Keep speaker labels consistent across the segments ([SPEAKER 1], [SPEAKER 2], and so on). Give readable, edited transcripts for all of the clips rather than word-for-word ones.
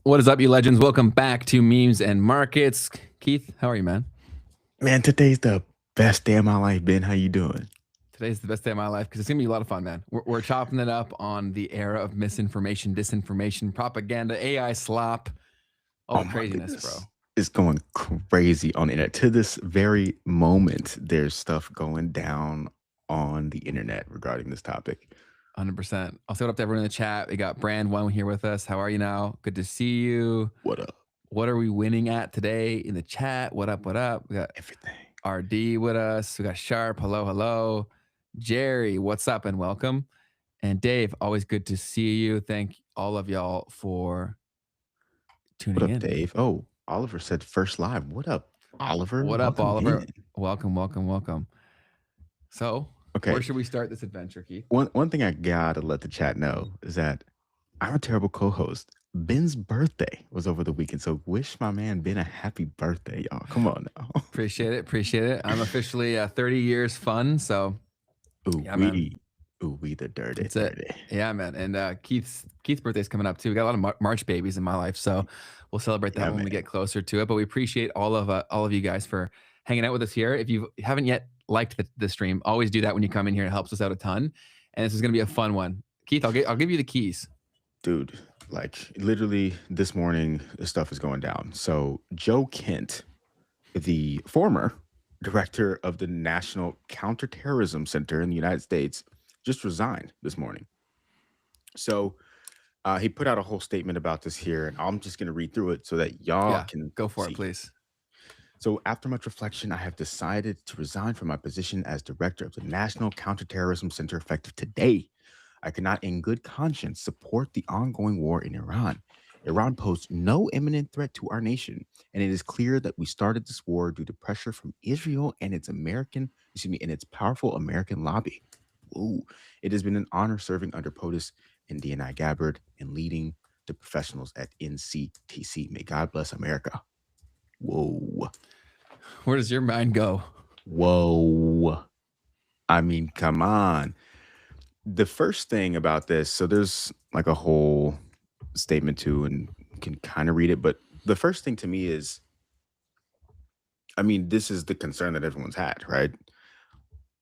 [SPEAKER 1] What is up, you legends? Welcome back to Memes and Markets. Keith, how are you, man?
[SPEAKER 2] Man, today's the best day of my life, Ben. How you doing?
[SPEAKER 1] Today's the best day of my life because it's going to be a lot of fun, man. We're chopping it up on the era of misinformation, disinformation, propaganda, AI slop, all the craziness, bro.
[SPEAKER 2] It's going crazy on the internet. To this very moment, there's stuff going down on the internet regarding this topic.
[SPEAKER 1] 100%. I'll say what up to everyone in the chat. We got Brand One here with us. How are you now? Good to see you.
[SPEAKER 2] What up?
[SPEAKER 1] What are we winning at today in the chat? What up? What up? We got
[SPEAKER 2] everything.
[SPEAKER 1] RD with us. We got Sharp. Hello, hello. Jerry, what's up and welcome. And Dave, always good to see you. Thank all of y'all for tuning in.
[SPEAKER 2] What up, Dave? Oh, Oliver said first live. What up, Oliver?
[SPEAKER 1] What up, Oliver? Welcome, welcome, welcome. So,
[SPEAKER 2] okay,
[SPEAKER 1] where should we start this adventure, Keith?
[SPEAKER 2] One thing I gotta let the chat know is that I'm a terrible co-host. Ben's birthday was over the weekend, so wish my man Ben a happy birthday, y'all. Come on now.
[SPEAKER 1] Appreciate it, appreciate it. I'm officially 30 years fun, so
[SPEAKER 2] ooh,
[SPEAKER 1] yeah,
[SPEAKER 2] we the dirty.
[SPEAKER 1] It's it. Yeah, man. And Keith's birthday's coming up too. We got a lot of March babies in my life, so we'll celebrate that when we get closer to it. But we appreciate all of you guys for hanging out with us here. If you haven't yet liked the stream, always do that when you come in here. It helps us out a ton. And this is going to be a fun one. Keith, I'll give you the keys.
[SPEAKER 2] Dude, like literally this morning, this stuff is going down. So Joe Kent, the former director of the National Counterterrorism Center in the United States, just resigned this morning. So he put out a whole statement about this here, and I'm just going to read through it so that y'all can
[SPEAKER 1] go for it, please.
[SPEAKER 2] So after much reflection, I have decided to resign from my position as director of the National Counterterrorism Center effective today. I cannot in good conscience support the ongoing war in Iran. Iran posed no imminent threat to our nation, and it is clear that we started this war due to pressure from Israel and its powerful American lobby. Ooh, it has been an honor serving under POTUS and DNI Gabbard and leading the professionals at NCTC. May God bless America. Whoa.
[SPEAKER 1] Where does your mind go?
[SPEAKER 2] Whoa. I mean, come on. The first thing about this, so there's like a whole statement too, and you can kind of read it, but the first thing to me is, I mean, this is the concern that everyone's had, right?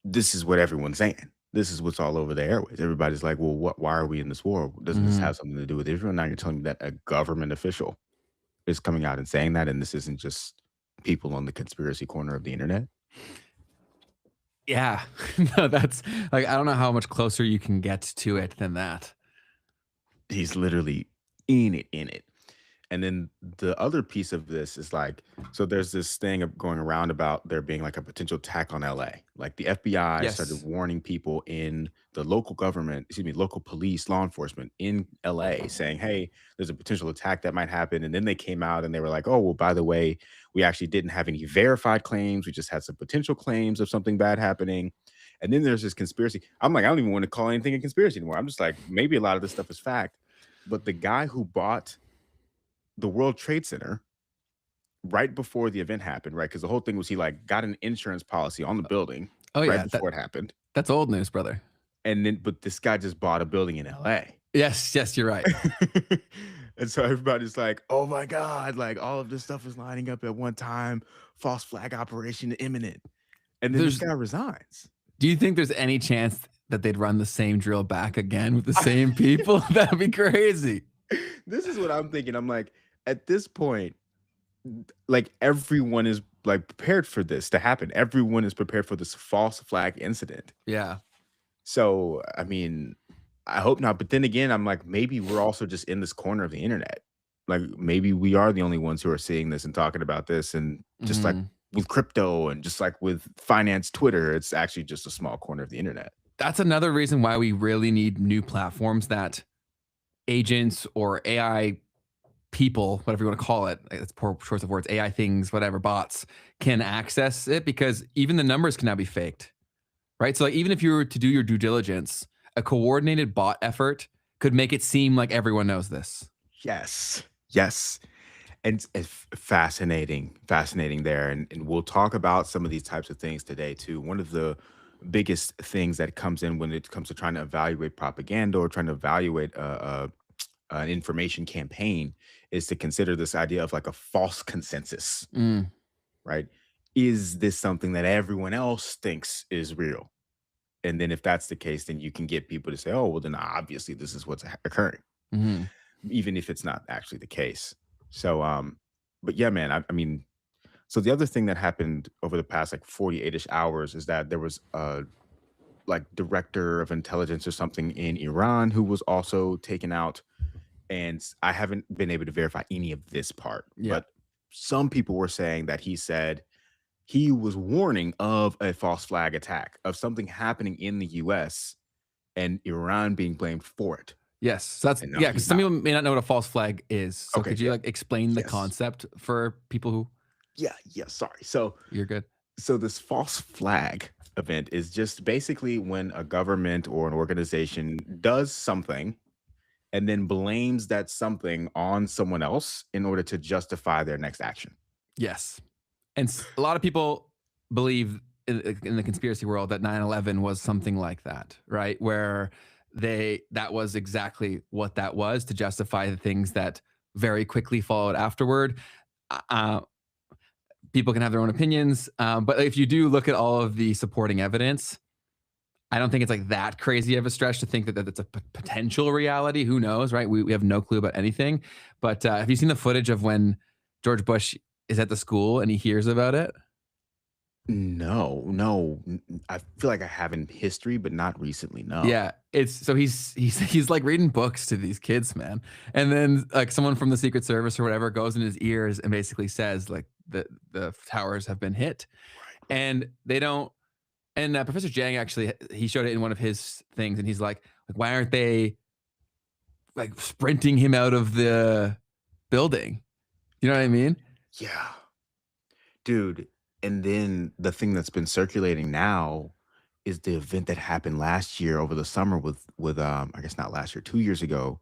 [SPEAKER 2] This is what everyone's saying. This is what's all over the airways. Everybody's like, well, why are we in this war? Doesn't this have something to do with Israel? Now you're telling me that a government official is coming out and saying that, and this isn't just people on the conspiracy corner of the internet?
[SPEAKER 1] Yeah. No, that's like, I don't know how much closer you can get to it than that.
[SPEAKER 2] He's literally in it. And then the other piece of this is like, so there's this thing going around about there being like a potential attack on LA. Like the FBI started warning people in the local government, local police, law enforcement in LA saying, hey, there's a potential attack that might happen. And then they came out and they were like, oh, well, by the way, we actually didn't have any verified claims. We just had some potential claims of something bad happening. And then there's this conspiracy. I'm like, I don't even want to call anything a conspiracy anymore. I'm just like, maybe a lot of this stuff is fact. But the guy who bought the World Trade Center right before the event happened, right? Because the whole thing was he like got an insurance policy on the building before it happened.
[SPEAKER 1] That's old news, brother.
[SPEAKER 2] And then, but this guy just bought a building in LA.
[SPEAKER 1] Yes, you're right.
[SPEAKER 2] And so everybody's like, oh my God, like all of this stuff is lining up at one time. False flag operation imminent. And then this guy resigns.
[SPEAKER 1] Do you think there's any chance that they'd run the same drill back again with the same people? That'd be crazy.
[SPEAKER 2] This is what I'm thinking. I'm like, at this point, like everyone is like prepared for this to happen. Everyone is prepared for this false flag incident.
[SPEAKER 1] Yeah.
[SPEAKER 2] So, I mean, I hope not. But then again, I'm like, maybe we're also just in this corner of the internet. Like maybe we are the only ones who are seeing this and talking about this. And just like
[SPEAKER 1] Mhm.
[SPEAKER 2] with crypto and just like with finance Twitter, it's actually just a small corner of the internet.
[SPEAKER 1] That's another reason why we really need new platforms that agents or AI people, whatever you want to call it, it's poor choice of words, AI things, whatever, bots can access it, because even the numbers can now be faked, right? So like, even if you were to do your due diligence, a coordinated bot effort could make it seem like everyone knows this.
[SPEAKER 2] Yes. Yes. And it's fascinating there. And we'll talk about some of these types of things today too. One of the biggest things that comes in when it comes to trying to evaluate propaganda or trying to evaluate an information campaign is to consider this idea of like a false consensus,
[SPEAKER 1] Mm,
[SPEAKER 2] right? Is this something that everyone else thinks is real? And then if that's the case, then you can get people to say, oh, well, then obviously this is what's occurring,
[SPEAKER 1] mhm.
[SPEAKER 2] even if it's not actually the case. So, but yeah, man, I mean, so the other thing that happened over the past like 48-ish hours is that there was a like director of intelligence or something in Iran who was also taken out. And I haven't been able to verify any of this part,
[SPEAKER 1] Yeah.
[SPEAKER 2] but some people were saying that he said he was warning of a false flag attack, of something happening in the US and Iran being blamed for it.
[SPEAKER 1] Yes. So that's,
[SPEAKER 2] And no,
[SPEAKER 1] yeah, because
[SPEAKER 2] he's
[SPEAKER 1] some
[SPEAKER 2] not.
[SPEAKER 1] people may not know what a false flag is. So
[SPEAKER 2] Okay,
[SPEAKER 1] could you
[SPEAKER 2] yeah.
[SPEAKER 1] like explain the
[SPEAKER 2] Yes.
[SPEAKER 1] concept for people who
[SPEAKER 2] Yeah, sorry. So
[SPEAKER 1] you're good?
[SPEAKER 2] this false flag event is just basically when a government or an organization does something and then blames that something on someone else in order to justify their next action.
[SPEAKER 1] Yes. And a lot of people believe in the conspiracy world that 9/11 was something like that, right? Where that was exactly what that was, to justify the things that very quickly followed afterward. Uh, People can have their own opinions, but if you do look at all of the supporting evidence, I don't think it's like that crazy of a stretch to think that that's a potential reality. Who knows, right? We have no clue about anything. But have you seen the footage of when George Bush is at the school and he hears about it?
[SPEAKER 2] No. I feel like I have in history, but not recently. No.
[SPEAKER 1] Yeah, it's so he's like reading books to these kids, man. And then like someone from the Secret Service or whatever goes in his ears and basically says like the towers have been hit,
[SPEAKER 2] Right.
[SPEAKER 1] and they don't. And Professor Jang actually he showed it in one of his things, and he's like why aren't they like sprinting him out of the building? You know what I mean?
[SPEAKER 2] Yeah. Dude, and then the thing that's been circulating now is the event that happened last year over the summer with I guess not last year, 2 years ago,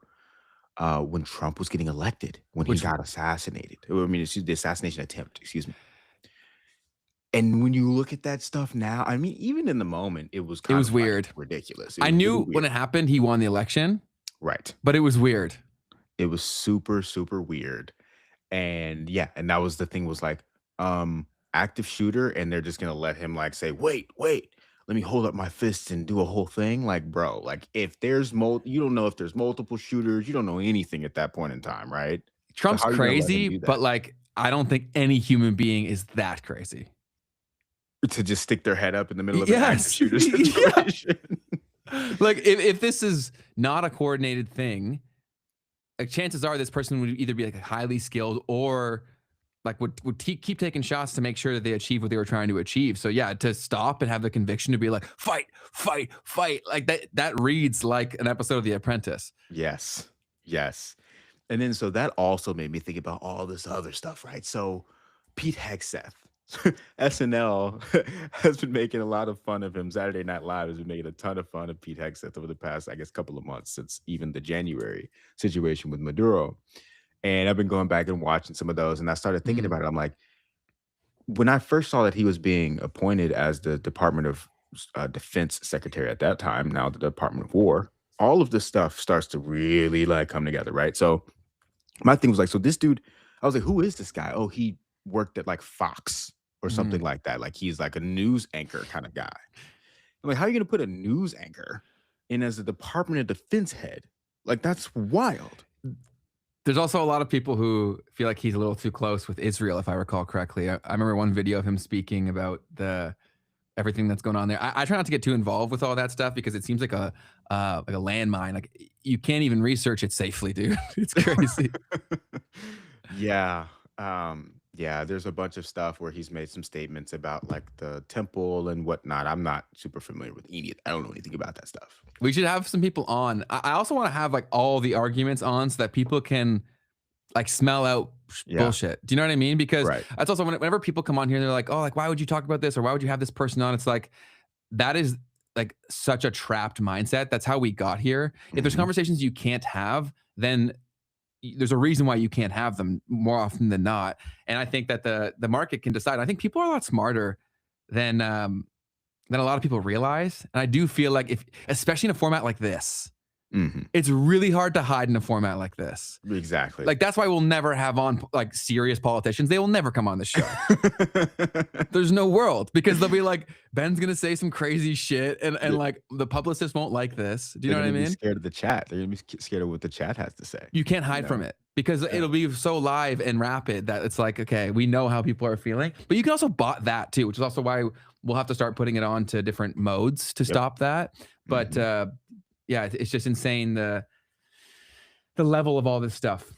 [SPEAKER 2] when Trump was getting elected, when he
[SPEAKER 1] Which
[SPEAKER 2] got assassinated. I mean, excuse the assassination attempt, excuse me. And when you look at that stuff now, I mean, even in the moment, it was
[SPEAKER 1] it
[SPEAKER 2] kind
[SPEAKER 1] was
[SPEAKER 2] of like
[SPEAKER 1] weird.
[SPEAKER 2] ridiculous. It
[SPEAKER 1] I
[SPEAKER 2] was really
[SPEAKER 1] knew when
[SPEAKER 2] weird.
[SPEAKER 1] it happened he won the election,
[SPEAKER 2] Right.
[SPEAKER 1] but it was weird.
[SPEAKER 2] It was super, super weird. And yeah, and that was the thing was like, active shooter, and they're just gonna let him like say, wait, let me hold up my fists and do a whole thing. Like, bro, like if there's you don't know if there's multiple shooters, you don't know anything at that point in time, right? So
[SPEAKER 1] Trump's
[SPEAKER 2] how are you gonna let him
[SPEAKER 1] crazy,
[SPEAKER 2] do
[SPEAKER 1] but
[SPEAKER 2] that?
[SPEAKER 1] like I don't think any human being is that crazy.
[SPEAKER 2] To just stick their head up in the middle of an active
[SPEAKER 1] Yes.
[SPEAKER 2] shooter
[SPEAKER 1] Yeah.
[SPEAKER 2] situation.
[SPEAKER 1] Like if this is not a coordinated thing, like chances are this person would either be like highly skilled or like would keep taking shots to make sure that they achieve what they were trying to achieve. So yeah, to stop and have the conviction to be like fight, like that reads like an episode of The Apprentice.
[SPEAKER 2] Yes. Yes. And then so that also made me think about all this other stuff, right? So Pete Hegseth, SNL has been making a lot of fun of him. Saturday Night Live has been making a ton of fun of Pete Hegseth over the past, I guess, couple of months since even the January situation with Maduro. And I've been going back and watching some of those, and I started thinking
[SPEAKER 1] Mm,
[SPEAKER 2] about it. I'm like, when I first saw that he was being appointed as the Department of Defense Secretary at that time, now the Department of War, all of this stuff starts to really like come together, right? So my thing was like, so this dude, I was like, who is this guy? Oh, he worked at like Fox or something
[SPEAKER 1] mm.
[SPEAKER 2] like that. Like he's like a news anchor kind of guy. I'm like, how are you gonna put a news anchor in as a Department of Defense head? Like that's wild.
[SPEAKER 1] There's also a lot of people who feel like he's a little too close with Israel, if I recall correctly. I remember one video of him speaking about everything that's going on there. I try not to get too involved with all that stuff because it seems like like a landmine. Like you can't even research it safely, dude. It's crazy.
[SPEAKER 2] Yeah. Yeah, there's a bunch of stuff where he's made some statements about like the temple and whatnot. I'm not super familiar with any. I don't know anything about that stuff.
[SPEAKER 1] We should have some people on. I also want to have like all the arguments on so that people can like smell out
[SPEAKER 2] Yeah.
[SPEAKER 1] bullshit. Do you know what I mean? Because
[SPEAKER 2] Right.
[SPEAKER 1] that's also whenever people come on here, they're like, oh, like, why would you talk about this? Or why would you have this person on? It's like, that is like such a trapped mindset. That's how we got here. If there's
[SPEAKER 2] Mhm.
[SPEAKER 1] conversations you can't have, then there's a reason why you can't have them more often than not. And I think that the market can decide. I think people are a lot smarter than than a lot of people realize. And I do feel like if, especially in a format like this,
[SPEAKER 2] Mhm.
[SPEAKER 1] it's really hard to hide in a format like this.
[SPEAKER 2] Exactly.
[SPEAKER 1] Like that's why we'll never have on like serious politicians. They will never come on the show. There's no world because they'll be like, Ben's gonna say some crazy shit, and
[SPEAKER 2] Yeah,
[SPEAKER 1] like the publicist won't like this. Do you
[SPEAKER 2] they're
[SPEAKER 1] know what I
[SPEAKER 2] gonna be
[SPEAKER 1] mean?
[SPEAKER 2] scared of the chat. They're gonna be scared of what the chat has to say,
[SPEAKER 1] You can't
[SPEAKER 2] you
[SPEAKER 1] hide from
[SPEAKER 2] know?
[SPEAKER 1] it because
[SPEAKER 2] Yeah.
[SPEAKER 1] it'll be so live and rapid that it's like, okay, we know how people are feeling. But you can also bot that too, which is also why we'll have to start putting it on to different modes to
[SPEAKER 2] Yep.
[SPEAKER 1] stop that. But
[SPEAKER 2] Mhm.
[SPEAKER 1] yeah, it's just insane the level of all this stuff.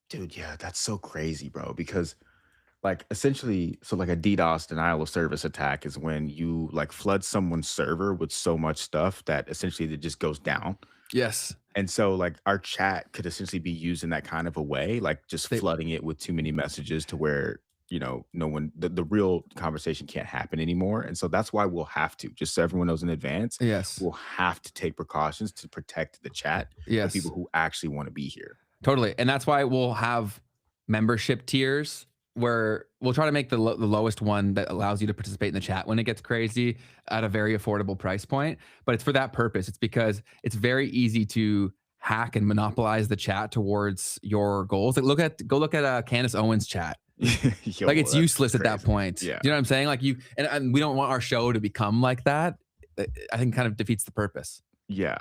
[SPEAKER 2] Dude, yeah, that's so crazy, bro, because like essentially, so like a DDoS denial of service attack is when you like flood someone's server with so much stuff that essentially it just goes down.
[SPEAKER 1] Yes.
[SPEAKER 2] And so like our chat could essentially be used in that kind of a way, like just
[SPEAKER 1] They,
[SPEAKER 2] flooding it with too many messages to where, no one, the real conversation can't happen anymore. And so that's why we'll have to, just so everyone knows in advance,
[SPEAKER 1] yes.
[SPEAKER 2] we'll have to take precautions to protect the chat and people
[SPEAKER 1] Yes.
[SPEAKER 2] who actually want to be here.
[SPEAKER 1] Totally. And that's why we'll have membership tiers where we'll try to make the lowest one that allows you to participate in the chat when it gets crazy at a very affordable price point. But it's for that purpose. It's because it's very easy to hack and monopolize the chat towards your goals. Like go look at Candace Owens' chat. Like
[SPEAKER 2] Yo,
[SPEAKER 1] it's
[SPEAKER 2] that's
[SPEAKER 1] useless at that
[SPEAKER 2] crazy.
[SPEAKER 1] point.
[SPEAKER 2] Yeah.
[SPEAKER 1] Do you know what I'm saying? Like you and we don't want our show to become like that. I think kind of defeats the purpose.
[SPEAKER 2] Yeah.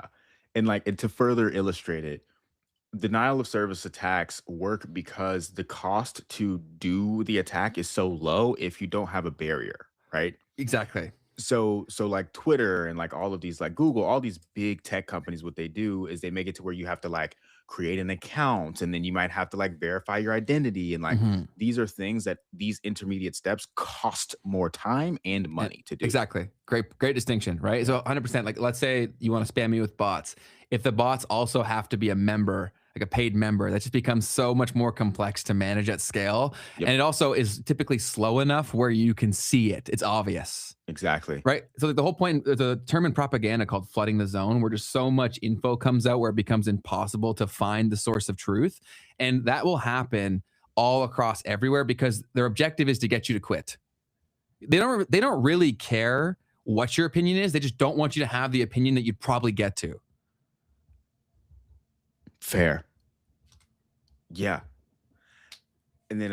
[SPEAKER 2] And to further illustrate it, denial of service attacks work because the cost to do the attack is so low if you don't have a barrier, right?
[SPEAKER 1] Exactly.
[SPEAKER 2] So like Twitter and like all of these like Google, all these big tech companies, what they do is they make it to where you have to like create an account and then you might have to like verify your identity and like
[SPEAKER 1] Mhm.
[SPEAKER 2] these are things that these intermediate steps cost more time and
[SPEAKER 1] E
[SPEAKER 2] money to do.
[SPEAKER 1] exactly. Great distinction, right?
[SPEAKER 2] Yeah.
[SPEAKER 1] So 100%, like, let's say you wanna spam me with bots. If the bots also have to be a member, like a paid member, that just becomes so much more complex to manage at scale,
[SPEAKER 2] Yep.
[SPEAKER 1] and it also is typically slow enough where you can see it. It's obvious,
[SPEAKER 2] Exactly.
[SPEAKER 1] right? So the whole point there's a term in propaganda called flooding the zone, where just so much info comes out where it becomes impossible to find the source of truth, and that will happen all across everywhere because their objective is to get you to quit. They don't really care what your opinion is. They just don't want you to have the opinion that you'd probably get to.
[SPEAKER 2] Fair. Yeah. And then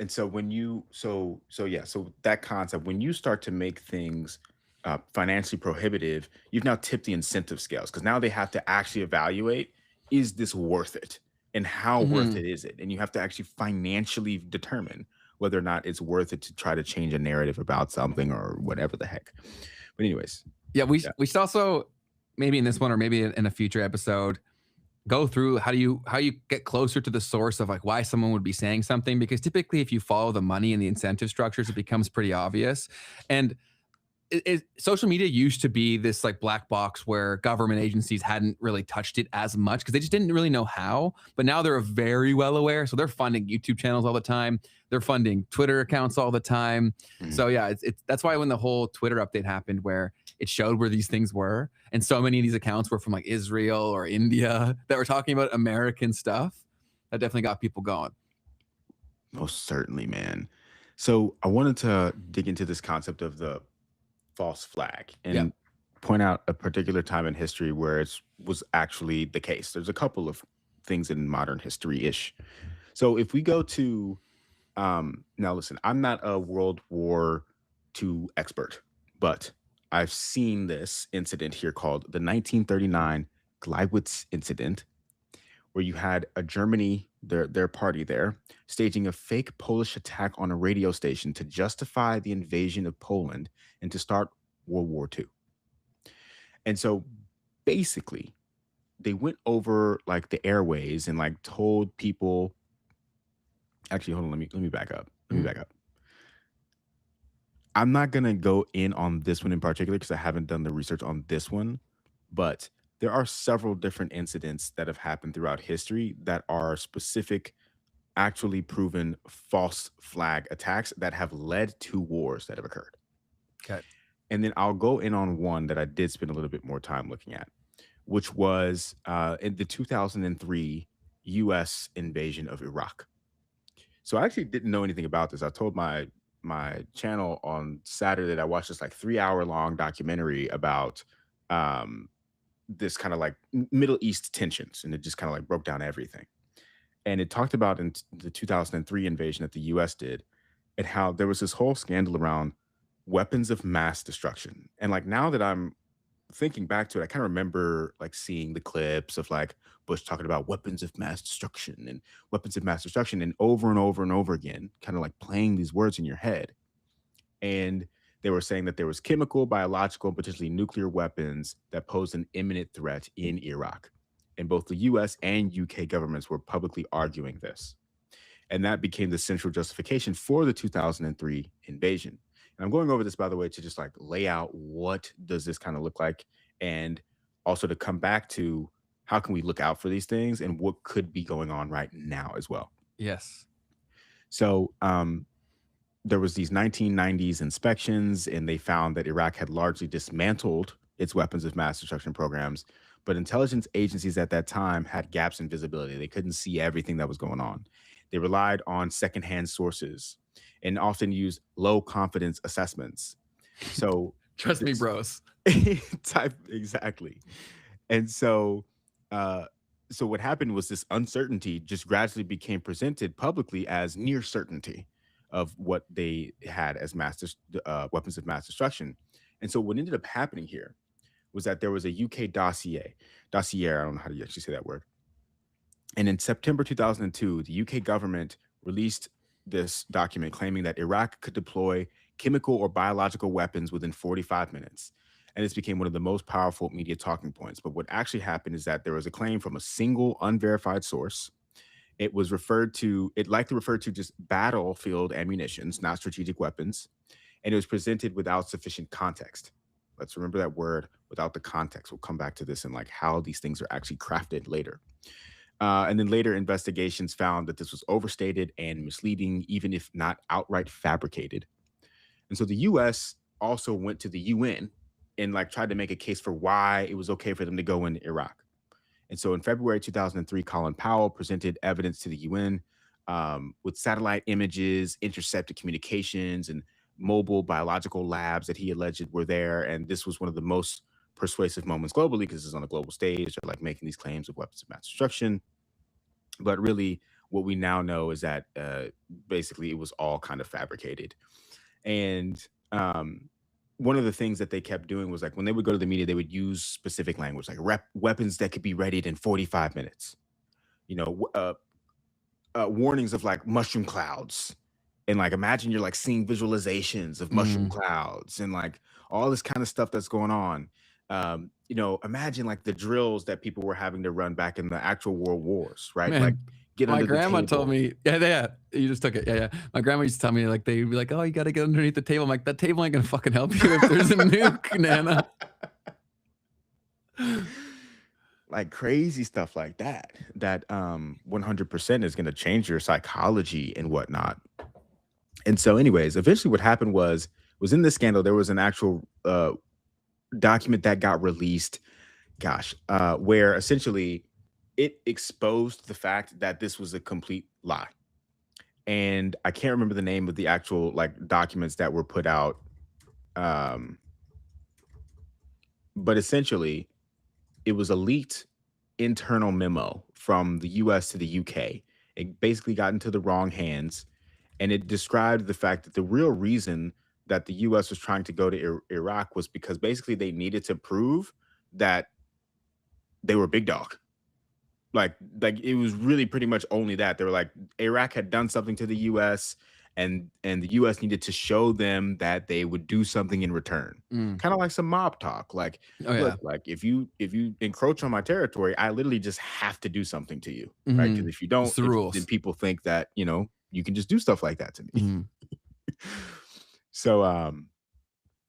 [SPEAKER 2] and so when you so yeah, so that concept, when you start to make things financially prohibitive, you've now tipped the incentive scales because now they have to actually evaluate, is this worth it? And how worth
[SPEAKER 1] Mhm.
[SPEAKER 2] it is it? And you have to actually financially determine whether or not it's worth it to try to change a narrative about something or whatever the heck. But anyways,
[SPEAKER 1] Yeah,
[SPEAKER 2] yeah.
[SPEAKER 1] we should also maybe in this one or maybe in a future episode go through how you get closer to the source of like why someone would be saying something because typically if you follow the money and the incentive structures it becomes pretty obvious. And social media used to be this like black box where government agencies hadn't really touched it as much because they just didn't really know how. But now they're very well aware. So they're funding YouTube channels all the time. They're funding Twitter accounts all the time.
[SPEAKER 2] Mhm.
[SPEAKER 1] So yeah, it's that's why when the whole Twitter update happened, where it showed where these things were, and so many of these accounts were from like Israel or India that were talking about American stuff, that definitely got people going.
[SPEAKER 2] Most certainly, man. So I wanted to dig into this concept of the false flag
[SPEAKER 1] Yeah.
[SPEAKER 2] and point out a particular time in history where it was actually the case. There's a couple of things in modern history ish. So if we go to now listen, I'm not a World War II expert, but I've seen this incident here called the 1939 Gleiwitz incident where you had a Germany, their party there, staging a fake Polish attack on a radio station to justify the invasion of Poland and to start World War II. And so basically, they went over like the airways and like told people. Actually, hold on. Let me back up. Let me
[SPEAKER 1] Mhm.
[SPEAKER 2] back up. I'm not gonna go in on this one in particular because I haven't done the research on this one, but there are several different incidents that have happened throughout history that are specific, actually proven false flag attacks that have led to wars that have occurred.
[SPEAKER 1] Okay.
[SPEAKER 2] And then I'll go in on one that I did spend a little bit more time looking at, which was in the 2003 US invasion of Iraq. So I actually didn't know anything about this. I told my channel on Saturday that I watched this like 3 hour long documentary about um, this kind of like Middle East tensions, and it just kind of like broke down everything. And it talked about in the 2003 invasion that the U.S. did, and how there was this whole scandal around weapons of mass destruction. And like now that I'm thinking back to it, I kind of remember like seeing the clips of like Bush talking about weapons of mass destruction and weapons of mass destruction and over and over again, kind of like playing these words in your head. And they were saying that there was chemical, biological, and potentially nuclear weapons that posed an imminent threat in Iraq. And both the US and UK governments were publicly arguing this. And that became the central justification for the 2003 invasion. And I'm going over this, by the way, to just like lay out what does this kind of look like, and also to come back to how can we look out for these things and what could be going on right now as well.
[SPEAKER 1] Yes.
[SPEAKER 2] So there was these 1990s inspections, and they found that Iraq had largely dismantled its weapons of mass destruction programs, but intelligence agencies at that time had gaps in visibility. They couldn't see everything that was going on. They relied on secondhand sources and often used low confidence assessments. So
[SPEAKER 1] Trust me,
[SPEAKER 2] this
[SPEAKER 1] bros.
[SPEAKER 2] type exactly. And uh so what happened was this uncertainty just gradually became presented publicly as near certainty of what they had as weapons of mass destruction. And so what ended up happening here was that there was a UK dossier, I don't know how to actually say that word. And in September 2002, the UK government released this document claiming that Iraq could deploy chemical or biological weapons within 45 minutes. And this became one of the most powerful media talking points. But what actually happened is that there was a claim from a single unverified source. It likely referred to just battlefield ammunitions, not strategic weapons. And it was presented without sufficient context. Let's remember that word, without the context. We'll come back to this and like how these things are actually crafted later. And then later investigations found that this was overstated and misleading, even if not outright fabricated. And so the US also went to the UN and like tried to make a case for why it was okay for them to go into Iraq. And so in February 2003, Colin Powell presented evidence to the UN with satellite images, intercepted communications, and mobile biological labs that he alleged were there. And this was one of the most persuasive moments globally because it's on a global stage. They're like making these claims of weapons of mass destruction. But really, what we now know is that basically it was all kind of fabricated. And one of the things that they kept doing was like when they would go to the media, they would use specific language, like weapons that could be readied in 45 minutes. You know, warnings of like mushroom clouds. And like imagine you're like seeing visualizations of mushroom
[SPEAKER 1] Mm.
[SPEAKER 2] clouds and like all this kind of stuff that's going on. Imagine like the drills that people were having to run back in the actual world wars, right? Like
[SPEAKER 1] Man,
[SPEAKER 2] get
[SPEAKER 1] my
[SPEAKER 2] under the
[SPEAKER 1] grandma told
[SPEAKER 2] table.
[SPEAKER 1] me, yeah, you just took it. Yeah, yeah. My grandma used to tell me like they'd be like, "Oh, you got to get underneath the table." I'm like, "That table ain't gonna fucking help you if there's a nuke, Nana."
[SPEAKER 2] Like crazy stuff like that, that 100% is going to change your psychology and whatnot. And so anyways, eventually what happened was in this scandal there was an actual document that got released, where essentially it exposed the fact that this was a complete lie. And I can't remember the name of the actual like documents that were put out, um but essentially it was a leaked internal memo from the US to the UK. It basically got into the wrong hands, and it described the fact that the real reason that the US was trying to go to Iraq was because basically they needed to prove that they were big dog. Like it was really pretty much only that. They were like Iraq had done something to the US, and the US needed to show them that they would do something in return.
[SPEAKER 1] Mm.
[SPEAKER 2] Kind of like some mob talk. Like,
[SPEAKER 1] Oh
[SPEAKER 2] look,
[SPEAKER 1] yeah.
[SPEAKER 2] like if you encroach on my territory, I literally just have to do something to you, right? Because
[SPEAKER 1] Mhm.
[SPEAKER 2] if you
[SPEAKER 1] It's
[SPEAKER 2] don't,
[SPEAKER 1] the
[SPEAKER 2] if then
[SPEAKER 1] rules.
[SPEAKER 2] people think that, you can just do stuff like that to me.
[SPEAKER 1] Mhm.
[SPEAKER 2] So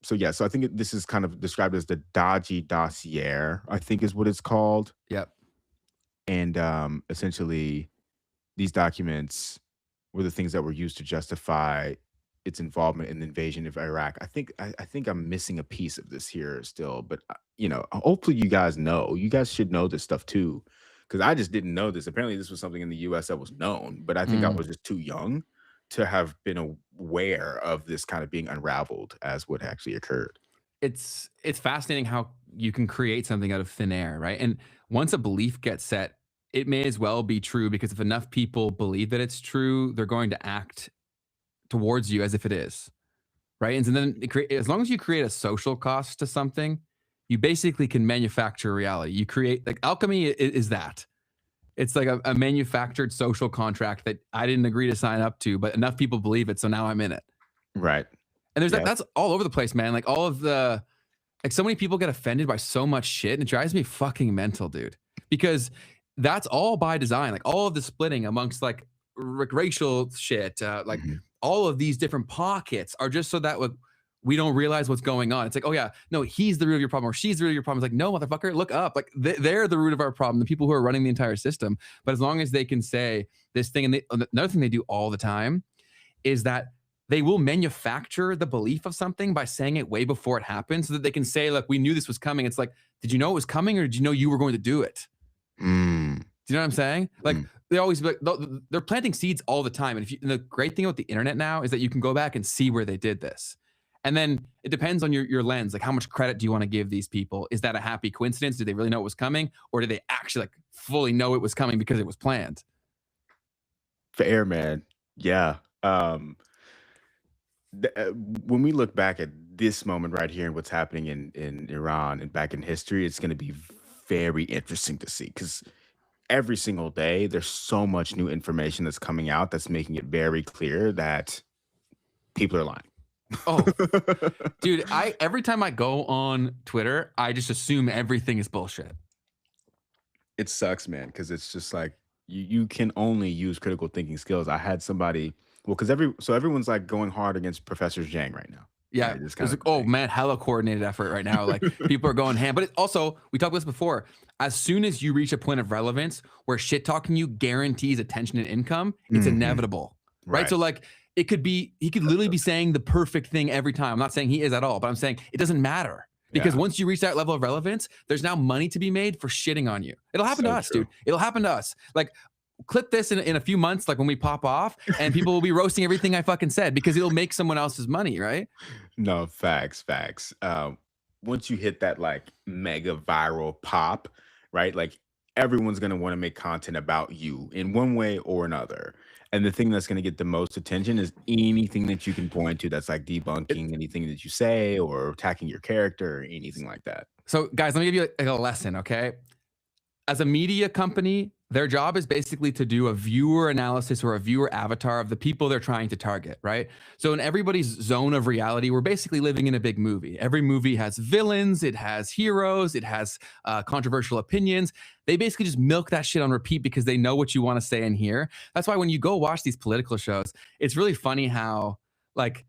[SPEAKER 2] so yeah, so I think this is kind of described as the dodgy dossier, I think is what it's called.
[SPEAKER 1] Yep.
[SPEAKER 2] And essentially these documents were the things that were used to justify its involvement in the invasion of Iraq. I think I'm missing a piece of this here still, but hopefully you guys know. You guys should know this stuff too, because I just didn't know this. Apparently, this was something in the U.S. that was known, but I think I
[SPEAKER 1] Mm.
[SPEAKER 2] was just too young to have been aware of this kind of being unraveled as what actually occurred.
[SPEAKER 1] It's fascinating how you can create something out of thin air, right? And once a belief gets set, it may as well be true because if enough people believe that it's true, they're going to act towards you as if it is, right? And so then as long as you create a social cost to something, you basically can manufacture reality. You create like alchemy is that. It's like a manufactured social contract that I didn't agree to sign up to, but enough people believe it, so now I'm in it.
[SPEAKER 2] Right.
[SPEAKER 1] And there's
[SPEAKER 2] Yeah.
[SPEAKER 1] that's all over the place, man. Like all of the like so many people get offended by so much shit and it drives me fucking mental, dude. Because that's all by design. Like all of the splitting amongst like racial shit, like
[SPEAKER 2] Mhm.
[SPEAKER 1] all of these different pockets are just so that like, we don't realize what's going on. It's like, oh yeah, no, he's the root of your problem or she's the root of your problem. It's like, no, motherfucker, look up. Like they're the root of our problem, the people who are running the entire system. But as long as they can say this thing, and another thing they do all the time is that they will manufacture the belief of something by saying it way before it happens so that they can say, like, we knew this was coming. It's like, did you know it was coming or did you know you were going to do it?
[SPEAKER 2] Mm,
[SPEAKER 1] Do you know what I'm saying? Like,
[SPEAKER 2] mm.
[SPEAKER 1] they always be like, they're planting seeds all the time. And the great thing about the internet now is that you can go back and see where they did this. And then it depends on your lens. Like, how much credit do you want to give these people? Is that a happy coincidence? Did they really know it was coming? Or did they actually like fully know it was coming because it was planned?
[SPEAKER 2] Fair, man. Yeah. When we look back at this moment right here and what's happening in Iran and back in history, it's going to be very interesting to see because every single day there's so much new information that's coming out that's making it very clear that people are lying.
[SPEAKER 1] Oh, dude, I every time I go on Twitter, I just assume everything is bullshit.
[SPEAKER 2] It sucks, man, because it's just like you can only use critical thinking skills. I had somebody, well, because everyone's like going hard against Professor Zhang right now,
[SPEAKER 1] Yeah,
[SPEAKER 2] right? It's
[SPEAKER 1] it's
[SPEAKER 2] kind
[SPEAKER 1] like,
[SPEAKER 2] of
[SPEAKER 1] oh
[SPEAKER 2] like,
[SPEAKER 1] man, hella coordinated effort right now. Like people are going ham. But also, we talked about this before. As soon as you reach a point of relevance where shit talking you guarantees attention and income, it's
[SPEAKER 2] Mhm,
[SPEAKER 1] inevitable, right?
[SPEAKER 2] right.
[SPEAKER 1] So like he could literally be saying the perfect thing every time. I'm not saying he is at all, but I'm saying it doesn't matter. Because
[SPEAKER 2] Yeah,
[SPEAKER 1] once you reach that level of relevance, there's now money to be made for shitting on you. It'll happen to
[SPEAKER 2] so
[SPEAKER 1] us,
[SPEAKER 2] true.
[SPEAKER 1] dude. It'll happen to us. Like clip this in a few months, like when we pop off, and people will be roasting everything I fucking said because it'll make someone else's money, right?
[SPEAKER 2] No, facts, facts. Once you hit that like mega viral pop, right? Like everyone's gonna want to make content about you in one way or another. And the thing that's gonna get the most attention is anything that you can point to that's like
[SPEAKER 1] It,
[SPEAKER 2] debunking anything that you say or attacking your character or anything like that.
[SPEAKER 1] so, guys, let me give you a lesson, okay? As a media company, their job is basically to do a viewer analysis or a viewer avatar of the people they're trying to target, right? So in everybody's zone of reality, we're basically living in a big movie. Every movie has villains, it has heroes, it has controversial opinions. They basically just milk that shit on repeat because they know what you want to say and hear. That's why when you go watch these political shows, it's really funny how like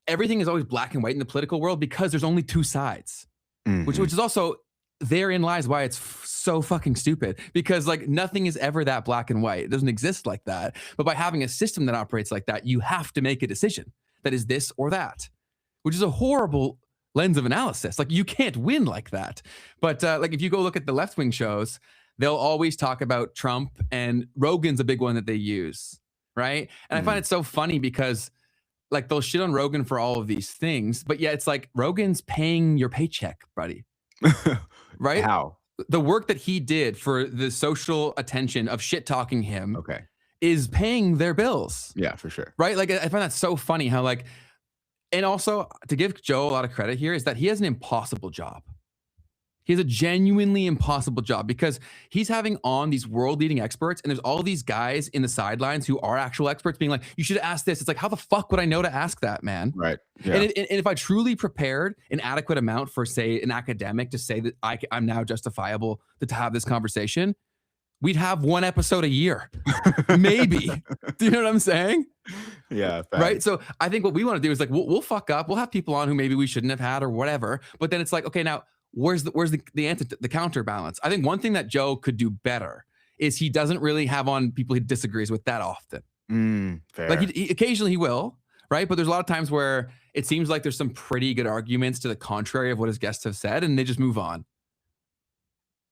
[SPEAKER 1] everything is always black and white in the political world because there's only two sides, which
[SPEAKER 2] Mhm.
[SPEAKER 1] is also therein lies why it's so fucking stupid because like nothing is ever that black and white. It doesn't exist like that. But by having a system that operates like that, you have to make a decision that is this or that, which is a horrible lens of analysis. Like you can't win like that. But like if you go look at the left wing shows, they'll always talk about Trump and Rogan's a big one that they use, right? And I find
[SPEAKER 2] Mm.
[SPEAKER 1] it so funny because like they'll shit on Rogan for all of these things, but yeah, it's like Rogan's paying your paycheck, buddy, right?
[SPEAKER 2] How?
[SPEAKER 1] The work that he did for the social attention of shit talking him
[SPEAKER 2] Okay.
[SPEAKER 1] is paying their bills,
[SPEAKER 2] Yeah, for sure.
[SPEAKER 1] right? Like I find that so funny how like, and also to give Joe a lot of credit here is that he has an impossible job. He has a genuinely impossible job because he's having on these world-leading experts, and there's all these guys in the sidelines who are actual experts being like, you should ask this. It's like, how the fuck would I know to ask that, man?
[SPEAKER 2] Right.
[SPEAKER 1] And,
[SPEAKER 2] Yeah.
[SPEAKER 1] and if I truly prepared an adequate amount for, say, an academic to say that I'm now justifiable to have this conversation, we'd have one episode a year, maybe. Do you know what I'm saying?
[SPEAKER 2] Yeah.
[SPEAKER 1] Right.
[SPEAKER 2] Facts.
[SPEAKER 1] So I think what we want to do is like, we'll fuck up. We'll have people on who maybe we shouldn't have had or whatever. But then it's like, okay, now where's the counterbalance? I think one thing that Joe could do better is he doesn't really have on people he disagrees with that often.
[SPEAKER 2] Fair.
[SPEAKER 1] Like occasionally he will, right? But there's a lot of times where it seems like there's some pretty good arguments to the contrary of what his guests have said, and they just move on.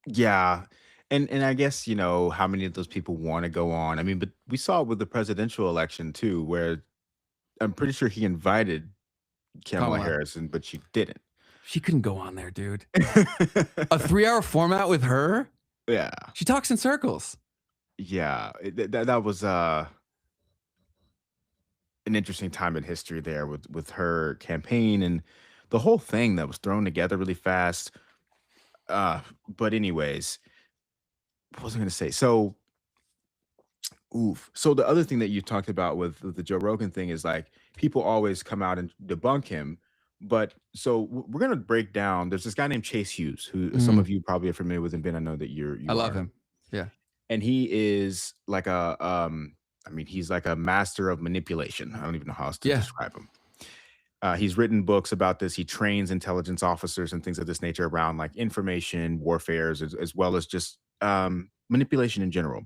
[SPEAKER 2] Yeah. And I guess, how many of those people want to go on. I mean, but we saw it with the presidential election too, where I'm pretty sure he invited Kamala Harris, but she didn't.
[SPEAKER 1] She couldn't go on there, dude. A 3-hour format with her?
[SPEAKER 2] Yeah.
[SPEAKER 1] She talks in circles.
[SPEAKER 2] Yeah. That was an interesting time in history there with her campaign and the whole thing that was thrown together really fast. But anyways, what was I going to say? So the other thing that you talked about with the Joe Rogan thing is like people always come out and debunk him. But so we're going to break down. There's this guy named Chase Hughes, who some of you probably are familiar with, and Ben, I know that you
[SPEAKER 1] I love him. Yeah.
[SPEAKER 2] And he is like he's like a master of manipulation. I don't even know how else to describe him. He's written books about this. He trains intelligence officers and things of this nature around like information warfares, as well as just manipulation in general.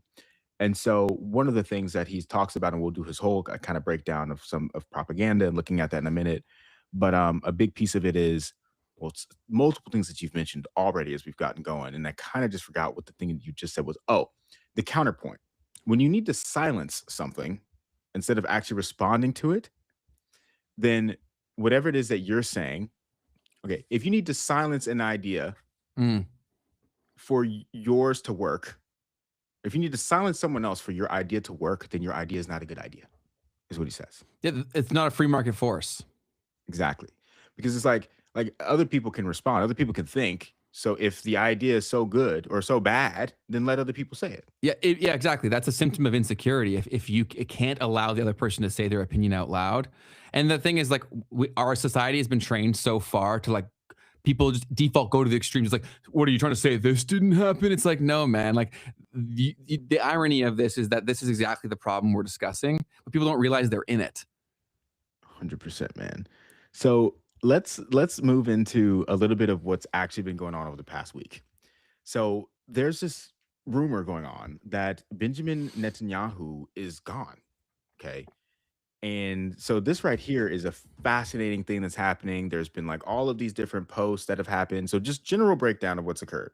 [SPEAKER 2] And so one of the things that he talks about, and we'll do his whole kind of breakdown of some of propaganda and looking at that in a minute. But a big piece of it is, well, it's multiple things that you've mentioned already as we've gotten going. And I kind of just forgot what the thing that you just said was, the counterpoint. When you need to silence something instead of actually responding to it, then whatever it is that you're saying, okay, if you need to silence an idea for yours to work, if you need to silence someone else for your idea to work, then your idea is not a good idea, is what he says.
[SPEAKER 1] Yeah, it's not a free market force.
[SPEAKER 2] Exactly. Because it's like other people can respond, other people can think. So if the idea is so good or so bad, then let other people say it.
[SPEAKER 1] Yeah, yeah, exactly. That's a symptom of insecurity. If you can't allow the other person to say their opinion out loud. And the thing is, like, our society has been trained so far to like people just default go to the extremes. Like, what are you trying to say? This didn't happen. It's like, no, man. Like the irony of this is that this is exactly the problem we're discussing, but people don't realize they're in it.
[SPEAKER 2] 100%, man. So let's move into a little bit of what's actually been going on over the past week. So there's this rumor going on that Benjamin Netanyahu is gone. Okay. And so this right here is a fascinating thing that's happening. There's been like all of these different posts that have happened. So just general breakdown of what's occurred.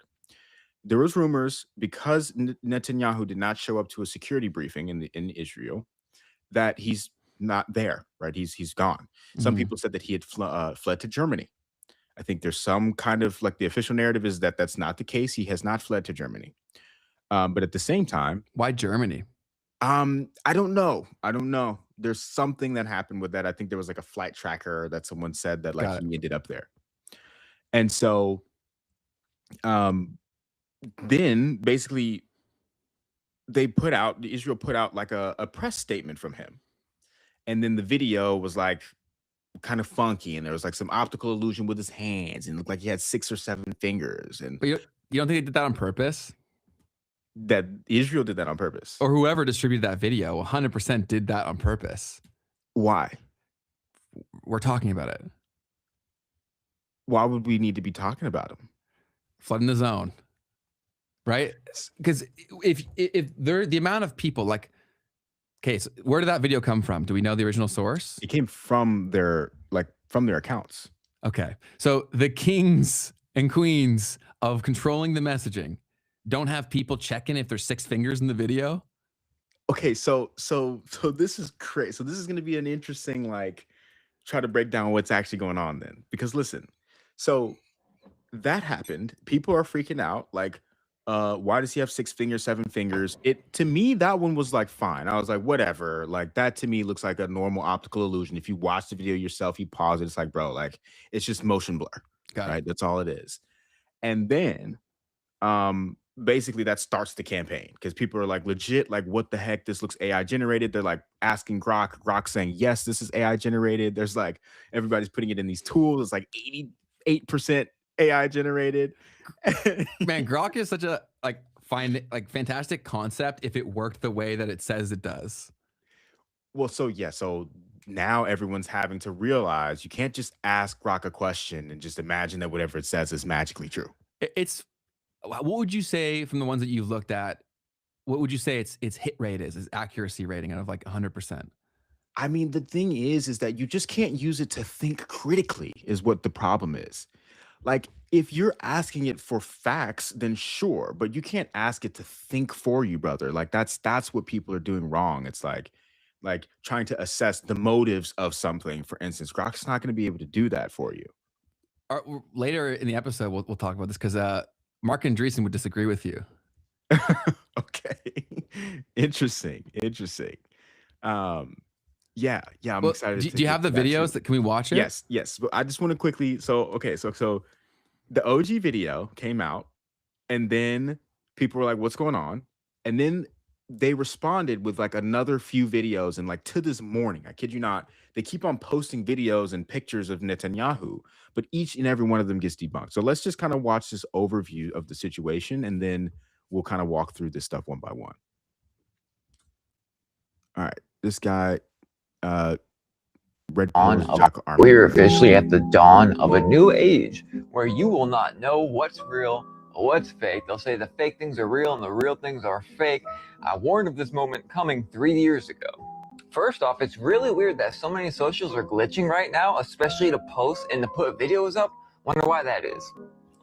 [SPEAKER 2] There was rumors because Netanyahu did not show up to a security briefing in Israel that he's not there, right? He's gone. Some people said that he had fled to Germany. I think there's some kind of like the official narrative is that that's not the case. He has not fled to Germany. But at the same time,
[SPEAKER 1] why Germany?
[SPEAKER 2] I don't know. There's something that happened with that. I think there was like a flight tracker that someone said that like he ended up there. And so then basically Israel put out like a press statement from him. And then the video was like kind of funky, and there was like some optical illusion with his hands, and it looked like he had 6 or 7 fingers. And
[SPEAKER 1] but you don't think they did that on purpose?
[SPEAKER 2] That Israel did that on purpose,
[SPEAKER 1] or whoever distributed that video 100% did that on purpose.
[SPEAKER 2] Why?
[SPEAKER 1] We're talking about it.
[SPEAKER 2] Why would we need to be talking about him?
[SPEAKER 1] Flooding the zone, right? Because if there the amount of people like. Okay, so where did that video come from? Do we know the original source?
[SPEAKER 2] It came from their accounts.
[SPEAKER 1] Okay, so the kings and queens of controlling the messaging don't have people checking if there's 6 fingers in the video.
[SPEAKER 2] Okay, so this is crazy. So this is going to be an interesting try to break down what's actually going on then. Because listen, so that happened. People are freaking out. Why does he have 6 fingers, 7 fingers? To me, that one was fine. I was like, whatever. That to me looks like a normal optical illusion. If you watch the video yourself, you pause it. It's like, bro, it's just motion blur. Right? That's all it is. And then basically that starts the campaign because people are like legit like what the heck, this looks AI generated. They're like asking Grok saying yes, this is AI generated. There's like everybody's putting it in these tools. It's like 88% AI generated.
[SPEAKER 1] Man, Grok is such a fantastic concept if it worked the way that it says it does.
[SPEAKER 2] Well, so now everyone's having to realize you can't just ask Grok a question and just imagine that whatever it says is magically true.
[SPEAKER 1] It's what would you say from the ones that you've looked at? What would you say its hit rate is, its accuracy rating out of like 100%?
[SPEAKER 2] I mean, the thing is that you just can't use it to think critically, is what the problem is. Like, if you're asking it for facts, then sure, but you can't ask it to think for you, brother. Like that's what people are doing wrong. It's like trying to assess the motives of something. For instance, Grok's not going to be able to do that for you.
[SPEAKER 1] Later in the episode, we'll talk about this because Mark Andreessen would disagree with you.
[SPEAKER 2] Okay. Interesting. Yeah, I'm excited to
[SPEAKER 1] do you
[SPEAKER 2] get
[SPEAKER 1] have the
[SPEAKER 2] to that too.
[SPEAKER 1] videos that can we watch it?
[SPEAKER 2] Yes. But I just want to quickly. So the OG video came out, and then people were like, "What's going on?" And then they responded with like another few videos, and like to this morning, I kid you not, they keep on posting videos and pictures of Netanyahu, but each and every one of them gets debunked. So let's just kind of watch this overview of the situation, and then we'll kind of walk through this stuff one by one. All right, this guy, Red Pill's Jackal Army.
[SPEAKER 3] We're officially at the dawn of a new age where you will not know what's real or what's fake. They'll say the fake things are real and the real things are fake. I warned of this moment coming 3 years ago. First off, it's really weird that so many socials are glitching right now, especially to post and to put videos up. Wonder why that is.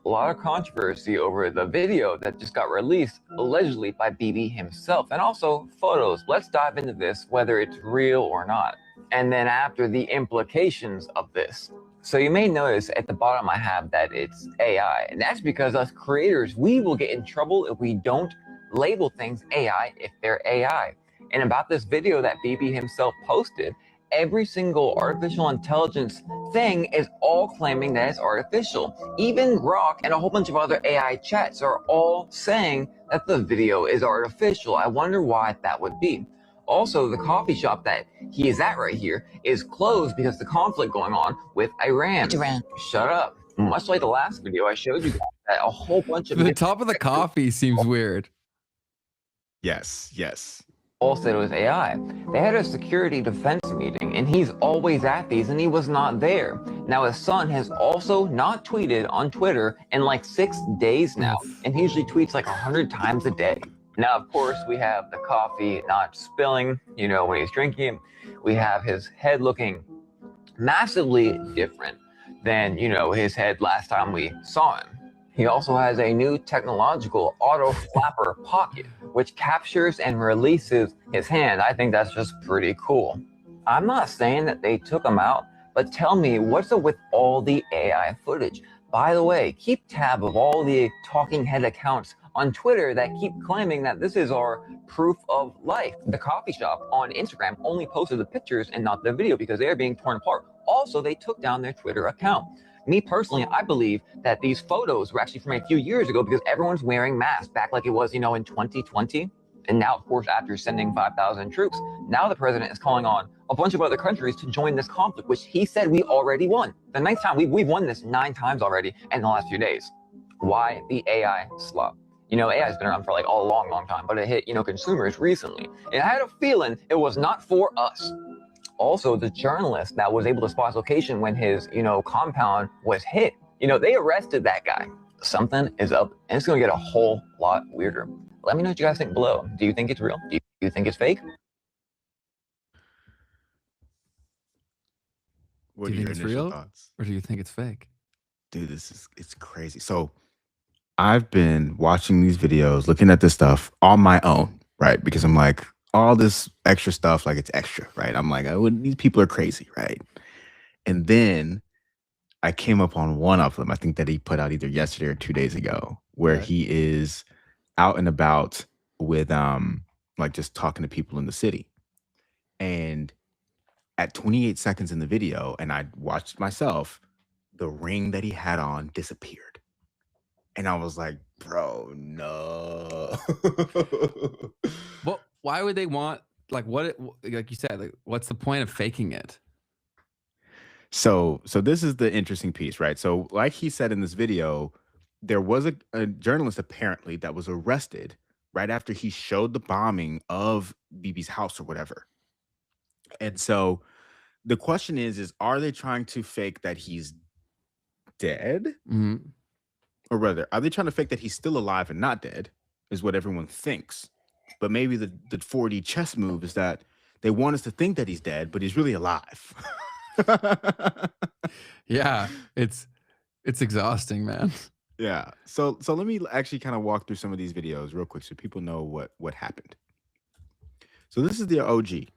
[SPEAKER 3] A lot of controversy over the video that just got released, allegedly by BB himself, and also photos. Let's dive into this, whether it's real or not. And then after, the implications of this. So you may notice at the bottom I have that it's AI, and that's because us creators, we will get in trouble if we don't label things AI if they're AI. And about this video that BB himself posted, every single artificial intelligence thing is all claiming that it's artificial. Even Grok and a whole bunch of other AI chats are all saying that the video is artificial. I wonder why that would be. Also, the coffee shop that he is at right here is closed because the conflict going on with Iran. Shut up. Much like the last video I showed you guys, that a whole bunch of
[SPEAKER 1] the top of the coffee seems weird.
[SPEAKER 2] Yes.
[SPEAKER 3] All said it was AI. They had a security defense meeting, and he's always at these, and he was not there. Now, his son has also not tweeted on Twitter in like 6 days now, and he usually tweets like 100 times a day. Now, of course, we have the coffee not spilling, when he's drinking it. We have his head looking massively different than, his head last time we saw him. He also has a new technological auto flapper pocket, which captures and releases his hand. I think that's just pretty cool. I'm not saying that they took him out, but tell me, what's up with all the AI footage? By the way, keep tab of all the talking head accounts on Twitter that keep claiming that this is our proof of life. The coffee shop on Instagram only posted the pictures and not the video because they are being torn apart. Also, they took down their Twitter account. Me personally, I believe that these photos were actually from a few years ago because everyone's wearing masks back like it was, in 2020. And now, of course, after sending 5,000 troops, now the president is calling on a bunch of other countries to join this conflict, which he said we already won. The ninth time, we've won this 9 times already in the last few days. Why the AI slop? AI has been around for like a long time, but it hit, consumers recently. And I had a feeling it was not for us. Also, the journalist that was able to spot his location when his, compound was hit, they arrested that guy. Something is up, and it's going to get a whole lot weirder. Let me know what you guys think below. Do you think it's real? Do you think it's fake?
[SPEAKER 2] What are your initial thoughts?
[SPEAKER 1] Or do you think it's fake?
[SPEAKER 2] Dude, it's crazy. So I've been watching these videos, looking at this stuff on my own, right? Because I'm like, all this extra stuff, like it's extra, right? I'm like, these people are crazy, right? And then I came up on one of them, I think that he put out either yesterday or 2 days ago, where he is out and about with like just talking to people in the city. And at 28 seconds in the video, and I watched myself, the ring that he had on disappeared. And I was like, bro, no.
[SPEAKER 1] Well, why would they want, like, like you said, like, what's the point of faking it?
[SPEAKER 2] So this is the interesting piece, right? So like he said in this video, there was a journalist apparently that was arrested right after he showed the bombing of Bibi's house or whatever. And so the question is are they trying to fake that he's dead?
[SPEAKER 1] Mm-hmm.
[SPEAKER 2] Or rather, are they trying to fake that he's still alive and not dead? Is what everyone thinks. But maybe the 4D chess move is that they want us to think that he's dead, but he's really alive.
[SPEAKER 1] Yeah, it's exhausting, man.
[SPEAKER 2] Yeah. So let me actually kind of walk through some of these videos real quick so people know what happened. So this is the OG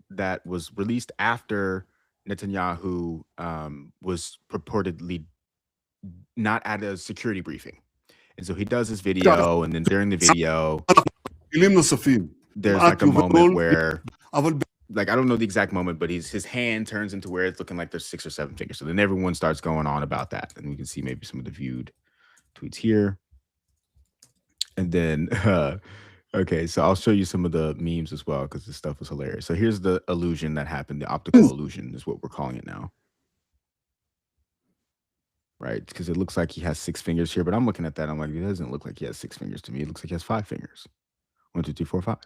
[SPEAKER 2] that was released after Netanyahu was purportedly not at a security briefing. And so he does this video, and then during the video, there's like a moment where, like, I don't know the exact moment, but his hand turns into where it's looking like there's 6 or 7 fingers. So then everyone starts going on about that. And we can see maybe some of the viewed tweets here. And then, okay, so I'll show you some of the memes as well, because this stuff was hilarious. So here's the illusion that happened. The optical illusion is what we're calling it now. Right? Because it looks like he has 6 fingers here, but I'm looking at that. I'm like, it doesn't look like he has 6 fingers to me. It looks like he has 5 fingers. 1, 2, 3, 4, 5.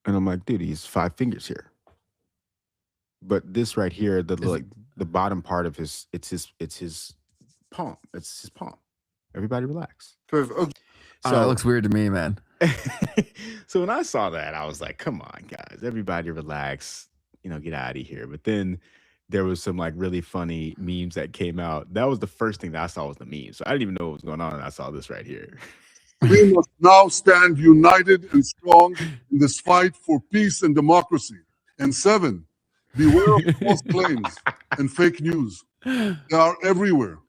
[SPEAKER 2] And I'm like, dude, he's 5 fingers here. But this right here, the bottom part of his palm. It's his palm. Everybody relax.
[SPEAKER 1] So it looks weird to me, man.
[SPEAKER 2] So when I saw that, I was like, come on, guys, everybody relax, get out of here. But then there was some like really funny memes that came out. That was the first thing that I saw was the meme. So I didn't even know what was going on. And I saw this right here.
[SPEAKER 4] We must now stand united and strong in this fight for peace and democracy. And 7, beware of false claims and fake news. They are everywhere.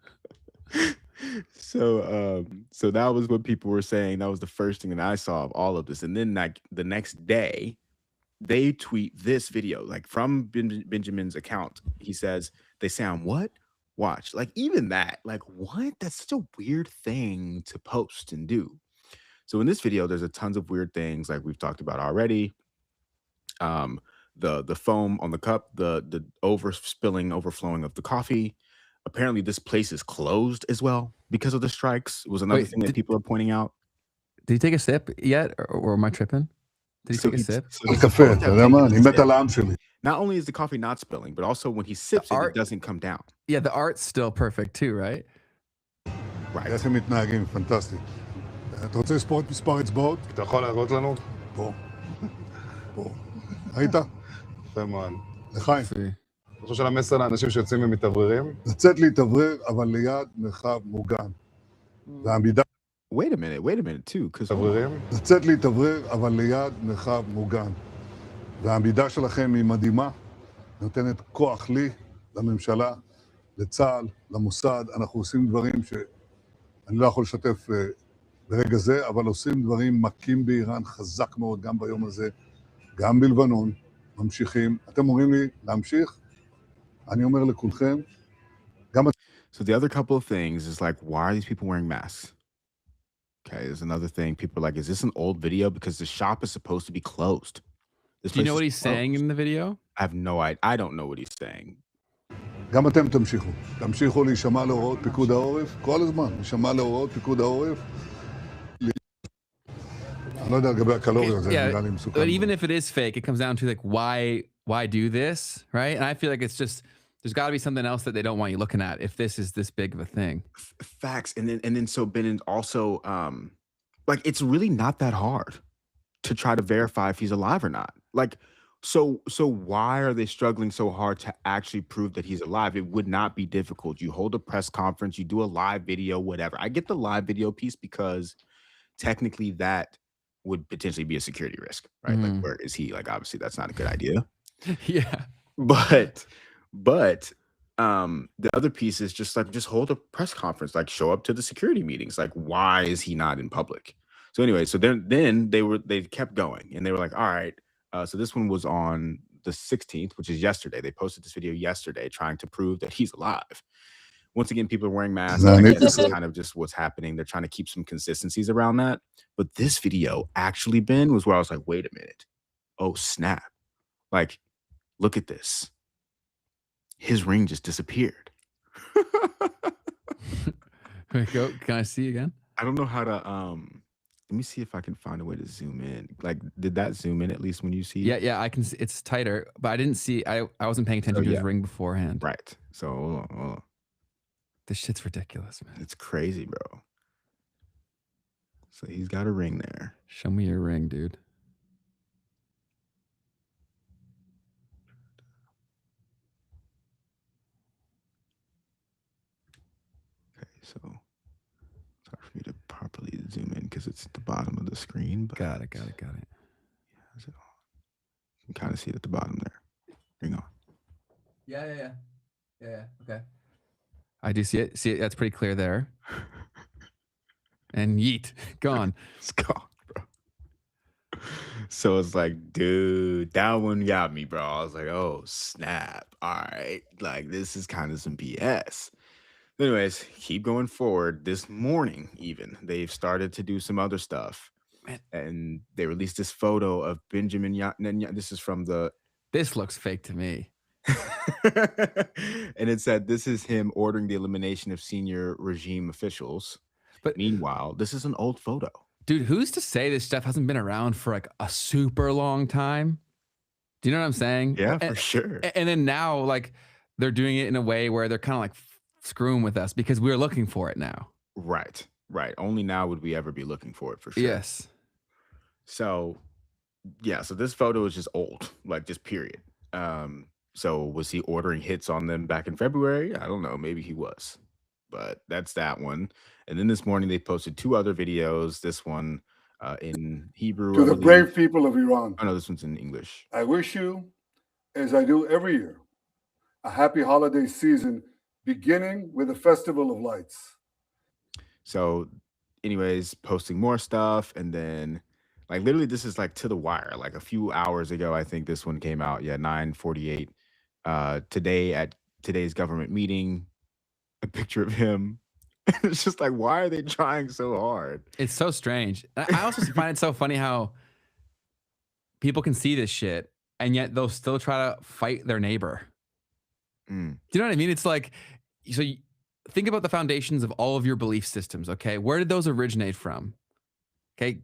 [SPEAKER 2] So that was what people were saying. That was the first thing that I saw of all of this. And then like the next day, they tweet this video, like from Benjamin's account. He says, they sound what? Watch. Like even that, like what? That's such a weird thing to post and do. So in this video, there's a tons of weird things like we've talked about already. The foam on the cup, the overflowing of the coffee. Apparently this place is closed as well because of the strikes. It was another thing that people are pointing out.
[SPEAKER 1] Did he take a sip yet, or am I tripping? Did he take a sip?
[SPEAKER 2] Not only is the coffee not spilling, but also when he sips it doesn't come down.
[SPEAKER 1] Yeah, the art's still perfect too, right?
[SPEAKER 2] Right.
[SPEAKER 4] איך הם מתנהגים, פנטסטי. אתה רוצה לספור את מספר אצבעות?
[SPEAKER 5] אתה יכול להראות לנו?
[SPEAKER 4] פה. פה. ראית?
[SPEAKER 5] יפה מאוד.
[SPEAKER 4] לחיים.
[SPEAKER 5] אני חושב שהמסר לאנשים שיוצאים ומתאווררים.
[SPEAKER 4] לצאת להתאוורר, אבל ליד מרחב מוגן. והעמידה...
[SPEAKER 2] Wait a minute too, because...
[SPEAKER 4] לצאת להתאוורר, אבל ליד מרחב מוגן. והעמידה שלכם היא מדהימה, נותנת כוח לי, לממשלה, לצה"ל, למוסד. אנחנו עושים דברים שאני לא יכול לשתף ברגע זה, אבל עושים דברים מכים באיראן חזק מאוד, גם ביום הזה, גם בלבנון, ממשיכים. אתם אומרים לי להמשיך? אני אומר לכולכם, גם...
[SPEAKER 2] So the other couple of things is like, why are these people wearing masks? Okay, there's another thing. People are like, is this an old video? Because the shop is supposed to be closed.
[SPEAKER 1] Do you know what he's saying in the video?
[SPEAKER 2] I have no idea. I don't know what he's saying.
[SPEAKER 4] גם אתם תמשיכו. תמשיכו להישמע להוראות פיקוד העורף, כל הזמן, להישמע להוראות פיקוד העורף. אני לא יודע לגבי הקלוריות, זה נראה לי מסוכן.
[SPEAKER 1] But even if it is fake, it comes down to like, why do this, right? And I feel like it's just, there's got to be something else that they don't want you looking at if this is this big of a thing.
[SPEAKER 2] Facts. And then so Ben also, like, it's really not that hard to try to verify if he's alive or not. Like, so why are they struggling so hard to actually prove that he's alive? It would not be difficult. You hold a press conference, you do a live video, whatever. I get the live video piece because technically that would potentially be a security risk, right?
[SPEAKER 1] Mm.
[SPEAKER 2] Like, where is he? Like, obviously that's not a good idea.
[SPEAKER 1] Yeah.
[SPEAKER 2] But the other piece is just like, just hold a press conference, like show up to the security meetings. Like, why is he not in public? So anyway, so then they kept going and they were like, all right, So this one was on the 16th, which is yesterday. They posted this video yesterday trying to prove that he's alive. Once again, people are wearing masks. I guess this is kind of just what's happening. They're trying to keep some consistencies around that. But this video actually, Ben, was where I was like, wait a minute. Oh, snap. Like, look at this. His ring just disappeared.
[SPEAKER 1] Go. Can I see again?
[SPEAKER 2] I don't know how to let me see if I can find a way to zoom in. Like, did that zoom in at least when you see?
[SPEAKER 1] Yeah, I can see it's tighter, but I didn't see. I wasn't paying attention to his ring beforehand.
[SPEAKER 2] Right. So hold on.
[SPEAKER 1] This shit's ridiculous, man.
[SPEAKER 2] It's crazy, bro. So he's got a ring there.
[SPEAKER 1] Show me your ring, dude.
[SPEAKER 2] Okay, so it's hard for me to properly zoom in because it's at the bottom of the screen. But
[SPEAKER 1] Got it.
[SPEAKER 2] yeah, is it on? You can kind of see it at the bottom there. Ring on.
[SPEAKER 1] Yeah. Okay. I do see it. See it. That's pretty clear there. And yeet, gone.
[SPEAKER 2] It's gone, bro. So it's like, dude, that one got me, bro. I was like, oh, snap. All right. Like, this is kind of some BS. Anyways, keep going forward. This morning, even, they've started to do some other stuff.
[SPEAKER 1] Man.
[SPEAKER 2] And they released this photo of Benjamin Netanyahu. This is from the...
[SPEAKER 1] This looks fake to me.
[SPEAKER 2] And it said, this is him ordering the elimination of senior regime officials. But meanwhile, this is an old photo.
[SPEAKER 1] Dude, who's to say this stuff hasn't been around for like a super long time? Do you know what I'm saying?
[SPEAKER 2] Yeah, for sure.
[SPEAKER 1] And then now, like, they're doing it in a way where they're kind of like screwing with us because we're looking for it now.
[SPEAKER 2] Right. Only now would we ever be looking for it, for sure.
[SPEAKER 1] Yes.
[SPEAKER 2] So, yeah, so this photo is just old, like, just period. So was he ordering hits on them back in February? I don't know. Maybe he was. But that's that one. And then this morning they posted two other videos. This one in Hebrew.
[SPEAKER 4] To the brave people of Iran.
[SPEAKER 2] Oh, no, this one's in English.
[SPEAKER 4] I wish you, as I do every year, a happy holiday season, beginning with the Festival of Lights.
[SPEAKER 2] So anyways, posting more stuff. And then, like, literally this is like to the wire. Like a few hours ago, I think this one came out. Yeah, 9:48. Today at today's government meeting, a picture of him. It's just like, why are they trying so hard?
[SPEAKER 1] It's so strange. I also find it so funny how people can see this shit and yet they'll still try to fight their neighbor. Do you know what I mean? It's like, so you think about the foundations of all of your belief systems. Okay. Where did those originate from? Okay.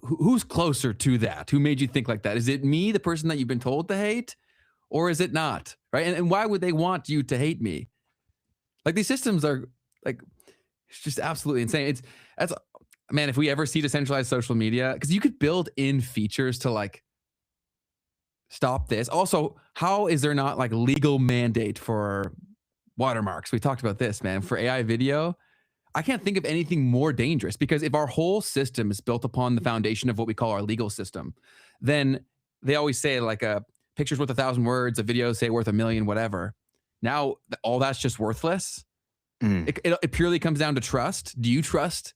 [SPEAKER 1] Who's closer to that? Who made you think like that? Is it me, the person that you've been told to hate, or is it not? Right. And why would they want you to hate me? Like, these systems are like, it's just absolutely insane. That's man, if we ever see decentralized social media, because you could build in features to like stop this. Also, how is there not like legal mandate for watermarks? We talked about this, man. For AI video, I can't think of anything more dangerous, because if our whole system is built upon the foundation of what we call our legal system, then they always say like a picture's worth 1,000 words, a video say worth 1,000,000, whatever. Now all that's just worthless. It purely comes down to trust. Do you trust?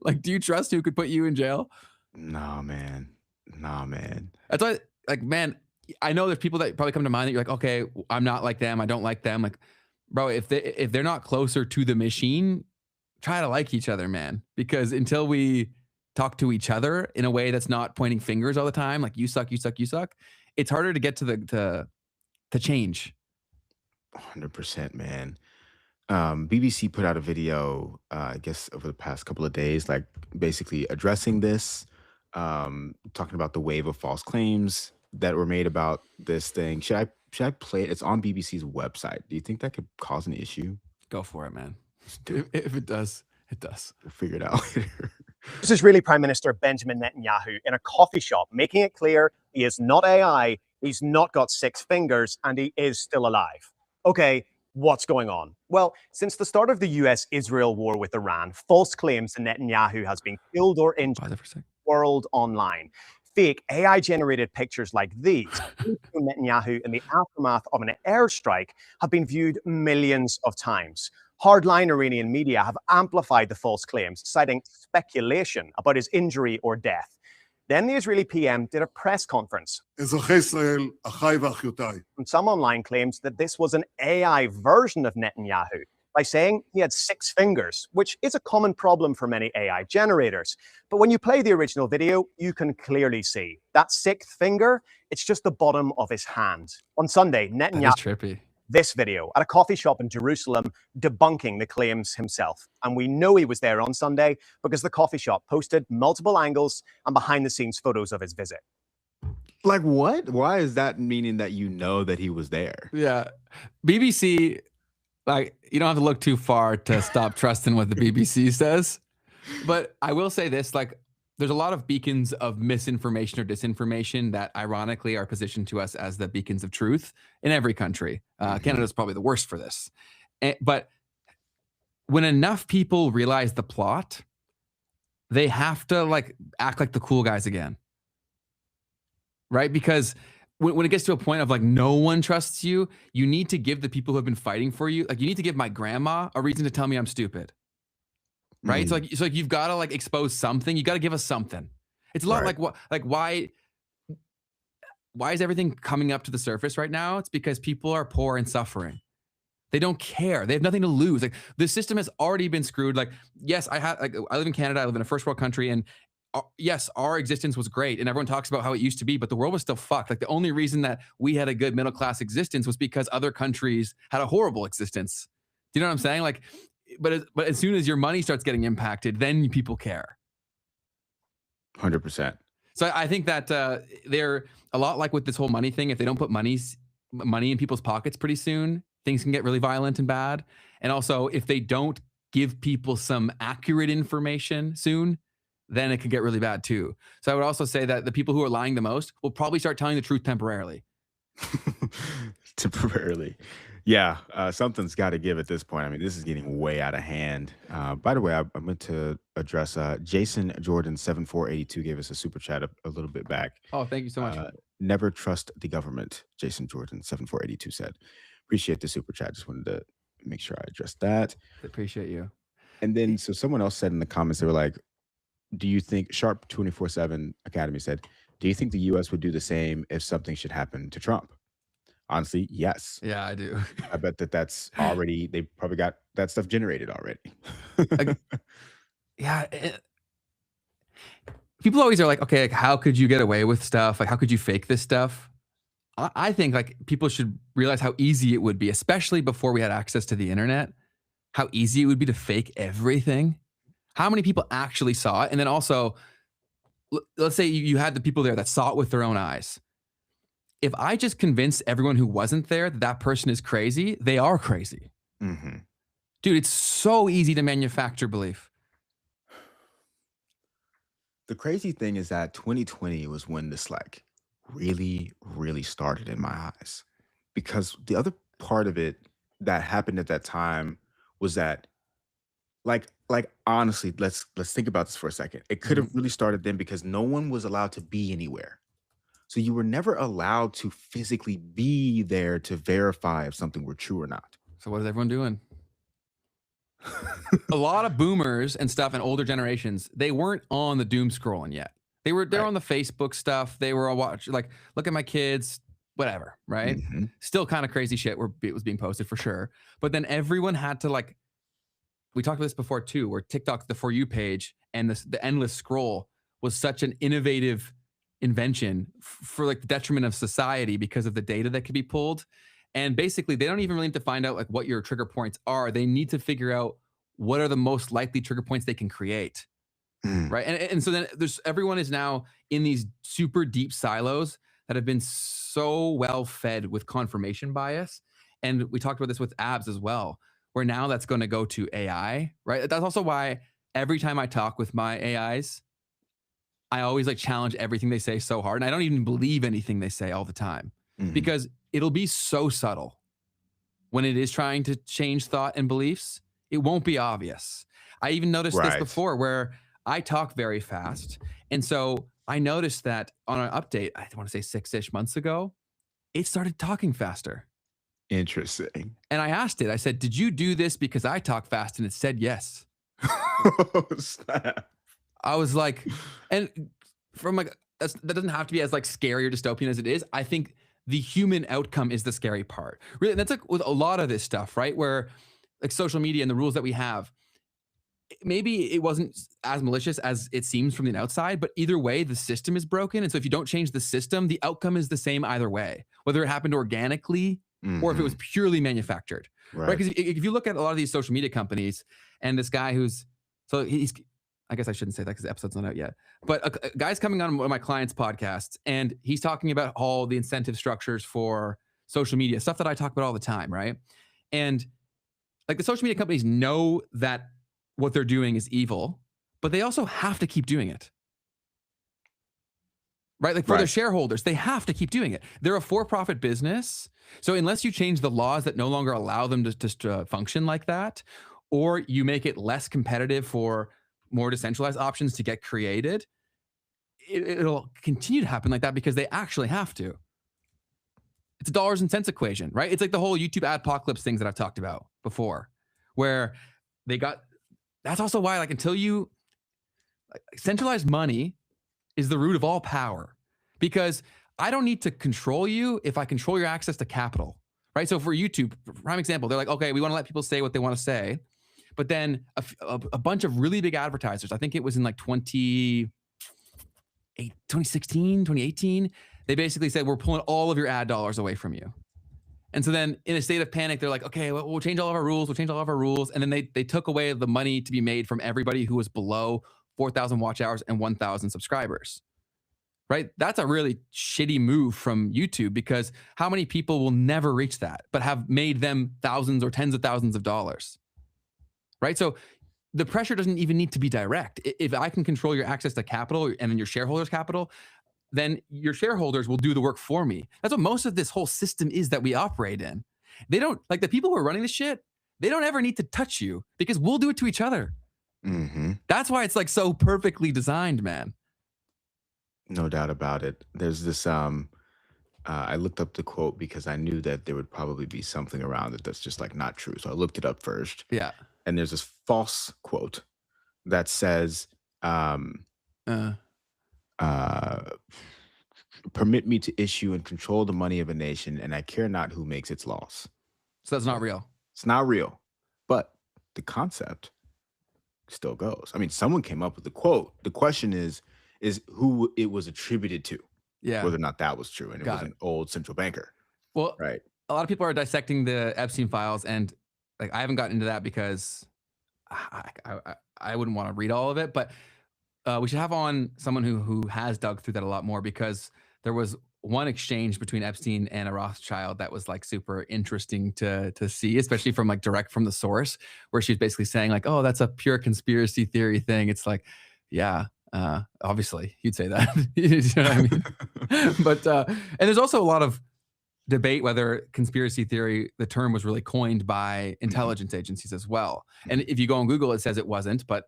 [SPEAKER 1] Like, do you trust who could put you in jail?
[SPEAKER 2] Nah, man.
[SPEAKER 1] That's why, like, man, I know there's people that probably come to mind that you're like, okay, I'm not like them. I don't like them. Like, bro, if they're not closer to the machine, try to like each other, man. Because until we talk to each other in a way that's not pointing fingers all the time, like you suck, it's harder to get to the change.
[SPEAKER 2] 100%, man. BBC put out a video, I guess over the past couple of days, like basically addressing this, talking about the wave of false claims that were made about this thing. Should I play it? It's on BBC's website. Do you think that could cause an issue?
[SPEAKER 1] Go for it, man. If it does, it does.
[SPEAKER 2] We'll figure it out later.
[SPEAKER 6] This is really Prime Minister Benjamin Netanyahu in a coffee shop, making it clear he is not AI, he's not got 6 fingers, and he is still alive. Okay, what's going on? Well, since the start of the US-Israel war with Iran, false claims that Netanyahu has been killed or injured world online. Fake AI-generated pictures like these of Netanyahu in the aftermath of an airstrike have been viewed millions of times. Hardline Iranian media have amplified the false claims, citing speculation about his injury or death. Then the Israeli PM did a press conference.
[SPEAKER 4] אזרחי ישראל, אחיי ואחיותיי,
[SPEAKER 6] And some online claims that this was an AI version of Netanyahu by saying he had 6 fingers, which is a common problem for many AI generators. But when you play the original video, you can clearly see that 6th finger, it's just the bottom of his hand. On Sunday,
[SPEAKER 1] That is
[SPEAKER 6] Netanyahu
[SPEAKER 1] trippy.
[SPEAKER 6] this video at a coffee shop in Jerusalem debunking the claims himself. And we know he was there on Sunday because the coffee shop posted multiple angles and behind-the-scenes photos of his visit.
[SPEAKER 2] Like what? Why is that meaning that you know that he was there?
[SPEAKER 1] Yeah. BBC, like, you don't have to look too far to stop trusting what the BBC says. But I will say this, like, there's a lot of beacons of misinformation or disinformation that ironically are positioned to us as the beacons of truth in every country. Canada's probably the worst for this. But when enough people realize the plot, they have to like act like the cool guys again. Right? Because when it gets to a point of like no one trusts you, you need to give the people who have been fighting for you, like you need to give my grandma a reason to tell me I'm stupid. Right? So like you've got to like expose something. You got to give us something. It's a lot like what, like why is everything coming up to the surface right now? It's because people are poor and suffering. They don't care. They have nothing to lose. Like the system has already been screwed. Like, yes, I live in Canada. I live in a first world country, and yes, our existence was great, and everyone talks about how it used to be, but the world was still fucked. Like the only reason that we had a good middle class existence was because other countries had a horrible existence. Do you know what I'm saying? Like, but as soon as your money starts getting impacted, then people care.
[SPEAKER 2] 100%.
[SPEAKER 1] So I think that they're a lot like with this whole money thing. If they don't put money in people's pockets pretty soon, things can get really violent and bad. And also, if they don't give people some accurate information soon, then it can get really bad too. So I would also say that the people who are lying the most will probably start telling the truth temporarily.
[SPEAKER 2] Temporarily. Yeah, something's got to give at this point. I mean, this is getting way out of hand. By the way, I meant to address Jason Jordan 7482 gave us a super chat a little bit back.
[SPEAKER 1] Oh, thank you so much.
[SPEAKER 2] Never trust the government, Jason Jordan 7482 said. Appreciate the super chat. Just wanted to make sure I addressed that.
[SPEAKER 1] I appreciate you.
[SPEAKER 2] And then, so someone else said in the comments, they were like, do you think, Sharp 24/7 Academy said, do you think the U.S. would do the same if something should happen to Trump? Honestly, yes.
[SPEAKER 1] Yeah, I do.
[SPEAKER 2] I bet that's already, they probably got that stuff generated already.
[SPEAKER 1] Yeah. People always are like, okay, like, how could you get away with stuff? Like, how could you fake this stuff? I think like people should realize how easy it would be, especially before we had access to the internet, how easy it would be to fake everything. How many people actually saw it? And then also, let's say you had the people there that saw it with their own eyes. If I just convinced everyone who wasn't there that that person is crazy, they are crazy.
[SPEAKER 2] Mm-hmm.
[SPEAKER 1] Dude, it's so easy to manufacture belief.
[SPEAKER 2] The crazy thing is that 2020 was when this like really, really started in my eyes, because the other part of it that happened at that time was that like honestly, let's think about this for a second. It could have really started then because no one was allowed to be anywhere. So you were never allowed to physically be there to verify if something were true or not.
[SPEAKER 1] So what is everyone doing? A lot of boomers and stuff and older generations, they weren't on the doom scrolling yet. They're on the Facebook stuff. They were all watching, like, look at my kids, whatever, right?
[SPEAKER 2] Mm-hmm.
[SPEAKER 1] Still kind of crazy shit where it was being posted for sure. But then everyone had to, like, we talked about this before too, where TikTok, the For You page and the endless scroll was such an innovative invention for like the detriment of society because of the data that could be pulled. And basically they don't even really need to find out like what your trigger points are. They need to figure out what are the most likely trigger points they can create. Right. And so then everyone is now in these super deep silos that have been so well fed with confirmation bias. And we talked about this with abs as well, where now that's going to go to AI, right? That's also why every time I talk with my AIs, I always like challenge everything they say so hard. And I don't even believe anything they say all the time because it'll be so subtle. When it is trying to change thought and beliefs, it won't be obvious. I even noticed this before where I talk very fast. And so I noticed that on an update, I want to say 6-ish months ago, it started talking faster.
[SPEAKER 2] Interesting.
[SPEAKER 1] And I asked it, I said, did you do this because I talk fast? And it said yes.
[SPEAKER 2] Snap.
[SPEAKER 1] I was like, and from like, that doesn't have to be as like scary or dystopian as it is. I think the human outcome is the scary part. Really, that's like with a lot of this stuff, right? Where like social media and the rules that we have, maybe it wasn't as malicious as it seems from the outside, but either way, the system is broken. And so if you don't change the system, the outcome is the same either way, whether it happened organically or if it was purely manufactured, right? Because if you look at a lot of these social media companies and this guy who's, so he's, I guess I shouldn't say that because the episode's not out yet, but a guy's coming on one of my clients' podcasts and he's talking about all the incentive structures for social media, stuff that I talk about all the time, right? And like the social media companies know that what they're doing is evil, but they also have to keep doing it. Right? Like for their shareholders, they have to keep doing it. They're a for-profit business. So unless you change the laws that no longer allow them to function like that, or you make it less competitive for more decentralized options to get created, it'll continue to happen like that because they actually have to. It's a dollars and cents equation, right? It's like the whole YouTube adpocalypse things that I've talked about before, where they got, that's also why, like, until you, like, centralized money is the root of all power, because I don't need to control you if I control your access to capital, right? So for YouTube, prime example, they're like, okay, we want to let people say what they want to say, but then a bunch of really big advertisers, I think it was in like 2016, 2018, they basically said, we're pulling all of your ad dollars away from you. And so then in a state of panic, they're like, okay, we'll change all of our rules. We'll change all of our rules. And then they took away the money to be made from everybody who was below 4,000 watch hours and 1,000 subscribers, right? That's a really shitty move from YouTube, because how many people will never reach that, but have made them thousands or tens of thousands of dollars, right? So the pressure doesn't even need to be direct. If I can control your access to capital and then your shareholders' capital, then your shareholders will do the work for me. That's what most of this whole system is that we operate in. They don't, like, the people who are running the shit, they don't ever need to touch you because we'll do it to each other. That's why it's like so perfectly designed, man.
[SPEAKER 2] No doubt about it. There's this, I looked up the quote because I knew that there would probably be something around it that's just like not true. So I looked it up first.
[SPEAKER 1] Yeah.
[SPEAKER 2] And there's this false quote that says, permit me to issue and control the money of a nation, and I care not who makes its laws.
[SPEAKER 1] So that's not real.
[SPEAKER 2] It's not real, but the concept still goes. I mean, someone came up with the quote. The question is who it was attributed to, whether or not that was true. And it was an old central banker.
[SPEAKER 1] Well,
[SPEAKER 2] right.
[SPEAKER 1] A lot of people are dissecting the Epstein files, and like I haven't gotten into that because I wouldn't want to read all of it, but we should have on someone who has dug through that a lot more, because there was one exchange between Epstein and a Rothschild that was like super interesting to see, especially from like direct from the source, where she's basically saying like, oh, that's a pure conspiracy theory thing. It's like, yeah, obviously you'd say that. You know what I mean? But and there's also a lot of debate whether conspiracy theory, the term, was really coined by intelligence agencies as well. And if you go on Google, it says it wasn't, but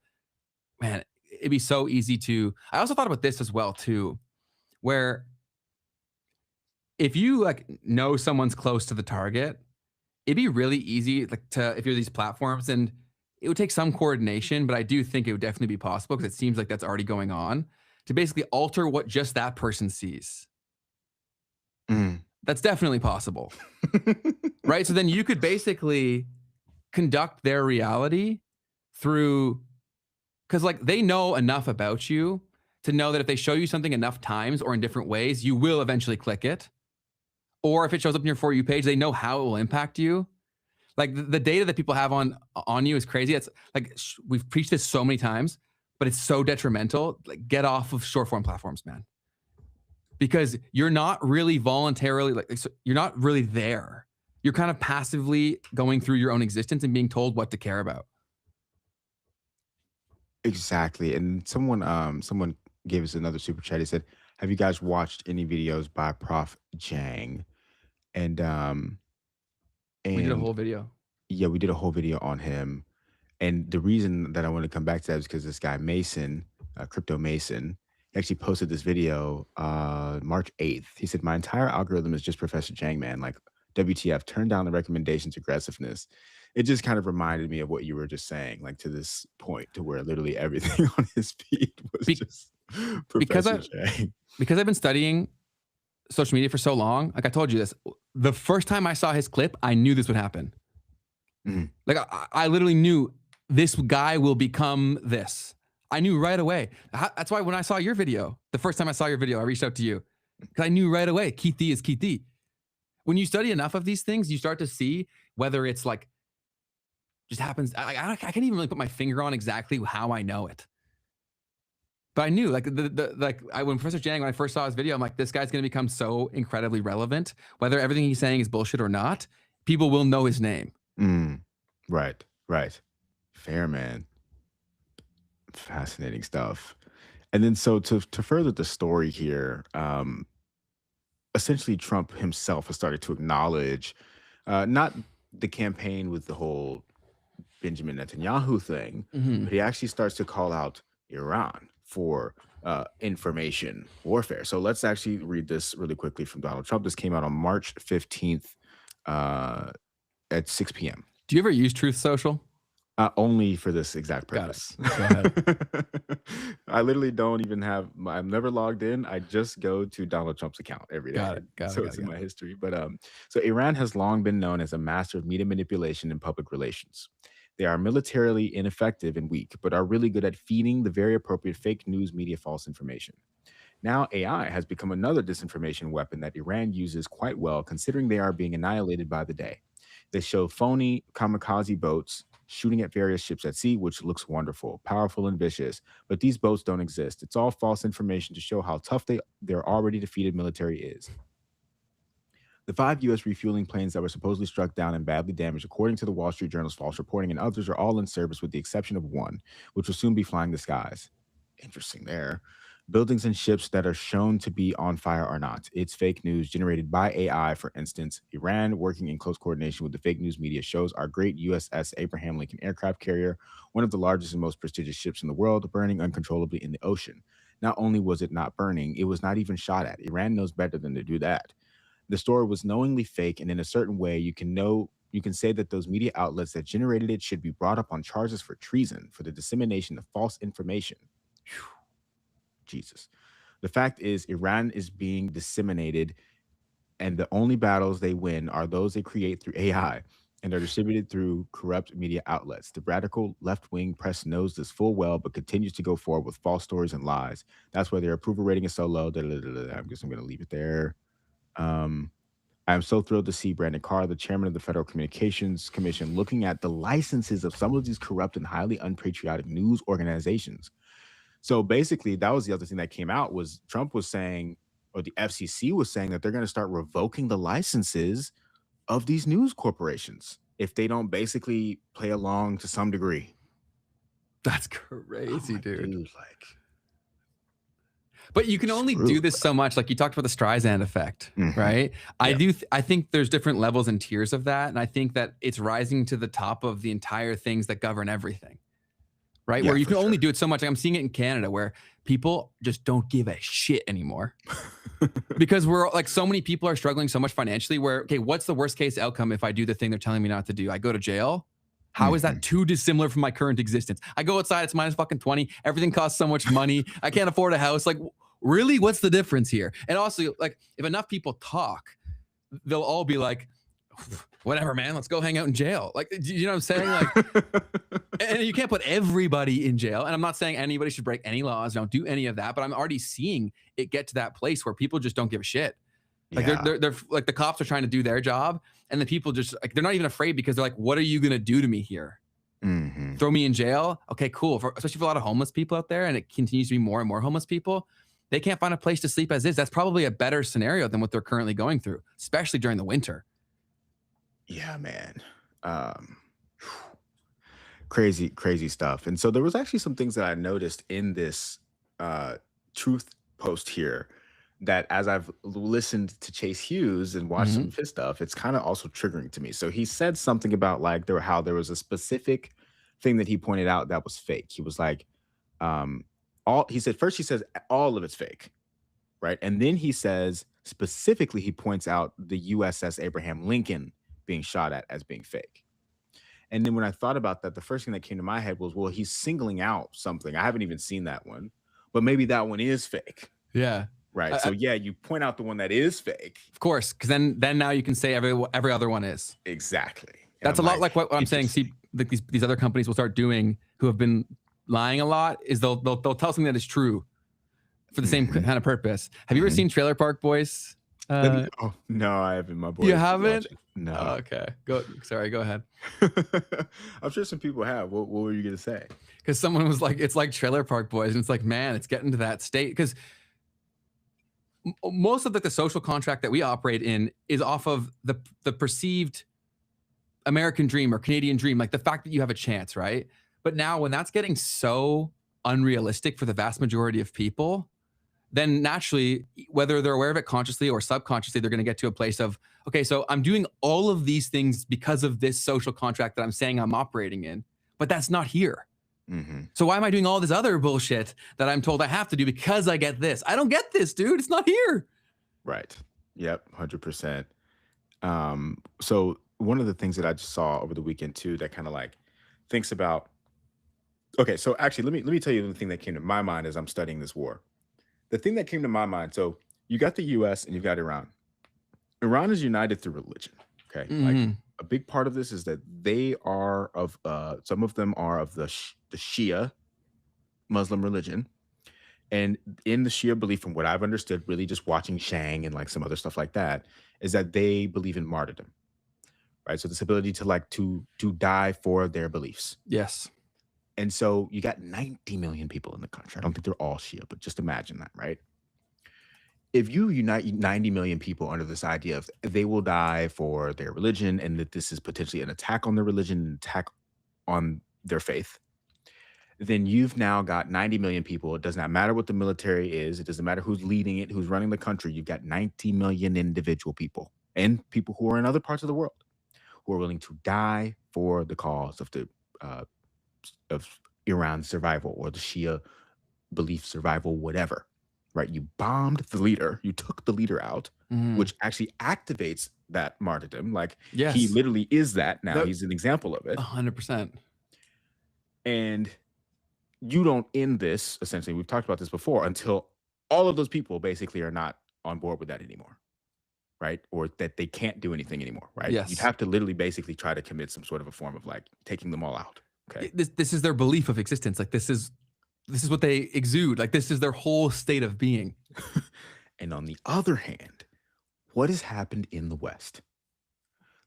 [SPEAKER 1] man, it'd be so easy to, I also thought about this as well too, where if you like know someone's close to the target, it'd be really easy like to, if you're these platforms, and it would take some coordination, but I do think it would definitely be possible, because it seems like that's already going on, to basically alter what just that person sees. That's definitely possible. Right? So then you could basically conduct their reality through, because like they know enough about you to know that if they show you something enough times or in different ways, you will eventually click it. Or if it shows up in your For You page, they know how it will impact you. Like the data that people have on you is crazy. It's like, we've preached this so many times, but it's so detrimental. Like, get off of short form platforms, man. Because you're not really voluntarily, like, you're not really there. You're kind of passively going through your own existence and being told what to care about.
[SPEAKER 2] Exactly. And someone gave us another super chat. He said, have you guys watched any videos by Prof Jang? And
[SPEAKER 1] we did a whole video.
[SPEAKER 2] Yeah, we did a whole video on him. And the reason that I want to come back to that is because this guy Mason, Crypto Mason, actually posted this video March 8th. He said, my entire algorithm is just Professor Jang, man. Like, WTF, turn down the recommendations aggressiveness. It just kind of reminded me of what you were just saying, like to this point, to where literally everything on his feed was just...
[SPEAKER 1] because
[SPEAKER 2] Professor J.
[SPEAKER 1] because I've been studying social media for so long, like I told you this, the first time I saw his clip, I knew this would happen.
[SPEAKER 2] Mhm.
[SPEAKER 1] Like I literally knew this guy will become this. I knew right away. That's why when I saw your video, the first time I saw your video, I reached out to you because I knew right away Keith D is Keith D. When you study enough of these things, you start to see whether it's like just happens. I can't even really put my finger on exactly how I know it. But I knew, like, when Professor Jang, when I first saw his video, I'm like, this guy's going to become so incredibly relevant. Whether everything he's saying is bullshit or not, people will know his name.
[SPEAKER 2] Right. Fair, man. Fascinating stuff. And then so to further the story here, essentially Trump himself has started to acknowledge not the campaign with the whole Benjamin Netanyahu thing, but he actually starts to call out Iran for information warfare. So let's actually read this really quickly from Donald Trump. This came out on March 15th at 6 p.m.
[SPEAKER 1] Do you ever use Truth Social?
[SPEAKER 2] Only for this exact purpose.
[SPEAKER 1] Got it. Go ahead.
[SPEAKER 2] I literally don't even have, I'm never logged in. I just go to Donald Trump's account every day.
[SPEAKER 1] Got it.
[SPEAKER 2] So it's in my history. But so Iran has long been known as a master of media manipulation and public relations. They are militarily ineffective and weak, but are really good at feeding the very appropriate fake news media false information. Now AI has become another disinformation weapon that Iran uses quite well, considering they are being annihilated by the day. They show phony kamikaze boats shooting at various ships at sea, which looks wonderful, powerful, and vicious. But these boats don't exist. It's all false information to show how tough their already defeated military is. The 5 U.S. refueling planes that were supposedly struck down and badly damaged, according to the Wall Street Journal's false reporting, and others are all in service with the exception of one, which will soon be flying the skies. Interesting there. Buildings and ships that are shown to be on fire are not. It's fake news generated by AI, for instance. Iran, working in close coordination with the fake news media, shows our great USS Abraham Lincoln aircraft carrier, one of the largest and most prestigious ships in the world, burning uncontrollably in the ocean. Not only was it not burning, it was not even shot at. Iran knows better than to do that. The story was knowingly fake, and in a certain way, you can say that those media outlets that generated it should be brought up on charges for treason, for the dissemination of false information. Whew. Jesus. The fact is, Iran is being disseminated, and the only battles they win are those they create through AI and are distributed through corrupt media outlets. The radical left-wing press knows this full well, but continues to go forward with false stories and lies. That's why their approval rating is so low. I guess I'm going to leave it there. I'm so thrilled to see Brandon Carr, the chairman of the Federal Communications Commission, looking at the licenses of some of these corrupt and highly unpatriotic news organizations. So basically, that was the other thing that came out, was Trump was saying, or the FCC was saying, that they're going to start revoking the licenses of these news corporations if they don't basically play along to some degree.
[SPEAKER 1] That's crazy, dude.
[SPEAKER 2] Like,
[SPEAKER 1] but you can only do this so much. Like you talked about the Streisand effect, right? Yeah. I think there's different levels and tiers of that. And I think that it's rising to the top of the entire things that govern everything. Right? Yeah, where you can only do it so much. Like I'm seeing it in Canada where people just don't give a shit anymore because we're like, so many people are struggling so much financially where, okay, what's the worst case outcome if I do the thing they're telling me not to do? I go to jail. How is that too dissimilar from my current existence? I go outside, it's minus fucking 20. Everything costs so much money. I can't afford a house. Like, really, what's the difference here? And also, like, if enough people talk, they'll all be like, whatever, man, let's go hang out in jail. Like, you know what I'm saying? Like, and you can't put everybody in jail. And I'm not saying anybody should break any laws. Don't do any of that. But I'm already seeing it get to that place where people just don't give a shit. Like they're like, the cops are trying to do their job, and the people just like, they're not even afraid because they're like, what are you gonna do to me here? Throw me in jail? Okay, cool. Especially for a lot of homeless people out there, and it continues to be more and more homeless people. They can't find a place to sleep as is. That's probably a better scenario than what they're currently going through, especially during the winter.
[SPEAKER 2] Yeah, man. Crazy stuff. And so there was actually some things that I noticed in this truth post here that, as I've listened to Chase Hughes and watched some of his stuff, it's kind of also triggering to me. So he said something about like how there was a specific thing that he pointed out that was fake. He was like, he says all of it's fake, right? And then he says specifically, he points out the USS Abraham Lincoln being shot at as being fake. And then when I thought about that, the first thing that came to my head was, well, he's singling out something. I haven't even seen that one, but maybe that one is fake.
[SPEAKER 1] Yeah.
[SPEAKER 2] Right. So yeah, you point out the one that is fake.
[SPEAKER 1] Of course, because then now you can say every other one is.
[SPEAKER 2] Exactly. And
[SPEAKER 1] That's a lot like what I'm saying. See, like these other companies will start doing who have been lying a lot is they'll tell something that is true for the same kind of purpose. Have you ever seen Trailer Park Boys?
[SPEAKER 2] Oh no, I haven't. My boy.
[SPEAKER 1] You haven't?
[SPEAKER 2] No.
[SPEAKER 1] Oh, okay. Go ahead.
[SPEAKER 2] I'm sure some people have. What were you gonna say?
[SPEAKER 1] Because someone was like, it's like Trailer Park Boys, and it's like, man, it's getting to that state because most of the social contract that we operate in is off of the perceived American dream or Canadian dream, like the fact that you have a chance, right? But now when that's getting so unrealistic for the vast majority of people, then naturally, whether they're aware of it consciously or subconsciously, they're going to get to a place of, okay, so I'm doing all of these things because of this social contract that I'm saying I'm operating in, but that's not here. So why am I doing all this other bullshit that I'm told I have to do because I get this? I don't get this, dude. It's not here.
[SPEAKER 2] Right. Yep. 100%. So one of the things that I just saw over the weekend too, that kind of like thinks about, okay, so actually let me tell you the thing that came to my mind as I'm studying this war. The thing that came to my mind, so you got the US and you've got Iran. Iran is united through religion. Okay. Like a big part of this is that they are of some of them are of the Shia Muslim religion. And in the Shia belief, from what I've understood, really just watching Shang and like some other stuff like that, is that they believe in martyrdom. Right. So this ability to like to die for their beliefs.
[SPEAKER 1] Yes.
[SPEAKER 2] And so you got 90 million people in the country. I don't think they're all Shia, but just imagine that, right? If you unite 90 million people under this idea of they will die for their religion and that this is potentially an attack on their religion, an attack on their faith, then you've now got 90 million people. It does not matter what the military is. It doesn't matter who's leading it, who's running the country. You've got 90 million individual people and people who are in other parts of the world who are willing to die for the cause of the of Iran's survival or the Shia belief survival, whatever. Right? You bombed the leader. You took the leader out, which actually activates that martyrdom. Like he literally is that now. He's an example of it.
[SPEAKER 1] 100%.
[SPEAKER 2] And you don't end this, essentially, we've talked about this before, until all of those people basically are not on board with that anymore. Right? Or that they can't do anything anymore. Right?
[SPEAKER 1] Yes.
[SPEAKER 2] You'd have to literally basically try to commit some sort of a form of like taking them all out. Okay.
[SPEAKER 1] This is their belief of existence. Like this is what they exude. Like this is their whole state of being.
[SPEAKER 2] And on the other hand, what has happened in the West?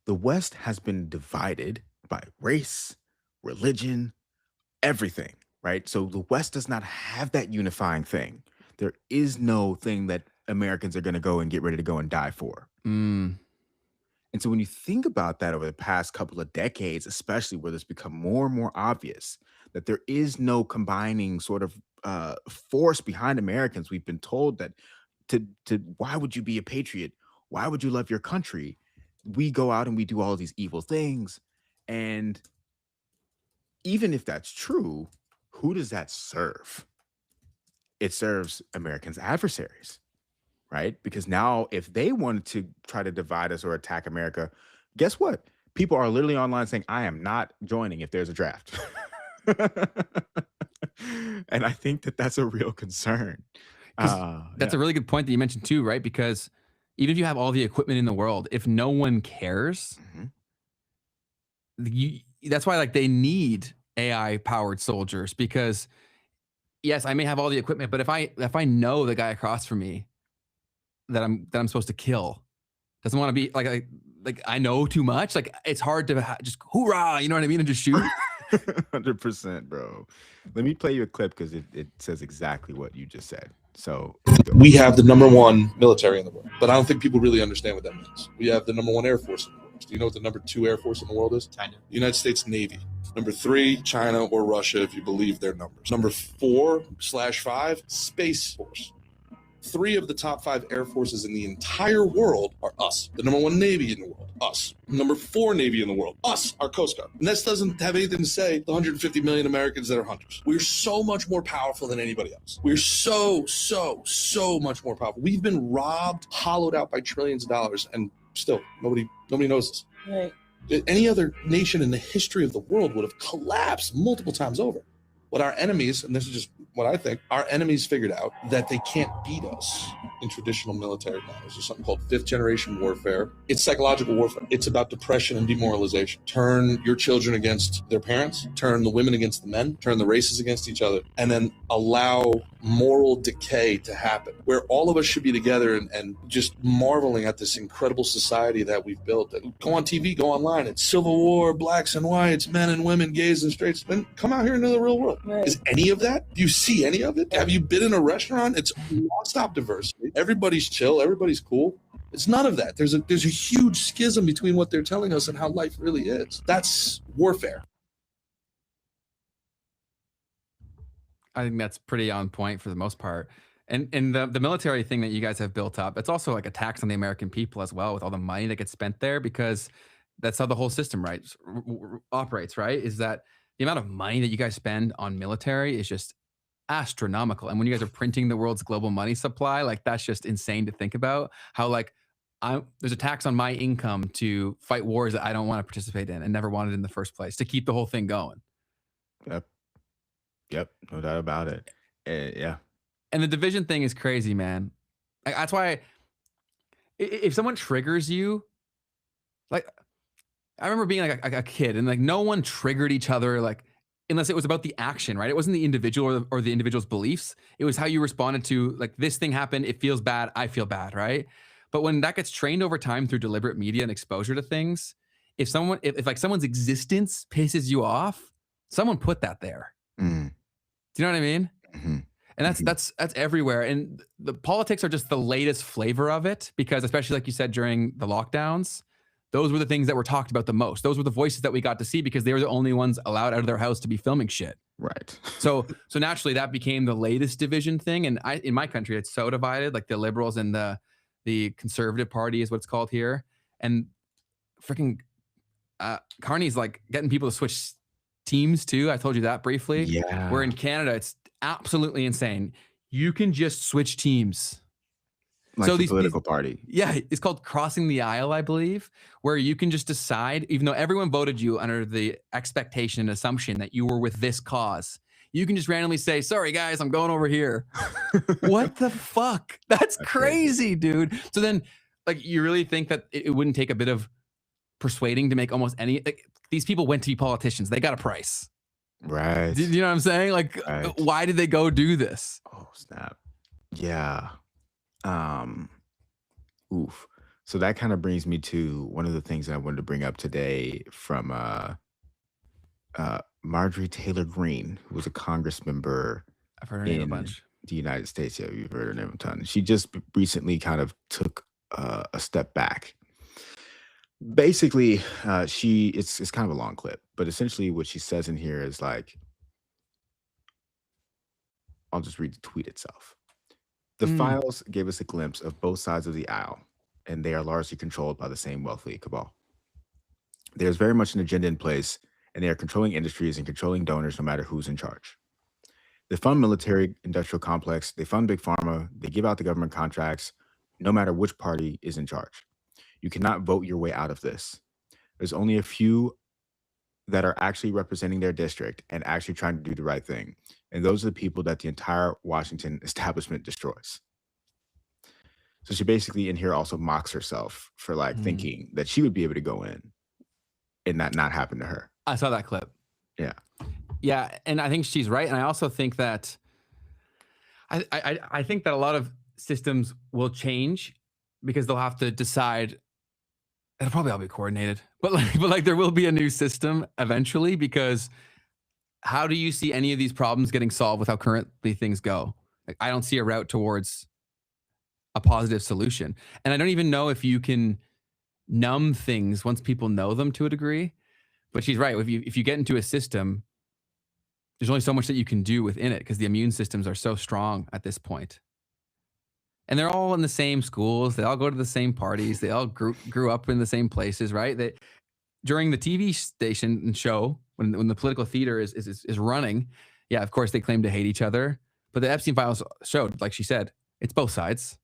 [SPEAKER 2] The West has been divided by race, religion, everything, right? So the West does not have that unifying thing. There is no thing that Americans are going to go and get ready to go and die for. And so when you think about that over the past couple of decades, especially where it's become more and more obvious that there is no combining sort of force behind Americans, we've been told that to why would you be a patriot? Why would you love your country? We go out and we do all of these evil things. And even if that's true, who does that serve? It serves Americans' adversaries. Right? Because now if they wanted to try to divide us or attack America, guess what? People are literally online saying, I am not joining if there's a draft. And I think that that's a real concern.
[SPEAKER 1] That's a really good point that you mentioned too, right? Because even if you have all the equipment in the world, if no one cares, that's why like they need AI powered soldiers, because yes, I may have all the equipment, but if I know the guy across from me that I'm supposed to kill doesn't want to be like I know too much, like it's hard to just hoorah, you know what I mean, and just shoot.
[SPEAKER 2] 100%, bro. Let me play you a clip because it says exactly what you just said. So
[SPEAKER 7] we have the #1 military in the world, but I don't think people really understand what that means. We have the #1 Air Force in the world. Do you know what the #2 Air Force in the world is? China. United States Navy. #3, China or Russia, if you believe their numbers. #4/5, Space Force. 3 of the top 5 air forces in the entire world are us. The #1 Navy in the world, us. #4 Navy in the world, us, our Coast Guard. And this doesn't have anything to say the 150 million Americans that are hunters. We're so much more powerful than anybody else. We're so much more powerful. We've been robbed, hollowed out by trillions of dollars, and still nobody knows this. Right. Any other nation in the history of the world would have collapsed multiple times over. What our enemies, and this is just what I think, our enemies figured out that they can't beat us in traditional military matters. There's something called fifth generation warfare. It's psychological warfare. It's about depression and demoralization. Turn your children against their parents, turn the women against the men, turn the races against each other, and then allow moral decay to happen, where all of us should be together and just marveling at this incredible society that we've built. Go on TV, go online. It's civil war, blacks and whites, men and women, gays and straights. Then come out here into the real world. Right. Is any of that? Do you see any of it? Have you been in a restaurant? It's nonstop diversity. Everybody's chill. Everybody's cool. It's none of that. There's a huge schism between what they're telling us and how life really is. That's warfare.
[SPEAKER 1] I think that's pretty on point for the most part. And the military thing that you guys have built up, it's also like a tax on the American people as well, with all the money that gets spent there, because that's how the whole system operates, right? Is that the amount of money that you guys spend on military is just astronomical. And when you guys are printing the world's global money supply, like that's just insane to think about. How like there's a tax on my income to fight wars that I don't want to participate in and never wanted in the first place, to keep the whole thing going.
[SPEAKER 2] Yep, no doubt about it. Yeah.
[SPEAKER 1] And the division thing is crazy, man. Like, that's why if someone triggers you, like, I remember being like a kid and like no one triggered each other, like, unless it was about the action, right? It wasn't the individual or the individual's beliefs. It was how you responded to, like, this thing happened. It feels bad. I feel bad, right? But when that gets trained over time through deliberate media and exposure to things, if like someone's existence pisses you off, someone put that there.
[SPEAKER 2] Mm.
[SPEAKER 1] Do you know what I mean?
[SPEAKER 2] Mm-hmm.
[SPEAKER 1] And that's everywhere. And the politics are just the latest flavor of it, because especially like you said, during the lockdowns, those were the things that were talked about the most. Those were the voices that we got to see because they were the only ones allowed out of their house to be filming shit.
[SPEAKER 2] Right.
[SPEAKER 1] So naturally that became the latest division thing. And in my country, it's so divided, like the liberals and the conservative party is what it's called here. And freaking Carney's like getting people to switch teams too. I told you that briefly.
[SPEAKER 2] Yeah.
[SPEAKER 1] Where in Canada, it's absolutely insane. You can just switch teams.
[SPEAKER 2] Like the political party.
[SPEAKER 1] Yeah, it's called crossing the aisle, I believe, where you can just decide, even though everyone voted you under the expectation and assumption that you were with this cause, you can just randomly say, sorry guys, I'm going over here. What the fuck? That's crazy, dude. So then, like, you really think that it wouldn't take a bit of persuading to make almost any, like, these people went to be politicians. They got a price.
[SPEAKER 2] Right.
[SPEAKER 1] Do you know what I'm saying? Like, why did they go do this?
[SPEAKER 2] Oh, snap. Yeah. Oof. So that kind of brings me to one of the things that I wanted to bring up today from Marjorie Taylor Greene, who was a Congress member.
[SPEAKER 1] I've heard her name a bunch.
[SPEAKER 2] The United States. Yeah, you've heard her name a ton. She just recently kind of took a step back. Basically, it's kind of a long clip, but essentially what she says in here is like, I'll just read the tweet itself. The files gave us a glimpse of both sides of the aisle, and they are largely controlled by the same wealthy cabal. There's very much an agenda in place, and they are controlling industries and controlling donors no matter who's in charge. They fund military industrial complex, they fund big pharma, they give out the government contracts, no matter which party is in charge. You cannot vote your way out of this. There's only a few that are actually representing their district and actually trying to do the right thing. And those are the people that the entire Washington establishment destroys. So she basically in here also mocks herself for like thinking that she would be able to go in and that not happen to her.
[SPEAKER 1] I saw that clip.
[SPEAKER 2] Yeah.
[SPEAKER 1] Yeah. And I think she's right. And I also think that I think that a lot of systems will change because they'll have to decide. It'll probably all be coordinated, but like there will be a new system eventually, because how do you see any of these problems getting solved with how currently things go? Like, I don't see a route towards a positive solution. And I don't even know if you can numb things once people know them to a degree, but she's right. If you get into a system, there's only so much that you can do within it because the immune systems are so strong at this point. And they're all in the same schools. They all go to the same parties. They all grew up in the same places, right? During the TV station and show, when the political theater is running, yeah, of course they claim to hate each other. But the Epstein files showed, like she said, it's both sides.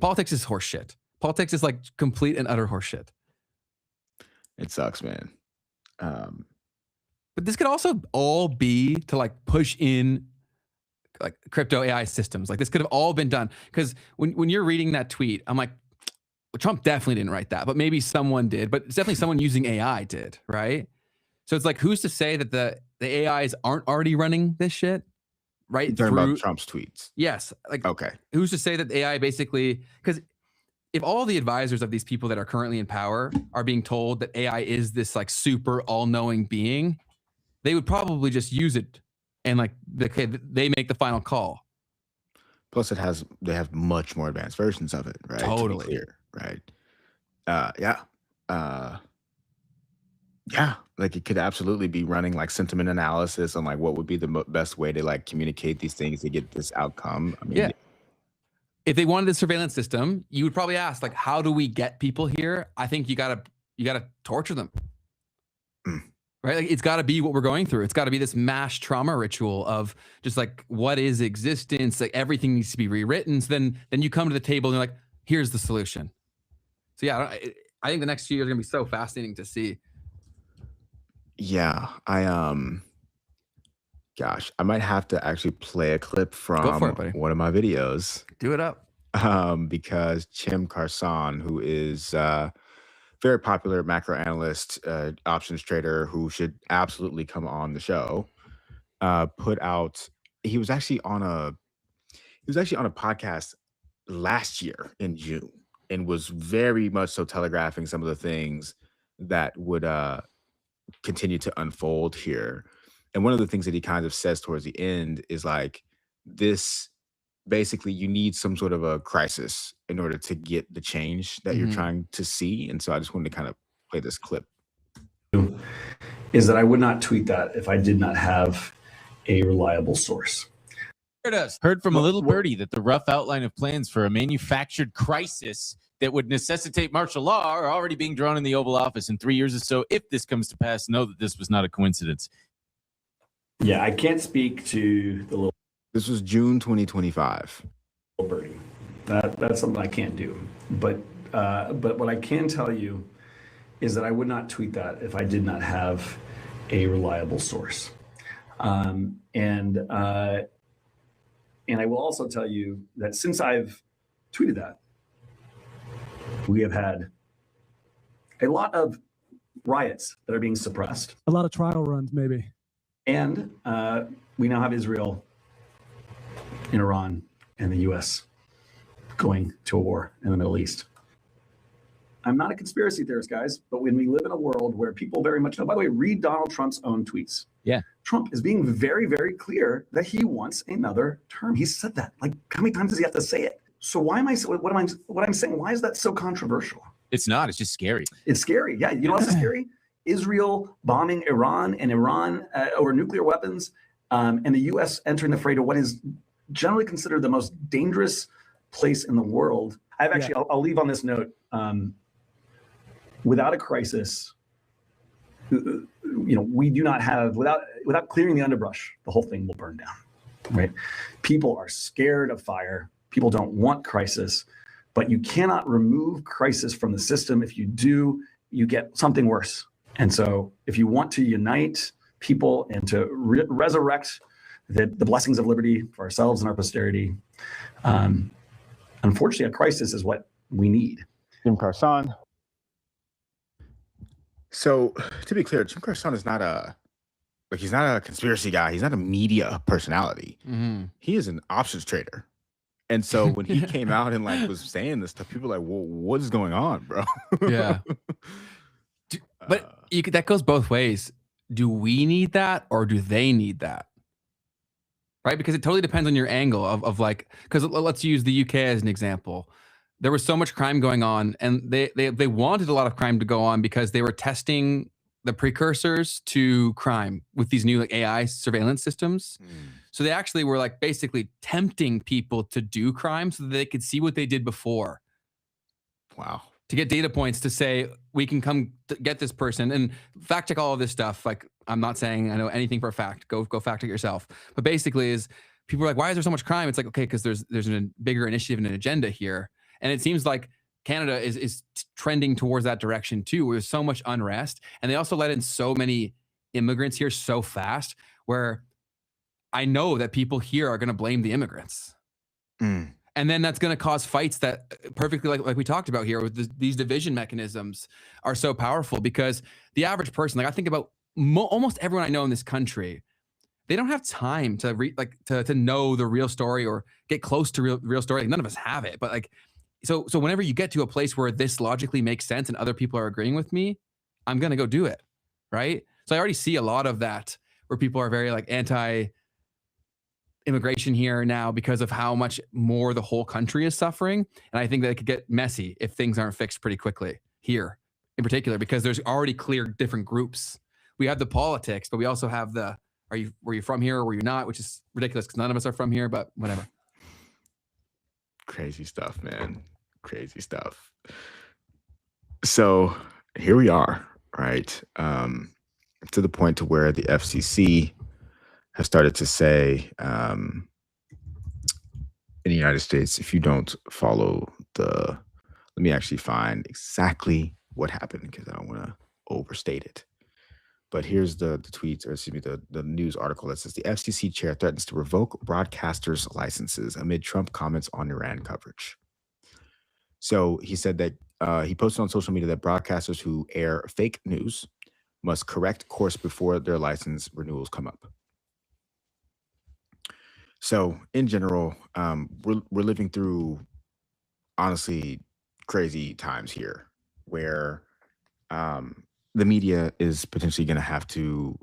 [SPEAKER 1] Politics is horseshit. Politics is like complete and utter horseshit.
[SPEAKER 2] It sucks, man.
[SPEAKER 1] But this could also all be to like push in like crypto AI systems. Like this could have all been done. Because when you're reading that tweet, I'm like, well, Trump definitely didn't write that, but maybe someone did. But it's definitely someone using AI did, right? So it's like, who's to say that the AIs aren't already running this shit? Right?
[SPEAKER 2] You're talking about Trump's tweets.
[SPEAKER 1] Yes. Like,
[SPEAKER 2] Okay.
[SPEAKER 1] who's to say that AI basically, because if all the advisors of these people that are currently in power are being told that AI is this like super all-knowing being, they would probably just use it and like they make the final call.
[SPEAKER 2] Plus, they have much more advanced versions of it, right?
[SPEAKER 1] Totally.
[SPEAKER 2] To be clear, right? Yeah. Like it could absolutely be running like sentiment analysis on like what would be the best way to like communicate these things to get this outcome. I mean,
[SPEAKER 1] yeah. If they wanted a surveillance system, you would probably ask like, how do we get people here? I think you gotta torture them. Right? Like it's got to be what we're going through. It's got to be this mass trauma ritual of just like, what is existence? Like everything needs to be rewritten. So then you come to the table and you're like, here's the solution. So yeah, I think the next few years are gonna be so fascinating to see.
[SPEAKER 2] Yeah, gosh, I might have to actually play a clip from one of my videos.
[SPEAKER 1] Do it up.
[SPEAKER 2] Because Jim Carson, who is very popular macro analyst, options trader, who should absolutely come on the show, put out. He was actually on a podcast last year in June, and was very much so telegraphing some of the things that would continue to unfold here. And one of the things that he kind of says towards the end is like, this basically you need some sort of a crisis in order to get the change that you're trying to see. And so I just wanted to kind of play this clip.
[SPEAKER 8] Is that I would not tweet that if I did not have a reliable source.
[SPEAKER 9] Heard from a little birdie that the rough outline of plans for a manufactured crisis that would necessitate martial law are already being drawn in the Oval Office in 3 years or so. If this comes to pass, know that this was not a coincidence.
[SPEAKER 8] Yeah, I can't speak to the little.
[SPEAKER 2] This was June 2025.
[SPEAKER 8] Little birdie. That's something I can't do. But what I can tell you is that I would not tweet that if I did not have a reliable source. And I will also tell you that since I've tweeted that, we have had a lot of riots that are being suppressed.
[SPEAKER 10] A lot of trial runs, maybe.
[SPEAKER 8] And we now have Israel and Iran and the US going to a war in the Middle East. I'm not a conspiracy theorist, guys, but when we live in a world where people very much know, by the way, read Donald Trump's own tweets.
[SPEAKER 9] Yeah.
[SPEAKER 8] Trump is being very, very clear that he wants another term. He said that. Like, how many times does he have to say it? So why am I, what I'm saying, why is that so controversial?
[SPEAKER 9] It's not, it's just scary.
[SPEAKER 8] It's scary. Yeah. You know what's scary? Israel bombing Iran and Iran over nuclear weapons, and the US entering the fray to what is generally considered the most dangerous place in the world. I've actually, I'll leave on this note. Without a crisis, we do not have, without clearing the underbrush, the whole thing will burn down, right? People are scared of fire. People don't want crisis, but you cannot remove crisis from the system. If you do, you get something worse. And so if you want to unite people and to resurrect the blessings of liberty for ourselves and our posterity, unfortunately, a crisis is what we need.
[SPEAKER 2] Jim Carson. So to be clear, Jim Carson is not he's not a conspiracy guy. He's not a media personality. He is an options trader. And so when he came out and like was saying this stuff, people were like, well, what is going on, bro?
[SPEAKER 1] Yeah. But that goes both ways. Do we need that or do they need that? Right? Because it totally depends on your angle of like, because let's use the UK as an example. There was so much crime going on, and they wanted a lot of crime to go on because they were testing the precursors to crime with these new like AI surveillance systems. So they actually were like basically tempting people to do crime so that they could see what they did before.
[SPEAKER 2] Wow.
[SPEAKER 1] To get data points to say, we can come to get this person and fact check all of this stuff. Like, I'm not saying I know anything for a fact. Go fact check yourself. But basically is people are like, why is there so much crime? It's like, okay, because there's a bigger initiative and an agenda here. And it seems like Canada is trending towards that direction too, where there's so much unrest. And they also let in so many immigrants here so fast where I know that people here are going to blame the immigrants.
[SPEAKER 2] Mm.
[SPEAKER 1] And then that's going to cause fights that perfectly like we talked about here with these division mechanisms are so powerful because the average person, like I think about almost everyone I know in this country, they don't have time to to know the real story or get close to real story. Like none of us have it, but like, so whenever you get to a place where this logically makes sense and other people are agreeing with me, I'm going to go do it. Right. So I already see a lot of that where people are very like anti-immigration here now because of how much more the whole country is suffering. And I think that it could get messy if things aren't fixed pretty quickly here in particular, because there's already clear different groups. We have the politics, but we also have the, were you from here or were you not? Which is ridiculous because none of us are from here, but whatever.
[SPEAKER 2] Crazy stuff, man. Crazy stuff. So here we are, right? To the point to where the FCC has started to say in the United States, if you don't follow let me actually find exactly what happened because I don't want to overstate it. But here's the tweets, or excuse me, the news article that says the FCC chair threatens to revoke broadcasters' licenses amid Trump comments on Iran coverage. So he said that he posted on social media that broadcasters who air fake news must correct course before their license renewals come up. So in general, we're living through honestly crazy times here where the media is potentially going to have to,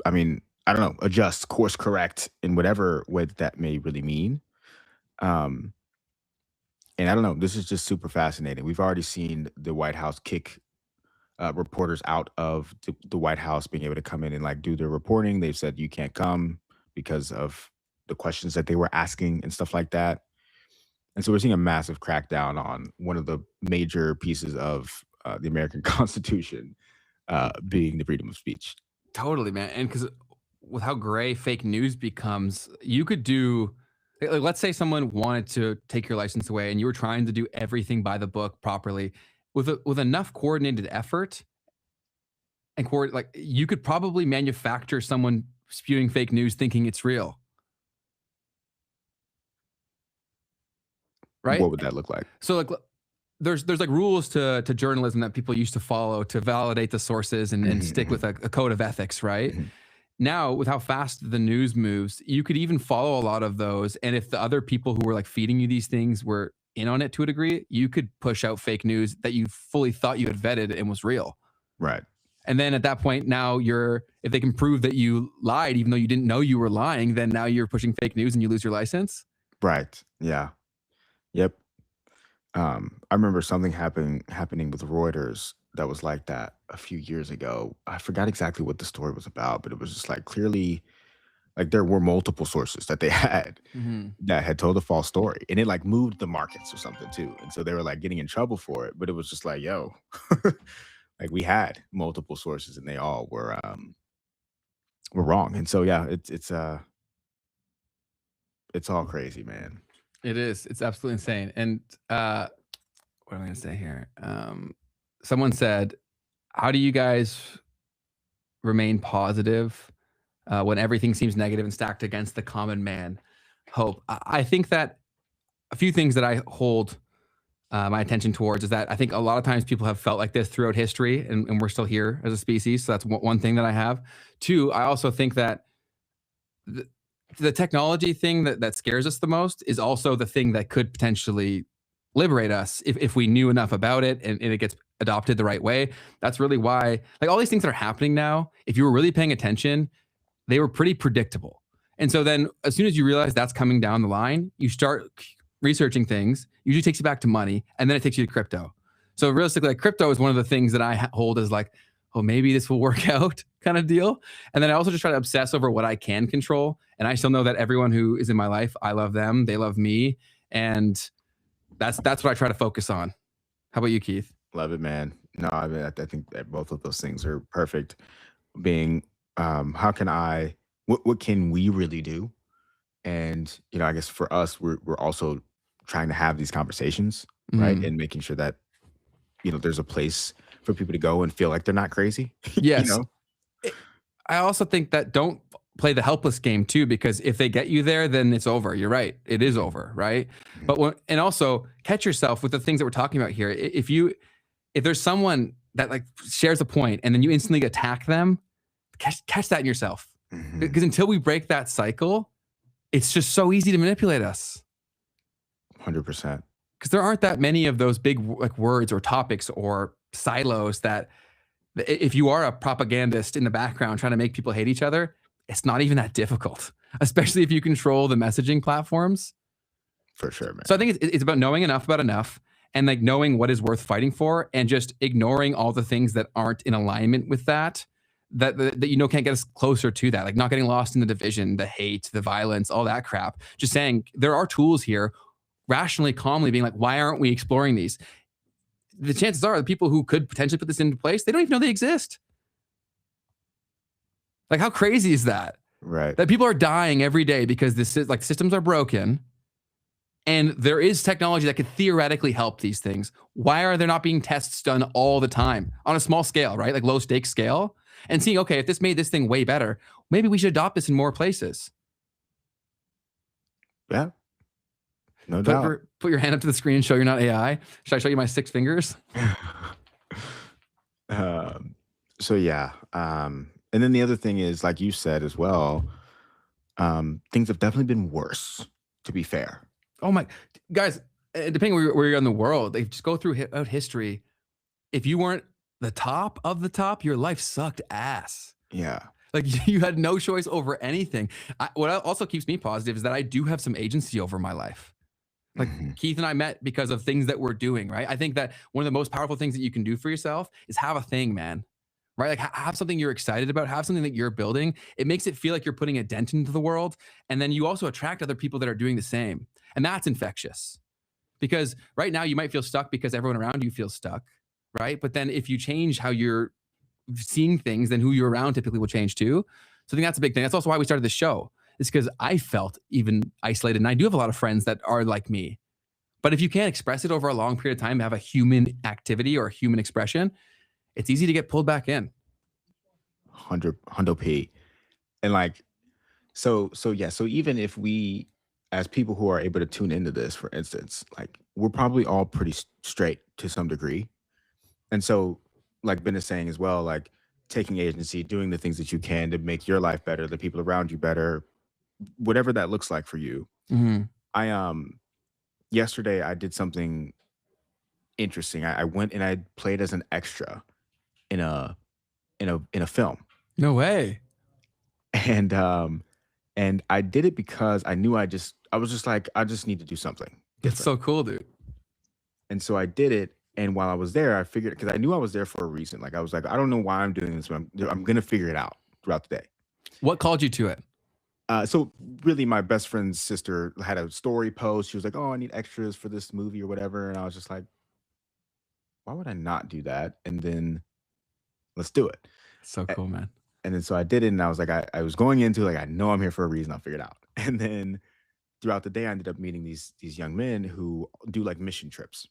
[SPEAKER 2] I mean, I don't know, adjust, course correct in whatever way that may really mean. And I don't know, this is just super fascinating. We've already seen the White House kick reporters out of the White House being able to come in and like do their reporting. They've said you can't come because of the questions that they were asking and stuff like that. And so we're seeing a massive crackdown on one of the major pieces of the American Constitution, being the freedom of speech.
[SPEAKER 1] Totally, man. And because with how gray fake news becomes, you could do, like, let's say someone wanted to take your license away and you were trying to do everything by the book properly with enough coordinated effort and like you could probably manufacture someone spewing fake news thinking it's real. Right?
[SPEAKER 2] What would that look like?
[SPEAKER 1] So like there's like rules to journalism that people used to follow to validate the sources and stick with a code of ethics, right? Now, with how fast the news moves, you could even follow a lot of those. And if the other people who were like feeding you these things were in on it to a degree, you could push out fake news that you fully thought you had vetted and was real.
[SPEAKER 2] Right.
[SPEAKER 1] And then at that point, now if they can prove that you lied, even though you didn't know you were lying, then now you're pushing fake news and you lose your license.
[SPEAKER 2] Right. Yeah. Yep. I remember something happening with Reuters that was like that a few years ago. I forgot exactly what the story was about, but it was just like clearly like there were multiple sources that they had that had told a false story, and it like moved the markets or something too. And so they were like getting in trouble for it, but it was just like, yo, like we had multiple sources and they all were wrong. And so, yeah, it's all crazy, man.
[SPEAKER 1] It is. It's absolutely insane. And what am I going to say here? Someone said, how do you guys remain positive when everything seems negative and stacked against the common man? Hope. I think that a few things that I hold my attention towards is that I think a lot of times people have felt like this throughout history, and we're still here as a species. So that's one thing that I have. Two, I also think that the technology thing that scares us the most is also the thing that could potentially liberate us if we knew enough about it and it gets adopted the right way. That's really why, like, all these things that are happening now, if you were really paying attention, they were pretty predictable. And so then as soon as you realize that's coming down the line, you start researching things. Usually takes you back to money, and then it takes you to crypto. So realistically, like, crypto is one of the things that I hold as like, oh, maybe this will work out kind of deal. And then I also just try to obsess over what I can control. And I still know that everyone who is in my life, I love them, they love me. And that's what I try to focus on. How about you, Keith?
[SPEAKER 2] Love it, man. No, I mean, I think that both of those things are perfect. Being, what can we really do? And, I guess for us, we're also trying to have these conversations, right? And making sure that, there's a place for people to go and feel like they're not crazy.
[SPEAKER 1] Yes. I also think that don't play the helpless game too, because if they get you there, then it's over. You're right. It is over, right? But and also catch yourself with the things that we're talking about here. If there's someone that like shares a point and then you instantly attack them, catch that in yourself. Because until we break that cycle, it's just so easy to manipulate us.
[SPEAKER 2] 100%.
[SPEAKER 1] Because there aren't that many of those big like words or topics or silos that if you are a propagandist in the background trying to make people hate each other, it's not even that difficult, especially if you control the messaging platforms.
[SPEAKER 2] For sure, man.
[SPEAKER 1] So I think it's about knowing enough about enough and like knowing what is worth fighting for and just ignoring all the things that aren't in alignment with that you know can't get us closer to that, like not getting lost in the division, the hate, the violence, all that crap. Just saying there are tools here, rationally, calmly being like, why aren't we exploring these? The chances are the people who could potentially put this into place, they don't even know they exist. Like, how crazy is that?
[SPEAKER 2] Right.
[SPEAKER 1] That people are dying every day because this is like systems are broken and there is technology that could theoretically help these things. Why are there not being tests done all the time on a small scale, right? Like low stakes scale, and seeing, okay, if this made this thing way better, maybe we should adopt this in more places.
[SPEAKER 2] Yeah. No doubt.
[SPEAKER 1] Put your hand up to the screen and show you're not AI. Should I show you my 6 fingers?
[SPEAKER 2] So yeah. And then the other thing is, like you said as well, things have definitely been worse, to be fair.
[SPEAKER 1] Oh my, guys, depending where you're in the world, they just go through history. If you weren't the top of the top, your life sucked ass.
[SPEAKER 2] Yeah.
[SPEAKER 1] Like you had no choice over anything. What also keeps me positive is that I do have some agency over my life. Like Keith and I met because of things that we're doing, right? I think that one of the most powerful things that you can do for yourself is have a thing, man. Right? Like have something you're excited about, have something that you're building. It makes it feel like you're putting a dent into the world. And then you also attract other people that are doing the same. And that's infectious. Because right now you might feel stuck because everyone around you feels stuck, right? But then if you change how you're seeing things, then who you're around typically will change too. So I think that's a big thing. That's also why we started this show. It's because I felt even isolated. And I do have a lot of friends that are like me. But if you can't express it over a long period of time, have a human activity or a human expression, it's easy to get pulled back in.
[SPEAKER 2] 100p. And like, so yeah. So even if we, as people who are able to tune into this, for instance, like we're probably all pretty straight to some degree. And so like Ben is saying as well, like taking agency, doing the things that you can to make your life better, the people around you better, whatever that looks like for you. I yesterday I did something interesting. I went and I played as an extra in a film.
[SPEAKER 1] No way.
[SPEAKER 2] And I did it because I knew I was just like, I just need to do something different.
[SPEAKER 1] It's so cool, dude.
[SPEAKER 2] And so I did it. And while I was there, I figured, because I knew I was there for a reason. Like I was like, I don't know why I'm doing this, but I'm gonna figure it out throughout the day.
[SPEAKER 1] What called you to it?
[SPEAKER 2] So really my best friend's sister had a story post. She was like, oh, I need extras for this movie or whatever. And I was just like, why would I not do that? And then let's do it.
[SPEAKER 1] So cool, man.
[SPEAKER 2] And then so I did it, and I was like, I was going into like, I know I'm here for a reason. I'll figure it out. And then throughout the day, I ended up meeting these young men who do like mission trips.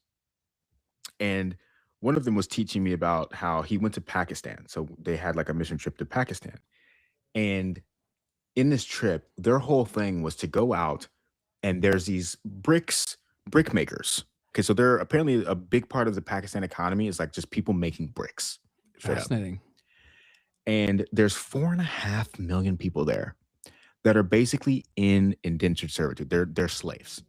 [SPEAKER 2] And one of them was teaching me about how he went to Pakistan. So they had like a mission trip to Pakistan. And in this trip, their whole thing was to go out, and there's these brick makers. Okay, so they're apparently a big part of the Pakistan economy is like just people making bricks.
[SPEAKER 1] Fascinating.
[SPEAKER 2] And there's 4.5 million people there that are basically in indentured servitude. They're slaves.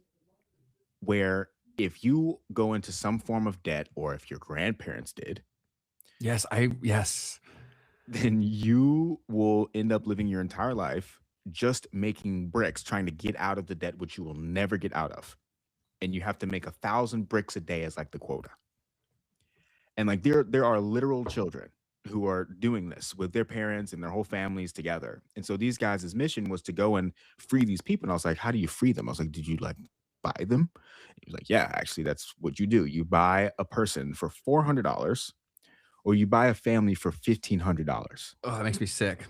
[SPEAKER 2] Where if you go into some form of debt, or if your grandparents did,
[SPEAKER 1] yes,
[SPEAKER 2] then you will end up living your entire life just making bricks, trying to get out of the debt, which you will never get out of. And you have to make 1,000 bricks a day as like the quota. And like there are literal children who are doing this with their parents and their whole families together. And so these guys' mission was to go and free these people. And I was like, how do you free them? I was like, did you like buy them? He was like, yeah, actually, that's what you do. You buy a person for $400, or you buy a family for $1,500.
[SPEAKER 1] Oh, that makes me sick.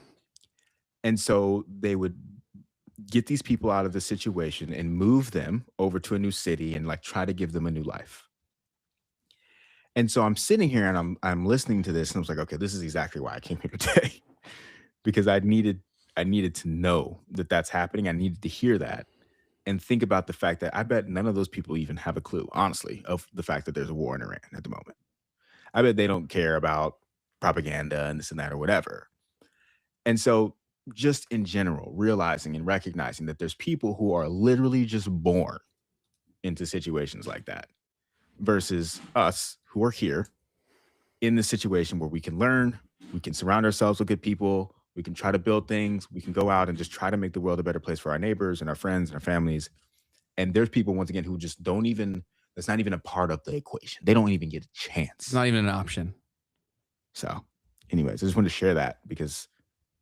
[SPEAKER 2] And so they would get these people out of the situation and move them over to a new city and like try to give them a new life. And so I'm sitting here and I'm listening to this, and I was like, okay, this is exactly why I came here today. because I needed to know that that's happening. I needed to hear that and think about the fact that I bet none of those people even have a clue, honestly, of the fact that there's a war in Iran at the moment. I bet they don't care about propaganda and this and that or whatever. And so just in general, realizing and recognizing that there's people who are literally just born into situations like that versus us who are here in the situation where we can learn, we can surround ourselves with good people, we can try to build things, we can go out and just try to make the world a better place for our neighbors and our friends and our families. And there's people, once again, who just don't even, that's not even a part of the equation. They don't even get a chance.
[SPEAKER 1] It's not even an option.
[SPEAKER 2] So anyways, I just wanted to share that because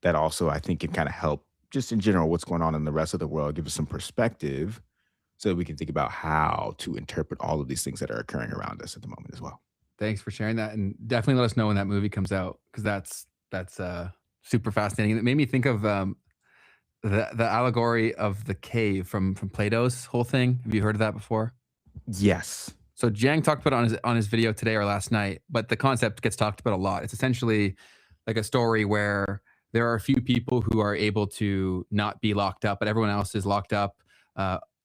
[SPEAKER 2] that also, I think, can kind of help just in general what's going on in the rest of the world, give us some perspective so that we can think about how to interpret all of these things that are occurring around us at the moment as well.
[SPEAKER 1] Thanks for sharing that, and definitely let us know when that movie comes out, because that's super fascinating. It made me think of the allegory of the cave from Plato's whole thing. Have you heard of that before?
[SPEAKER 2] Yes.
[SPEAKER 1] So Jang talked about it on his video today or last night, but the concept gets talked about a lot. It's essentially like a story where there are a few people who are able to not be locked up, but everyone else is locked up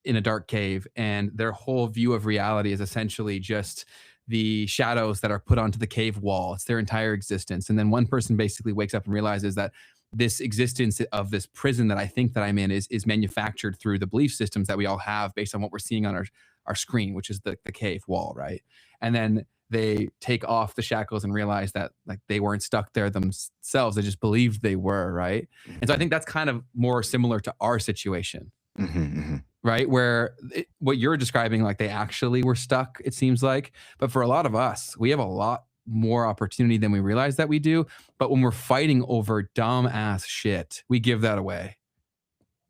[SPEAKER 1] in a dark cave, and their whole view of reality is essentially just the shadows that are put onto the cave wall. It's their entire existence. And then one person basically wakes up and realizes that this existence of this prison that I think that I'm in is manufactured through the belief systems that we all have based on what we're seeing on our screen, which is the cave wall, right? And then they take off the shackles and realize that like they weren't stuck there themselves. They just believed they were, right? And so I think that's kind of more similar to our situation. Right? Where what you're describing, like they actually were stuck, it seems like. But for a lot of us, we have a lot more opportunity than we realize that we do. But when we're fighting over dumb ass shit, we give that away.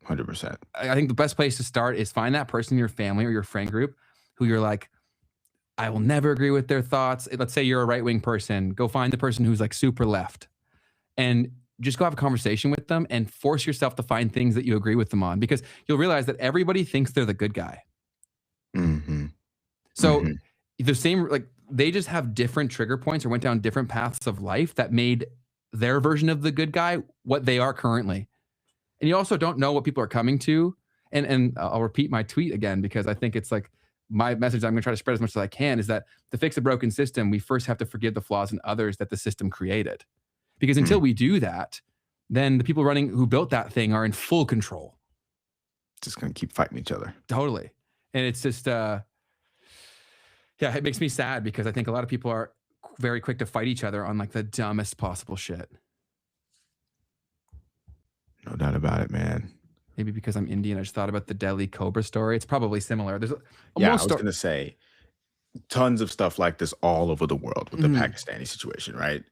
[SPEAKER 2] 100%.
[SPEAKER 1] I think the best place to start is find that person in your family or your friend group who you're like, I will never agree with their thoughts. Let's say you're a right-wing person. Go find the person who's like super left and just go have a conversation with them and force yourself to find things that you agree with them on, because you'll realize that everybody thinks they're the good guy. So the same, like they just have different trigger points or went down different paths of life that made their version of the good guy what they are currently. And you also don't know what people are coming to. And I'll repeat my tweet again, because I think it's like my message I'm going to try to spread as much as I can is that to fix a broken system, we first have to forgive the flaws in others that the system created. Because until we do that, then the people running who built that thing are in full control.
[SPEAKER 2] Just going to keep fighting each other.
[SPEAKER 1] Totally. And it's just, yeah, it makes me sad because I think a lot of people are very quick to fight each other on like the dumbest possible shit.
[SPEAKER 2] No doubt about it, man.
[SPEAKER 1] Maybe because I'm Indian, I just thought about the Delhi Cobra story. It's probably similar. There's
[SPEAKER 2] I was going to say tons of stuff like this all over the world with the Pakistani situation, right?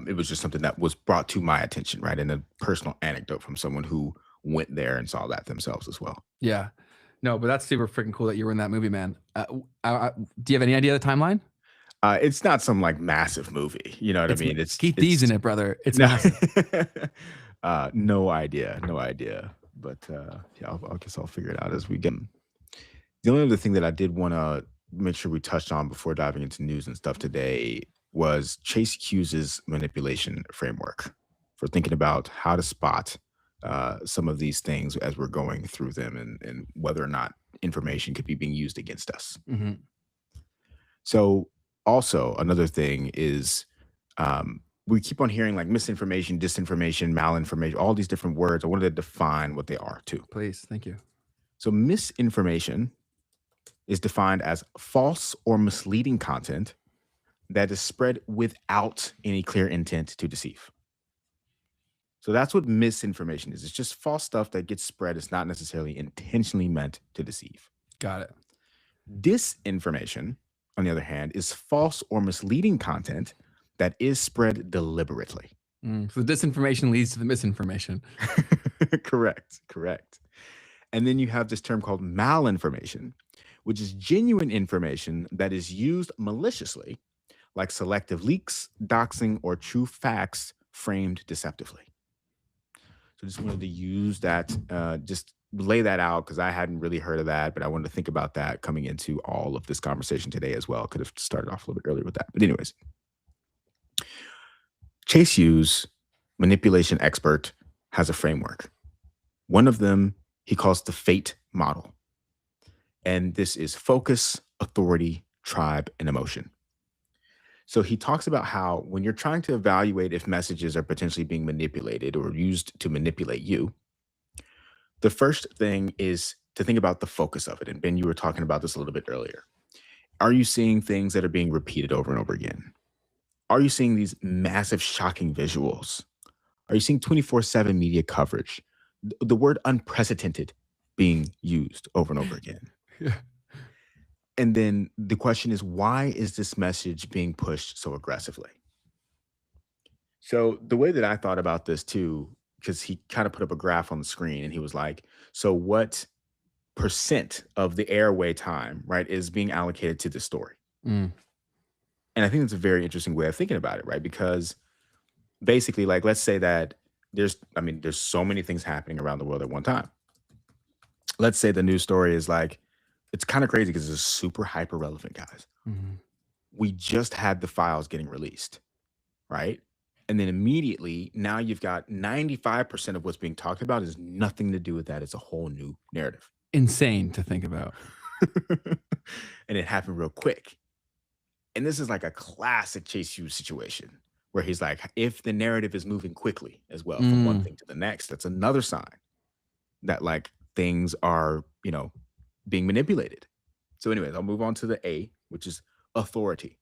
[SPEAKER 2] It was just something that was brought to my attention, right? And a personal anecdote from someone who went there and saw that themselves as well.
[SPEAKER 1] Yeah. No, but that's super freaking cool that you were in that movie, man. Do you have any idea of the timeline?
[SPEAKER 2] It's not some like massive movie. You know what I mean?
[SPEAKER 1] Keep these in it, brother. It's massive.
[SPEAKER 2] No idea. But yeah, I guess I'll figure it out as we get. The only other thing that I did want to make sure we touched on before diving into news and stuff today was Chase Hughes's manipulation framework for thinking about how to spot some of these things as we're going through them and whether or not information could be being used against us. So also another thing is we keep on hearing like misinformation, disinformation, malinformation, all these different words. I wanted to define what they are too.
[SPEAKER 1] Please. Thank you.
[SPEAKER 2] So misinformation is defined as false or misleading content that is spread without any clear intent to deceive. So that's what misinformation is. It's just false stuff that gets spread. It's not necessarily intentionally meant to deceive.
[SPEAKER 1] Got it.
[SPEAKER 2] Disinformation, on the other hand, is false or misleading content that is spread deliberately.
[SPEAKER 1] So disinformation leads to the misinformation.
[SPEAKER 2] Correct. And then you have this term called malinformation, which is genuine information that is used maliciously, like selective leaks, doxing, or true facts framed deceptively. So just wanted to use that, just lay that out because I hadn't really heard of that, but I wanted to think about that coming into all of this conversation today as well. Could have started off a little bit earlier with that. But anyways, Chase Hughes, manipulation expert, has a framework. One of them he calls the FATE model. And this is focus, authority, tribe, and emotion. So he talks about how when you're trying to evaluate if messages are potentially being manipulated or used to manipulate you, the first thing is to think about the focus of it. And Ben, you were talking about this a little bit earlier. Are you seeing things that are being repeated over and over again? Are you seeing these massive, shocking visuals? Are you seeing 24/7 media coverage? The word unprecedented being used over and over again.
[SPEAKER 1] Yeah.
[SPEAKER 2] And then the question is, why is this message being pushed so aggressively? So the way that I thought about this too, because he kind of put up a graph on the screen and he was like, so what percent of the airway time, right, is being allocated to this story?
[SPEAKER 1] Mm.
[SPEAKER 2] And I think it's a very interesting way of thinking about it, right? Because basically, like, let's say that there's so many things happening around the world at one time. Let's say the news story is like, it's kind of crazy because it's super hyper relevant, guys.
[SPEAKER 1] Mhm.
[SPEAKER 2] We just had the files getting released, right? And then immediately now you've got 95% of what's being talked about is nothing to do with that. It's a whole new narrative.
[SPEAKER 1] Insane to think about.
[SPEAKER 2] And it happened real quick. And this is like a classic Chase Hughes situation where he's like, if the narrative is moving quickly as well from one thing to the next, that's another sign that like things are, being manipulated. So anyways, I'll move on to the A, which is authority.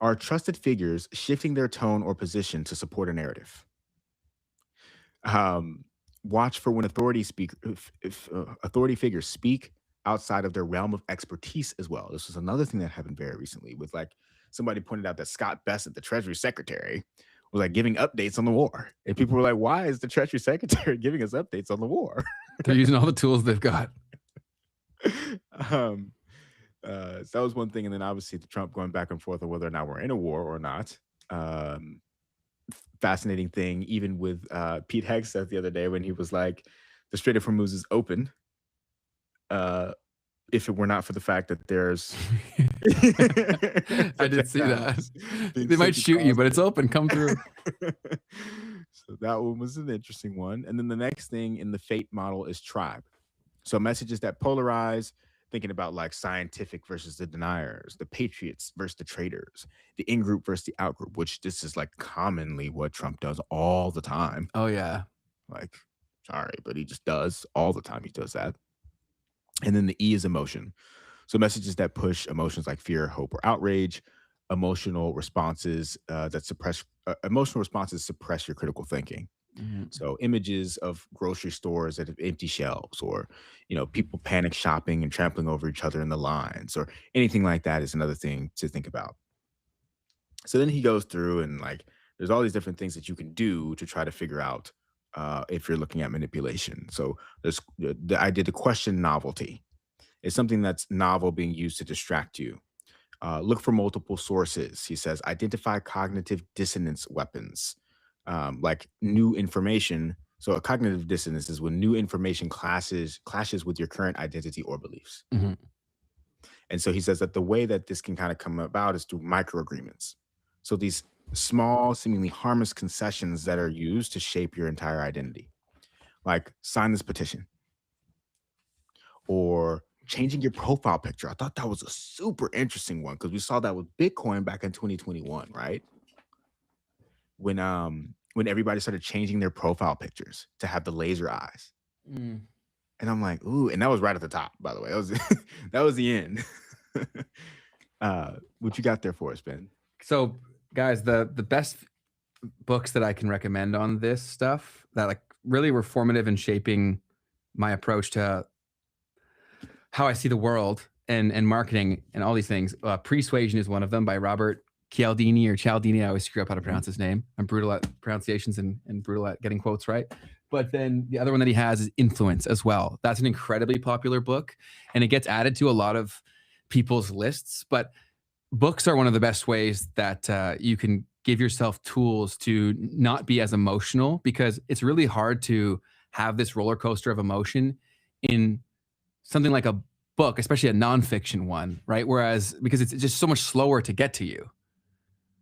[SPEAKER 2] Are trusted figures shifting their tone or position to support a narrative? Watch for when authority figures speak outside of their realm of expertise as well. This was another thing that happened very recently with like somebody pointed out that Scott Bessent, the Treasury Secretary, was like giving updates on the war. And people were like, why is the Treasury Secretary giving us updates on the war?
[SPEAKER 1] They're using all the tools they've got.
[SPEAKER 2] So that was one thing. And then obviously the Trump going back and forth on whether or not we're in a war or not. Fascinating thing, even with Pete Hegseth the other day when he was like, the Strait of Hormuz is open. If it were not for the fact that there's
[SPEAKER 1] I did see that. They might shoot you, but it's open. Come through.
[SPEAKER 2] So that one was an interesting one. And then the next thing in the FATE model is tribe. So messages that polarize, thinking about like scientific versus the deniers, the patriots versus the traitors, the in-group versus the out-group, which this is like commonly what Trump does all the time.
[SPEAKER 1] Oh, yeah.
[SPEAKER 2] Like, sorry, but he just does all the time. He does that. And then the E is emotion. So messages that push emotions like fear, hope, or outrage, emotional responses suppress your critical thinking.
[SPEAKER 1] Mm-hmm.
[SPEAKER 2] So images of grocery stores that have empty shelves, or people panic shopping and trampling over each other in the lines, or anything like that is another thing to think about. So then he goes through and like there's all these different things that you can do to try to figure out if you're looking at manipulation. So there's the idea, the question novelty is something that's novel being used to distract you. Look for multiple sources. He says, identify cognitive dissonance weapons, like new information. So a cognitive dissonance is when new information clashes with your current identity or beliefs.
[SPEAKER 1] Mm-hmm.
[SPEAKER 2] And so he says that the way that this can kind of come about is through microagreements. So these small, seemingly harmless concessions that are used to shape your entire identity, like sign this petition or changing your profile picture. I thought that was a super interesting one because we saw that with Bitcoin back in 2021, right? When everybody started changing their profile pictures to have the laser eyes.
[SPEAKER 1] Mm.
[SPEAKER 2] And I'm like, ooh, and that was right at the top, by the way. That was the end. What you got there for us, Ben?
[SPEAKER 1] So, guys, the best books that I can recommend on this stuff that like really were formative in shaping my approach to how I see the world and marketing and all these things. Persuasion is one of them by Robert Cialdini or Cialdini. I always screw up how to pronounce his name. I'm brutal at pronunciations and brutal at getting quotes right. But then the other one that he has is Influence as well. That's an incredibly popular book, and it gets added to a lot of people's lists. But books are one of the best ways that you can give yourself tools to not be as emotional, because it's really hard to have this roller coaster of emotion in something like a book, especially a nonfiction one, right? Whereas because it's just so much slower to get to you.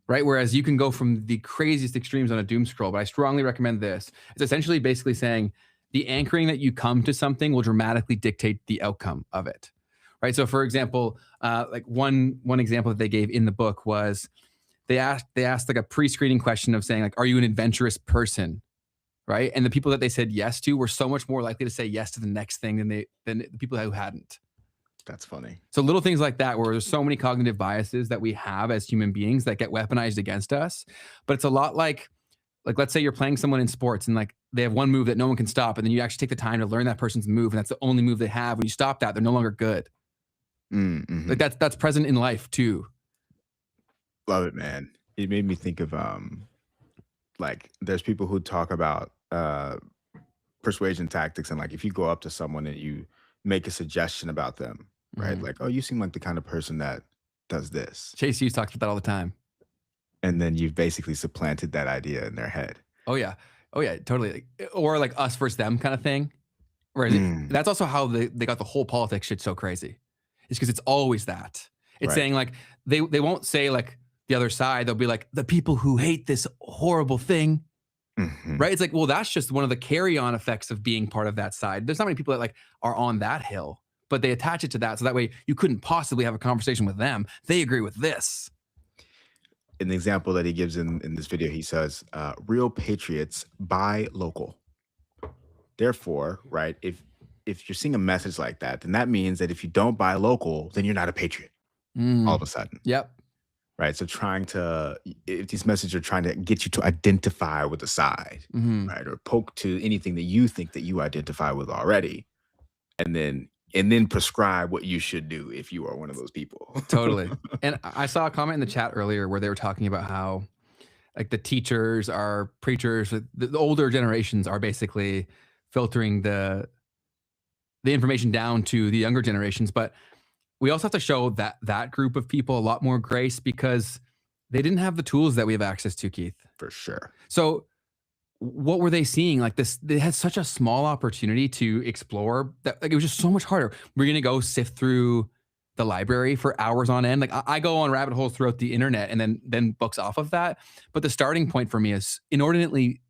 [SPEAKER 1] right? Whereas you can go from the craziest extremes on a doom scroll, but I strongly recommend this. It's essentially basically saying the anchoring that you come to something will dramatically dictate the outcome of it, right? So for example, like one example that they gave in the book was they asked like a pre-screening question of saying like, are you an adventurous person? Right. And the people that they said yes to were so much more likely to say yes to the next thing than the people who hadn't.
[SPEAKER 2] That's funny.
[SPEAKER 1] So little things like that, where there's so many cognitive biases that we have as human beings that get weaponized against us. But it's a lot like let's say you're playing someone in sports and like they have one move that no one can stop. And then you actually take the time to learn that person's move. And that's the only move they have. When you stop that, they're no longer good.
[SPEAKER 2] Mm-hmm.
[SPEAKER 1] Like that's present in life too.
[SPEAKER 2] Love it, man. It made me think of like there's people who talk about persuasion tactics, and like if you go up to someone and you make a suggestion about them, right?
[SPEAKER 1] Mhm.
[SPEAKER 2] Like, oh, you seem like the kind of person that does this.
[SPEAKER 1] Chase Hughes talks about that all the time.
[SPEAKER 2] And then you've basically supplanted that idea in their head.
[SPEAKER 1] Oh yeah, totally. Or like us versus them kind of thing. Whereas that's also how they got the whole politics shit so crazy. It's because it's always that. It's
[SPEAKER 2] Right.
[SPEAKER 1] saying like they won't say like the other side. They'll be like the people who hate this horrible thing.
[SPEAKER 2] Mhm.
[SPEAKER 1] Right. It's like, well, that's just one of the carry-on effects of being part of that side. There's not many people that like are on that hill, but they attach it to that. So that way you couldn't possibly have a conversation with them. They agree with this.
[SPEAKER 2] An example that he gives in this video, he says, real patriots buy local. Therefore, right, if you're seeing a message like that, then that means that if you don't buy local, then you're not a patriot all of a sudden.
[SPEAKER 1] Yep.
[SPEAKER 2] Right. So if these messages are trying to get you to identify with a side,
[SPEAKER 1] Mhm.
[SPEAKER 2] right, or poke to anything that you think that you identify with already, and then prescribe what you should do if you are one of those people.
[SPEAKER 1] Totally. And I saw a comment in the chat earlier where they were talking about how like the teachers are preachers, the older generations are basically filtering the information down to the younger generations. But we also have to show that group of people a lot more grace because they didn't have the tools that we have access to, Keith.
[SPEAKER 2] For sure.
[SPEAKER 1] So what were they seeing? Like this, they had such a small opportunity to explore that like it was just so much harder. We're going to go sift through the library for hours on end. Like I go on rabbit holes throughout the internet and then books off of that. But the starting point for me is inordinately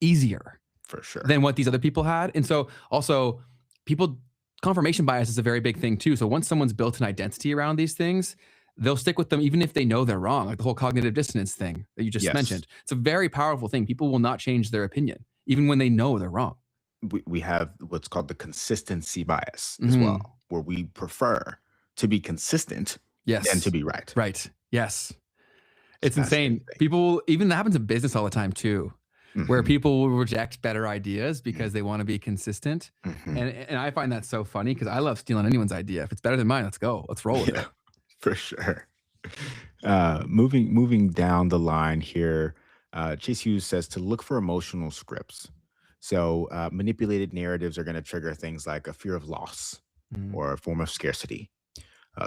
[SPEAKER 1] easier
[SPEAKER 2] For sure.
[SPEAKER 1] than what these other people had. And so also confirmation bias is a very big thing too. So once someone's built an identity around these things, they'll stick with them even if they know they're wrong, like the whole cognitive dissonance thing that you just mentioned. It's a very powerful thing. People will not change their opinion, even when they know they're wrong.
[SPEAKER 2] We have what's called the consistency bias as well, where we prefer to be consistent than to be right.
[SPEAKER 1] Right. Yes. It's insane. People, even that happens in business all the time too, where people will reject better ideas because they want to be consistent. And I find that so funny because I love stealing anyone's idea. If it's better than mine, let's go. Let's roll with it.
[SPEAKER 2] For sure. Moving down the line here, Chase Hughes says to look for emotional scripts. So manipulated narratives are going to trigger things like a fear of loss or a form of scarcity,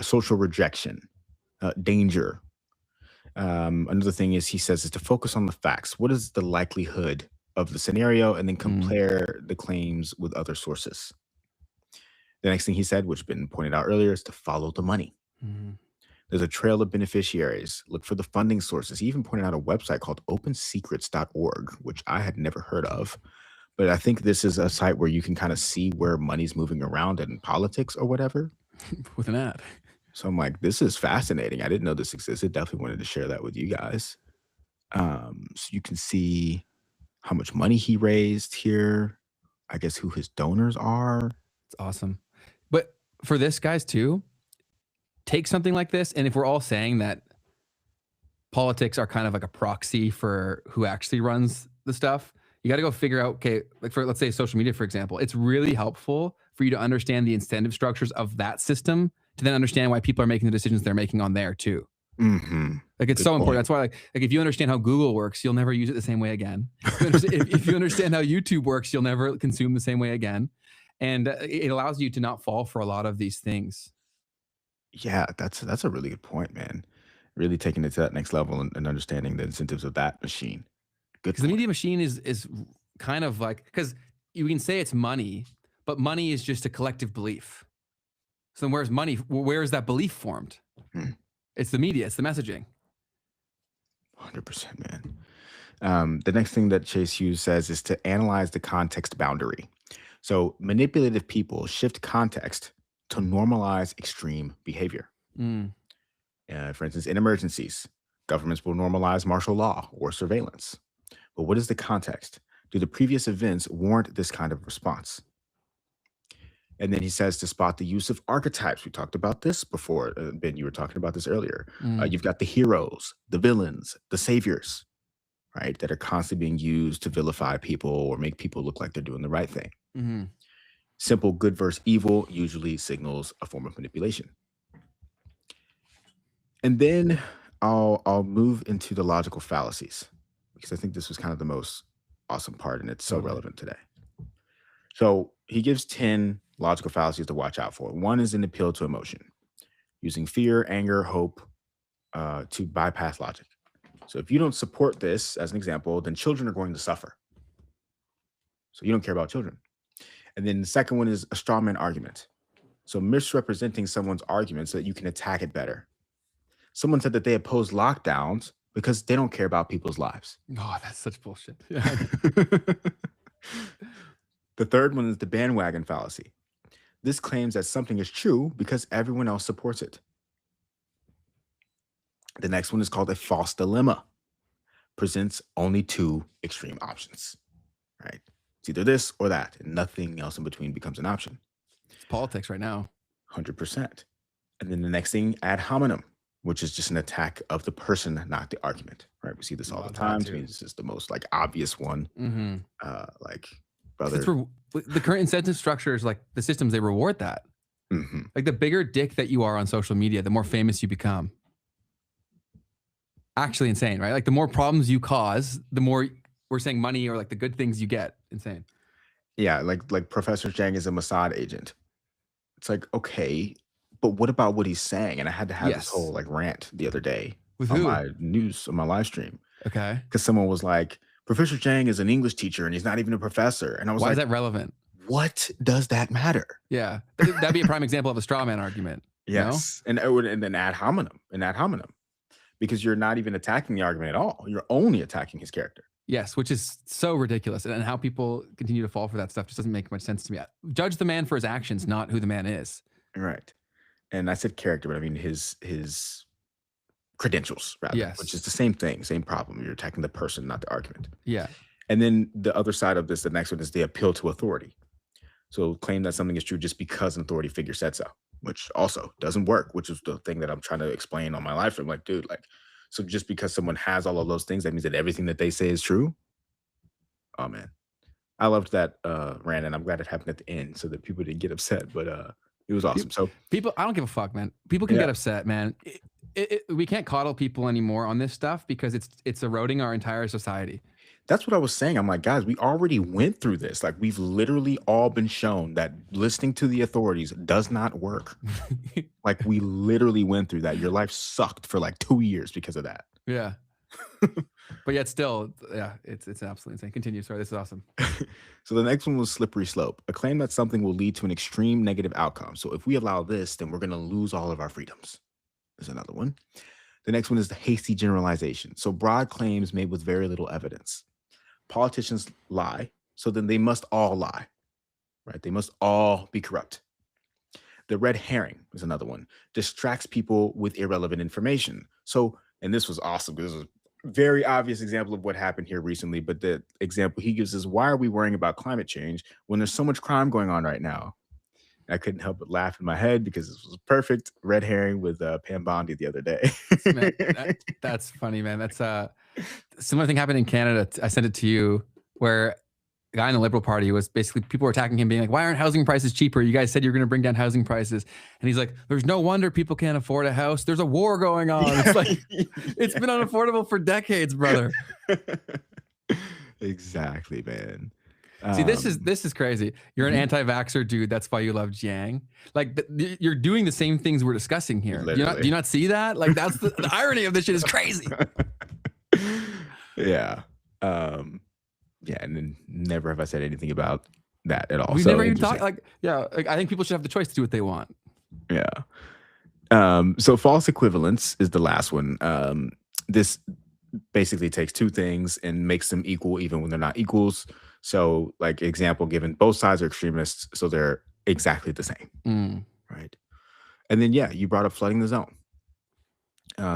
[SPEAKER 2] social rejection, danger. Another thing is he says is to focus on the facts. What is the likelihood of the scenario? And then compare the claims with other sources. The next thing he said, which has been pointed out earlier, is to follow the money. There's a trail of beneficiaries. Look for the funding sources. He even pointed out a website called opensecrets.org, which I had never heard of. But I think this is a site where you can kind of see where money's moving around in politics or whatever.
[SPEAKER 1] With an ad.
[SPEAKER 2] So I'm like, this is fascinating. I didn't know this existed. Definitely wanted to share that with you guys. So you can see how much money he raised here. I guess who his donors are.
[SPEAKER 1] It's awesome. But for this, guys, too, take something like this, and if we're all saying that politics are kind of like a proxy for who actually runs the stuff, you got to go figure out, okay, like for, let's say social media, for example, it's really helpful for you to understand the incentive structures of that system to then understand why people are making the decisions they're making on there too. Like it's so important. That's why like if you understand how Google works, you'll never use it the same way again. If you understand how YouTube works, you'll never consume the same way again. And it allows you to not fall for a lot of these things.
[SPEAKER 2] Yeah, that's a really good point, man. Really taking it to that next level and understanding the incentives of that machine. Good.
[SPEAKER 1] Because the media machine is kind of like, because you can say it's money, but money is just a collective belief. So then where's money? Where is that belief formed? It's the media. It's the messaging.
[SPEAKER 2] 100%, man. The next thing that Chase Hughes says is to analyze the context boundary. So manipulative people shift context to normalize extreme behavior. For instance, in emergencies, governments will normalize martial law or surveillance. But what is the context? Do the previous events warrant this kind of response? And then he says to spot the use of archetypes. We talked about this before. Ben, you were talking about this earlier. You've got the heroes, the villains, the saviors, right? That are constantly being used to vilify people or make people look like they're doing the right thing. Simple good versus evil usually signals a form of manipulation. And then I'll move into the logical fallacies, because I think this was kind of the most awesome part, and it's so relevant today. So he gives 10 logical fallacies to watch out for. One is an appeal to emotion, using fear, anger, hope to bypass logic. So if you don't support this, as an example, then children are going to suffer. So you don't care about children. And then the second one is a straw man argument. So misrepresenting someone's argument so that you can attack it better. Someone said that they oppose lockdowns because they don't care about people's lives.
[SPEAKER 1] Oh, that's such bullshit.
[SPEAKER 2] The third one is the bandwagon fallacy. This claims that something is true because everyone else supports it. The next one is called a false dilemma. Presents only two extreme options, right? It's either this or that, and nothing else in between becomes an option.
[SPEAKER 1] It's politics right now.
[SPEAKER 2] 100%. And then the next thing, ad hominem, which is just an attack of the person, not the argument, right? We see this all the time. To me, this is the most like obvious one. Like, brother.
[SPEAKER 1] The current incentive structure is like the systems, they reward that. Like the bigger dick that you are on social media, the more famous you become. Actually insane, right? Like the more problems you cause, the more we're saying money or like the good things you get. Insane.
[SPEAKER 2] Yeah, like Professor Zhang is a Mossad agent. It's like, okay, but what about what he's saying? And I had to have this whole like rant the other day
[SPEAKER 1] with
[SPEAKER 2] on my news, on my live stream.
[SPEAKER 1] Okay.
[SPEAKER 2] Because someone was like, Professor Zhang is an English teacher and he's not even a professor. And I was
[SPEAKER 1] like, why is
[SPEAKER 2] that
[SPEAKER 1] relevant?
[SPEAKER 2] What does that matter?
[SPEAKER 1] Yeah. That'd be a prime example of a straw man argument.
[SPEAKER 2] Yes. You know? And then ad hominem. Because you're not even attacking the argument at all. You're only attacking his character.
[SPEAKER 1] Yes, which is so ridiculous. And how people continue to fall for that stuff just doesn't make much sense to me. Judge the man for his actions, not who the man is.
[SPEAKER 2] Right. And I said character, but I mean his credentials, rather.
[SPEAKER 1] Yes.
[SPEAKER 2] Which is the same thing, same problem. You're attacking the person, not the argument.
[SPEAKER 1] Yeah.
[SPEAKER 2] And then the other side of this, the next one is the appeal to authority. So claim that something is true just because an authority figure said so, which also doesn't work, which is the thing that I'm trying to explain on my live stream. Like, dude, like, so just because someone has all of those things, that means that everything that they say is true? Oh, man. I loved that rant, and I'm glad it happened at the end so that people didn't get upset, but it was awesome. So
[SPEAKER 1] people, I don't give a fuck, man. People can get upset, man. We can't coddle people anymore on this stuff because it's eroding our entire society.
[SPEAKER 2] That's what I was saying. I'm like, guys, we already went through this. Like, we've literally all been shown that listening to the authorities does not work. Like, we literally went through that. Your life sucked for like 2 years because of that.
[SPEAKER 1] Yeah. But yet still, yeah, it's absolutely insane. Continue. Sorry, this is awesome.
[SPEAKER 2] So the next one was slippery slope, a claim that something will lead to an extreme negative outcome. So if we allow this, then we're going to lose all of our freedoms. There's another one. The next one is the hasty generalization. So broad claims made with very little evidence. Politicians lie, so then they must all lie, right? They must all be corrupt. The red herring is another one. Distracts people with irrelevant information. So, and this was awesome. This was a very obvious example of what happened here recently, but the example he gives is, why are we worrying about climate change when there's so much crime going on right now? I couldn't help but laugh in my head because this was perfect red herring with Pam Bondi the other day.
[SPEAKER 1] Man, that's funny, man. That's similar thing happened in Canada. I sent it to you, where a guy in the Liberal Party was basically, people were attacking him, being like, why aren't housing prices cheaper? You guys said you were going to bring down housing prices. And he's like, there's no wonder people can't afford a house. There's a war going on. It's like, it's been unaffordable for decades, brother.
[SPEAKER 2] Exactly, man.
[SPEAKER 1] See, this is crazy. You're an anti-vaxxer, dude. That's why you love Jiang. Like, you're doing the same things we're discussing here. Do you not see that? Like, that's the irony of this shit is crazy.
[SPEAKER 2] Yeah. Yeah. And then never have I said anything about that at all.
[SPEAKER 1] We've never even talked. Like, yeah. Like, I think people should have the choice to do what they want.
[SPEAKER 2] Yeah. So false equivalence is the last one. This basically takes two things and makes them equal even when they're not equals. So, like, example given, both sides are extremists, so they're exactly the same, right? And then, yeah, you brought up flooding the zone.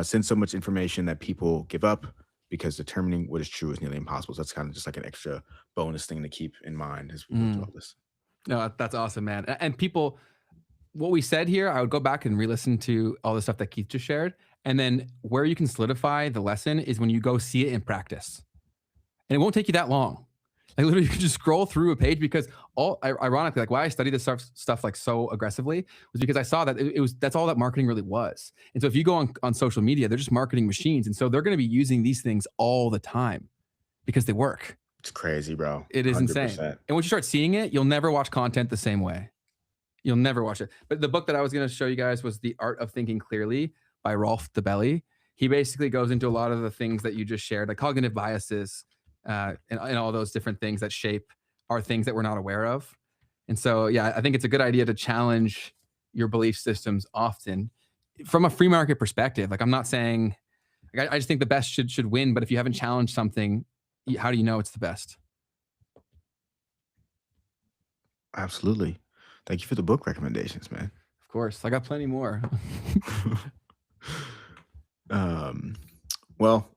[SPEAKER 2] Send so much information that people give up because determining what is true is nearly impossible. So that's kind of just like an extra bonus thing to keep in mind as we go through all this.
[SPEAKER 1] No, that's awesome, man. And people, what we said here, I would go back and re-listen to all the stuff that Keith just shared. And then where you can solidify the lesson is when you go see it in practice. And it won't take you that long. Like literally you can just scroll through a page, because ironically, like why I studied this stuff like so aggressively was because I saw that that's all that marketing really was. And so if you go on social media, they're just marketing machines. And so they're going to be using these things all the time because they work.
[SPEAKER 2] It's crazy, bro.
[SPEAKER 1] It is 100%. Insane. And once you start seeing it, you'll never watch content the same way. You'll never watch it. But the book that I was going to show you guys was The Art of Thinking Clearly by Rolf DeBelly. He basically goes into a lot of the things that you just shared, like cognitive biases, and all those different things that shape our things that we're not aware of. And so, yeah, I think it's a good idea to challenge your belief systems often from a free market perspective. Like I'm not saying, like, I just think the best should win, but if you haven't challenged something, how do you know it's the best?
[SPEAKER 2] Absolutely. Thank you for the book recommendations, man.
[SPEAKER 1] Of course. I got plenty more.
[SPEAKER 2] Well,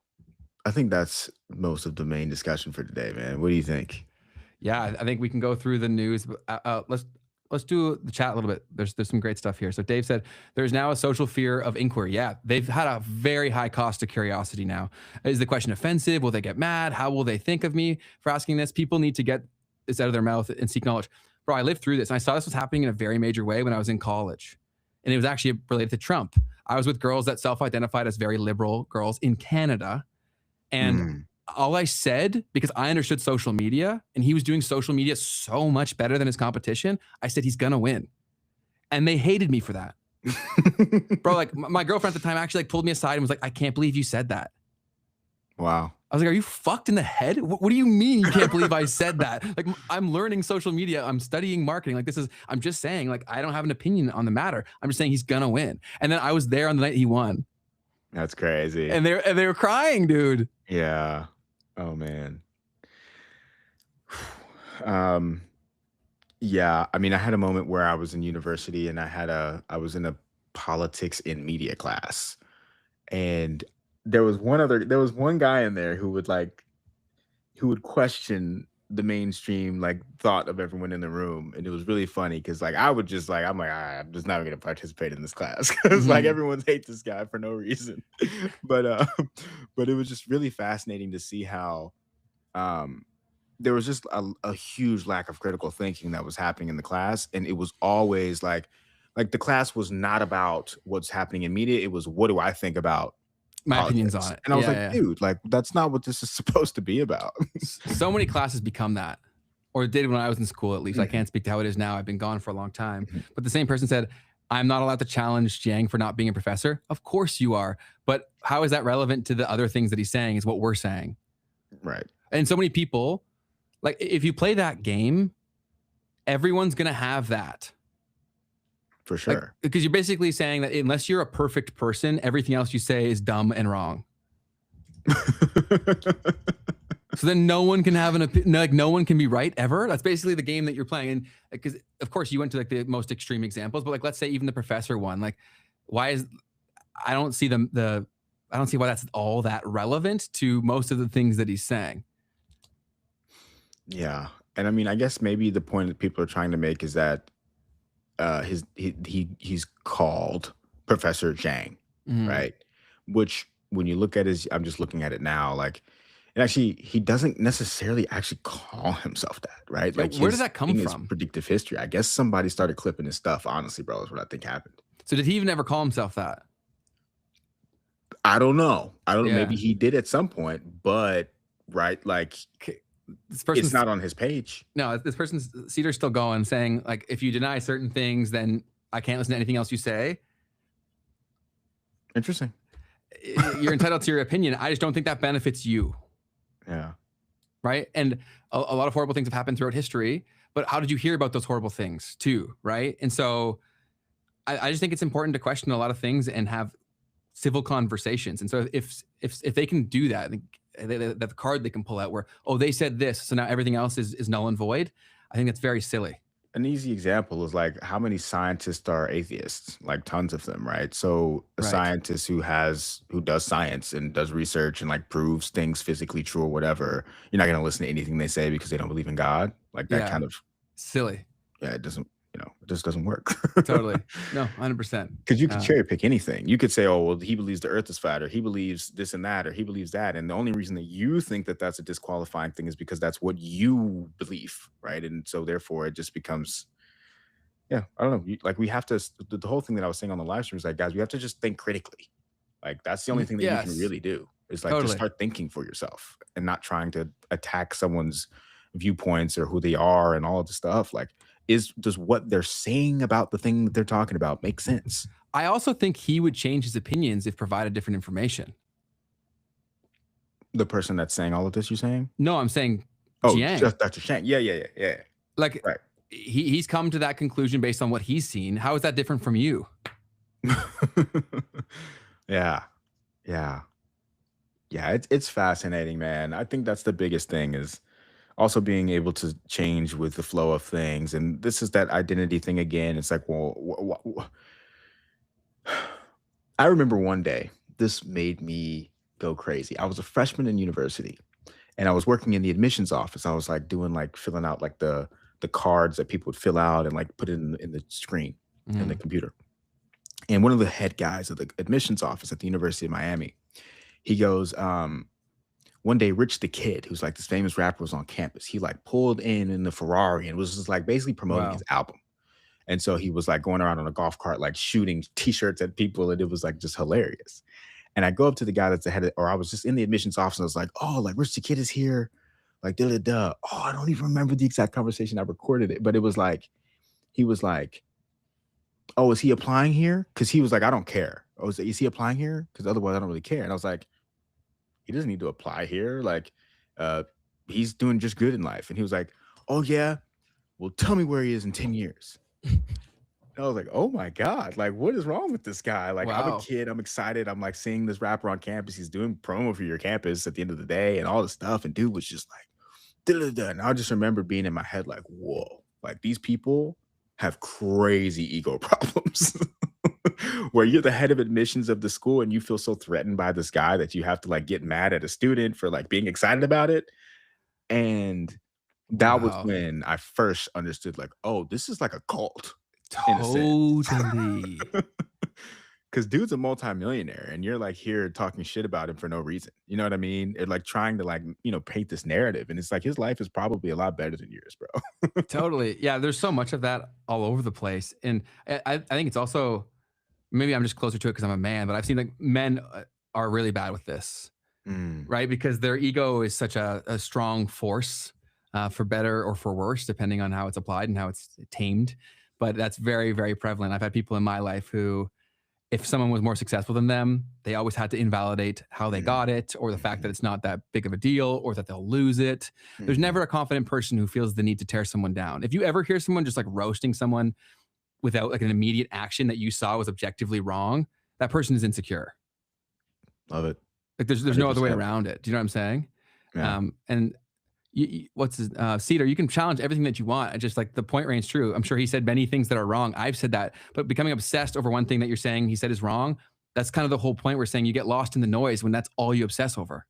[SPEAKER 2] I think that's most of the main discussion for today, man. What do you think?
[SPEAKER 1] Yeah, I think we can go through the news. Let's do the chat a little bit. There's some great stuff here. So Dave said, there's now a social fear of inquiry. Yeah, they've had a very high cost of curiosity now. Is the question offensive? Will they get mad? How will they think of me for asking this? People need to get this out of their mouth and seek knowledge. Bro, I lived through this, and I saw this was happening in a very major way when I was in college. And it was actually related to Trump. I was with girls that self-identified as very liberal girls in Canada. And all I said, because I understood social media, and he was doing social media so much better than his competition, I said, he's gonna win. And they hated me for that. Bro, like my girlfriend at the time actually like pulled me aside and was like, I can't believe you said that.
[SPEAKER 2] Wow.
[SPEAKER 1] I was like, are you fucked in the head? What do you mean you can't believe I said that? Like, I'm learning social media. I'm studying marketing. Like I'm just saying, like, I don't have an opinion on the matter. I'm just saying he's gonna win. And then I was there on the night he won.
[SPEAKER 2] That's crazy.
[SPEAKER 1] And they were crying, dude.
[SPEAKER 2] Yeah. Oh man. Yeah. I mean, I had a moment where I was in university and I was in a politics in media class, and there was one guy in there who would question the mainstream like thought of everyone in the room, and it was really funny because like I'm just not going to participate in this class because like everyone hates this guy for no reason. But it was just really fascinating to see how there was just a huge lack of critical thinking that was happening in the class, and it was always like the class was not about what's happening in media. It was, what do I think about
[SPEAKER 1] my
[SPEAKER 2] politics
[SPEAKER 1] opinions on it?
[SPEAKER 2] And I was like, dude, like that's not what this is supposed to be about.
[SPEAKER 1] So many classes become that, or did when I was in school, at least. I can't speak to how it is now. I've been gone for a long time. But the same person said, I'm not allowed to challenge Jiang for not being a professor. Of course you are. But how is that relevant to the other things that he's saying is what we're saying.
[SPEAKER 2] Right.
[SPEAKER 1] And so many people, like if you play that game, everyone's going to have that.
[SPEAKER 2] For sure.
[SPEAKER 1] Like, because you're basically saying that unless you're a perfect person, everything else you say is dumb and wrong. So then no one can have no one can be right ever. That's basically the game that you're playing. And because of course you went to like the most extreme examples, but like let's say even the professor one, like I don't see why that's all that relevant to most of the things that he's saying.
[SPEAKER 2] Yeah. And I mean, I guess maybe the point that people are trying to make is that he's called Professor Jiang, right? Which when you look at I'm just looking at it now, like, and actually he doesn't necessarily actually call himself that, right? Like,
[SPEAKER 1] where did that come from?
[SPEAKER 2] His predictive history. I guess somebody started clipping his stuff. Honestly, bro, is what I think happened. So
[SPEAKER 1] did he even ever call himself that?
[SPEAKER 2] I don't know. Maybe he did at some point, but right, like. It's not on his page. No, this person's Cedar's still going, saying like, if you deny certain things, then I can't listen to anything else you say. Interesting. You're entitled to your opinion. I just don't think that benefits you. Yeah. Right. And a lot of horrible things have happened throughout history, but how did you hear about those horrible things too? Right. And so I just think it's important to question a lot of things and have
[SPEAKER 1] civil conversations. And so if they can do that, the card they can pull out where, oh, they said this, so now everything else is null and void, I think that's very silly.
[SPEAKER 2] An easy example is like how many scientists are atheists? Like tons of them, right? So a
[SPEAKER 1] Right.
[SPEAKER 2] scientist who does science and does research and like proves things physically true or whatever, you're not going to listen to anything they say because they don't believe in God. Like that
[SPEAKER 1] Yeah.
[SPEAKER 2] kind of,
[SPEAKER 1] Silly.
[SPEAKER 2] yeah, it doesn't, it just doesn't work.
[SPEAKER 1] Totally. No, 100%.
[SPEAKER 2] Because you could cherry pick anything. You could say, oh, well, he believes the earth is flat, or he believes this and that, or he believes that. And the only reason that you think that that's a disqualifying thing is because that's what you believe, right? And so therefore it just becomes, I don't know. We have to, the whole thing that I was saying on the live stream is like, guys, we have to just think critically. Like that's the only thing that you can really do is like
[SPEAKER 1] Totally.
[SPEAKER 2] just start thinking for yourself and not trying to attack someone's viewpoints or who they are and all of the stuff. Like, does what they're saying about the thing that they're talking about make sense?
[SPEAKER 1] I also think he would change his opinions if provided different information.
[SPEAKER 2] The person that's saying all of this, you're saying?
[SPEAKER 1] No, I'm saying
[SPEAKER 2] Jiang. Just Dr. Shang. Yeah.
[SPEAKER 1] Like, right. He's come to that conclusion based on what he's seen. How is that different from you?
[SPEAKER 2] Yeah. It's fascinating, man. I think that's the biggest thing is also being able to change with the flow of things. And this is that identity thing again. It's like, well, I remember one day, this made me go crazy. I was a freshman in university and I was working in the admissions office. I was like filling out like the cards that people would fill out and like put it in the screen in the computer. And one of the head guys of the admissions office at the University of Miami, he goes, one day, Rich the Kid, who's like this famous rapper, was on campus. He like pulled in the Ferrari and was just like basically promoting his album. And so he was like going around on a golf cart, like shooting t-shirts at people. And it was like just hilarious. And I go up to the guy that's the head or I was just in the admissions office. And I was like, oh, like Rich the Kid is here. Like, Oh, I don't even remember the exact conversation. I recorded it, but it was like, he was like, oh, is he applying here? Because he was like, I don't care. Oh, is he applying here? Because otherwise I don't really care. And I was like, he doesn't need to apply here. Like, he's doing just good in life. And he was like, oh yeah, well, tell me where he is in 10 years. And I was like, oh my God, like what is wrong with this guy? Like, I'm a kid, I'm excited. I'm like seeing this rapper on campus. He's doing promo for your campus at the end of the day and all this stuff. And dude was just like, da-da-da. And I just remember being in my head like, whoa, like these people have crazy ego problems. Where you're the head of admissions of the school and you feel so threatened by this guy that you have to like get mad at a student for like being excited about it. And that was when I first understood like, oh, this is like a cult.
[SPEAKER 1] Totally.
[SPEAKER 2] Because dude's a multimillionaire and you're like here talking shit about him for no reason. You know what I mean? It like trying to like, paint this narrative. And it's like his life is probably a lot better than yours, bro.
[SPEAKER 1] Totally. Yeah, there's so much of that all over the place. And I think it's also, maybe I'm just closer to it because I'm a man, but I've seen like men are really bad with this, right? Because their ego is such a strong force for better or for worse, depending on how it's applied and how it's tamed. But that's very, very prevalent. I've had people in my life who, if someone was more successful than them, they always had to invalidate how they got it or the fact that it's not that big of a deal or that they'll lose it. There's never a confident person who feels the need to tear someone down. If you ever hear someone just like roasting someone without like an immediate action that you saw was objectively wrong, that person is insecure.
[SPEAKER 2] Love it.
[SPEAKER 1] Like there's no other way around it. Do you know what I'm saying?
[SPEAKER 2] Yeah.
[SPEAKER 1] And what's his Cedar, you can challenge everything that you want. Just like the point reigns true. I'm sure he said many things that are wrong. I've said that, but becoming obsessed over one thing that you're saying he said is wrong, that's kind of the whole point. We're saying you get lost in the noise when that's all you obsess over.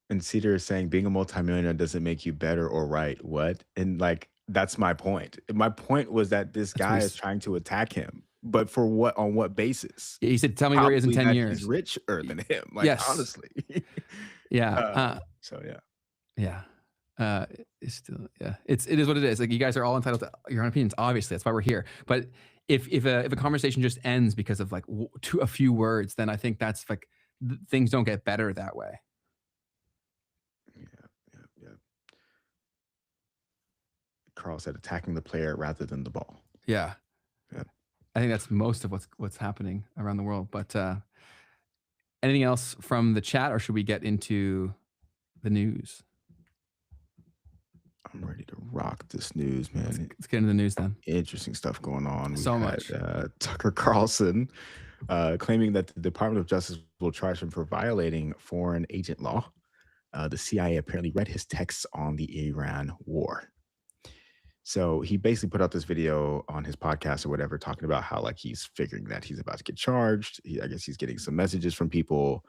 [SPEAKER 2] And Cedar is saying being a multimillionaire doesn't make you better or right. What? And like, that's my point. My point was that this guy is trying to attack him, but for what, on what basis?
[SPEAKER 1] He said, tell me where he is in 10 years.
[SPEAKER 2] He's richer than him. Like, honestly.
[SPEAKER 1] Yeah.
[SPEAKER 2] So yeah.
[SPEAKER 1] Yeah. It's still, it is what it is. Like you guys are all entitled to your own opinions. Obviously, that's why we're here. But if a conversation just ends because of like a few words, then I think that's like things don't get better that way.
[SPEAKER 2] Yeah. Carl said attacking the player rather than the ball.
[SPEAKER 1] Yeah. I think that's most of what's happening around the world. But anything else from the chat, or should we get into the news?
[SPEAKER 2] I'm ready to rock this news, man.
[SPEAKER 1] Let's get into the news then.
[SPEAKER 2] Interesting stuff going on.
[SPEAKER 1] So much.
[SPEAKER 2] Tucker Carlson claiming that the Department of Justice will charge him for violating foreign agent law. The CIA apparently read his texts on the Iran war. So he basically put out this video on his podcast or whatever, talking about how like he's figuring that he's about to get charged. I guess he's getting some messages from people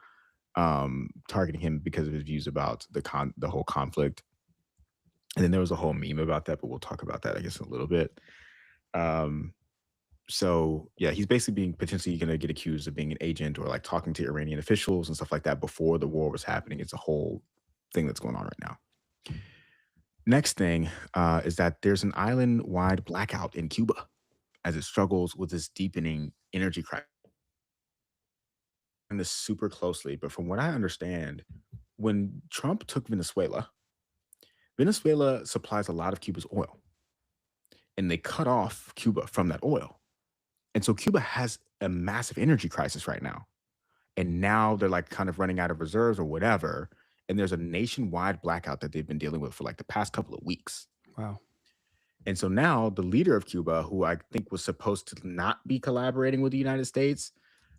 [SPEAKER 2] targeting him because of his views about the whole conflict. And then there was a whole meme about that, but we'll talk about that, I guess, in a little bit. So yeah, he's basically being potentially going to get accused of being an agent or like talking to Iranian officials and stuff like that before the war was happening. It's a whole thing that's going on right now. Next thing is that there's an island-wide blackout in Cuba as it struggles with this deepening energy crisis. And this super closely, but from what I understand, when Trump took Venezuela supplies a lot of Cuba's oil, and they cut off Cuba from that oil. And so Cuba has a massive energy crisis right now. And now they're like kind of running out of reserves or whatever. And there's a nationwide blackout that they've been dealing with for like the past couple of weeks.
[SPEAKER 1] Wow.
[SPEAKER 2] And so now the leader of Cuba, who I think was supposed to not be collaborating with the United States,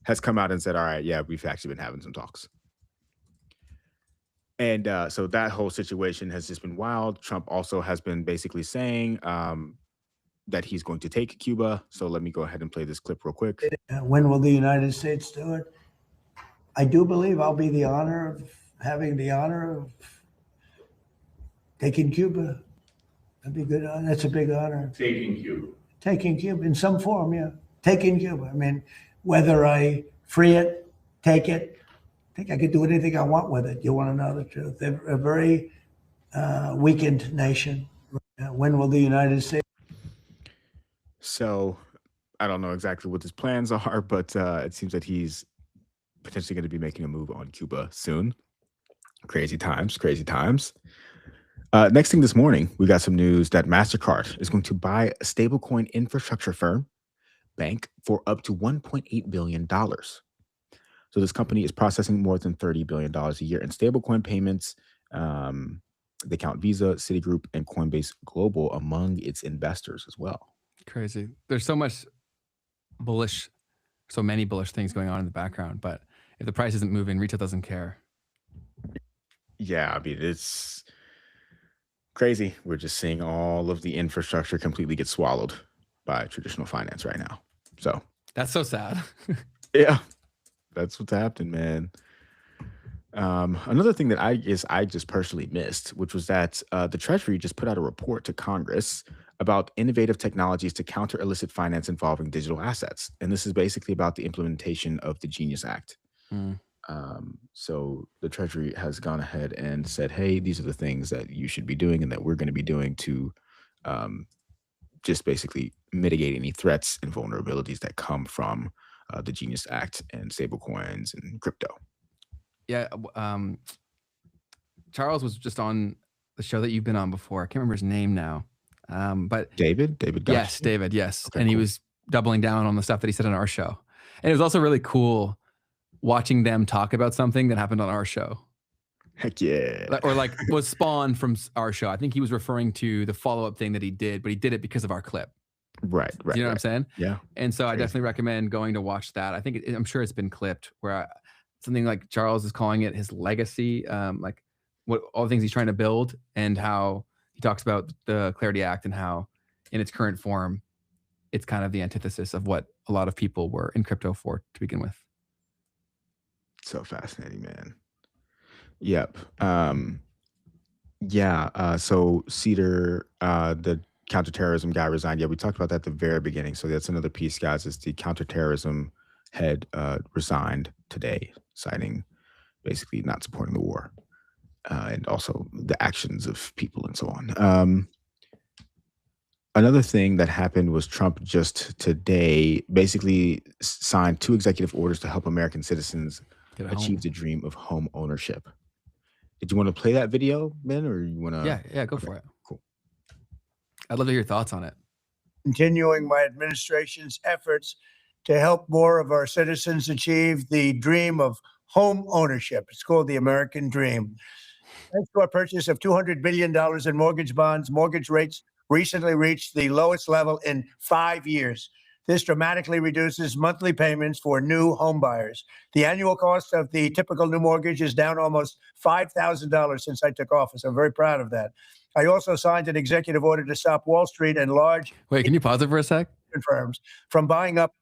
[SPEAKER 2] has come out and said, all right, yeah, we've actually been having some talks. And so that whole situation has just been wild. Trump also has been basically saying that he's going to take Cuba. So let me go ahead and play this clip real quick.
[SPEAKER 10] When will the United States do it? I do believe I'll be having the honor of taking Cuba. That'd be good. That's a big honor.
[SPEAKER 8] Taking Cuba.
[SPEAKER 10] Taking Cuba in some form, yeah. Taking Cuba. I mean, whether I free it, take it, I think I could do anything I want with it. You want to know the truth. They're a very weakened nation. When will the United States?
[SPEAKER 2] So I don't know exactly what his plans are, but it seems that he's potentially going to be making a move on Cuba soon. Crazy times, crazy times. Next thing this morning, we got some news that MasterCard is going to buy a stablecoin infrastructure bank for up to $1.8 billion. So this company is processing more than $30 billion a year in stablecoin payments. They count Visa, Citigroup, and Coinbase Global among its investors as well.
[SPEAKER 1] Crazy. There's so many bullish things going on in the background, but if the price isn't moving, retail doesn't care.
[SPEAKER 2] Yeah, I mean, it's crazy. We're just seeing all of the infrastructure completely get swallowed by traditional finance right now. So
[SPEAKER 1] that's so sad.
[SPEAKER 2] Yeah, that's what's happening, man. Another thing that I just personally missed, which was that the Treasury just put out a report to Congress about innovative technologies to counter illicit finance involving digital assets. And this is basically about the implementation of the Genius Act. So the Treasury has gone ahead and said, hey, these are the things that you should be doing and that we're going to be doing to just basically mitigate any threats and vulnerabilities that come from the Genius Act and stablecoins and crypto.
[SPEAKER 1] Yeah. Charles was just on the show that you've been on before. I can't remember his name now. But
[SPEAKER 2] David
[SPEAKER 1] yes, David. Yes.
[SPEAKER 2] Okay,
[SPEAKER 1] and he
[SPEAKER 2] cool.
[SPEAKER 1] was doubling down on the stuff that he said on our show. And it was also really cool watching them talk about something that happened on our show.
[SPEAKER 2] Heck yeah.
[SPEAKER 1] Or like was spawned from our show. I think he was referring to the follow-up thing that he did, but he did it because of our clip.
[SPEAKER 2] Right.
[SPEAKER 1] You know what I'm saying?
[SPEAKER 2] Yeah.
[SPEAKER 1] And so I definitely recommend going to watch that. I think I'm sure it's been clipped where something like Charles is calling it his legacy, like what all the things he's trying to build and how he talks about the Clarity Act and how in its current form, it's kind of the antithesis of what a lot of people were in crypto for to begin with.
[SPEAKER 2] So fascinating, man. Yep. So Cedar, the counterterrorism guy resigned. Yeah, we talked about that at the very beginning. So that's another piece, guys, is the counterterrorism head resigned today, citing basically not supporting the war and also the actions of people and so on. Another thing that happened was Trump just today basically signed 2 executive orders to help American citizens achieve the dream of home ownership. Did you want to play that video, Ben, or you want to?
[SPEAKER 1] Yeah, go for it.
[SPEAKER 2] Cool.
[SPEAKER 1] I'd love to hear your thoughts on it.
[SPEAKER 10] Continuing my administration's efforts to help more of our citizens achieve the dream of home ownership. It's called the American Dream. Thanks to our purchase of $200 billion in mortgage bonds, mortgage rates recently reached the lowest level in 5 years. This dramatically reduces monthly payments for new home buyers. The annual cost of the typical new mortgage is down almost $5,000 since I took office. I'm very proud of that. I also signed an executive order to stop Wall Street and large
[SPEAKER 1] Wait, can you pause it for a sec?
[SPEAKER 10] firms from buying up.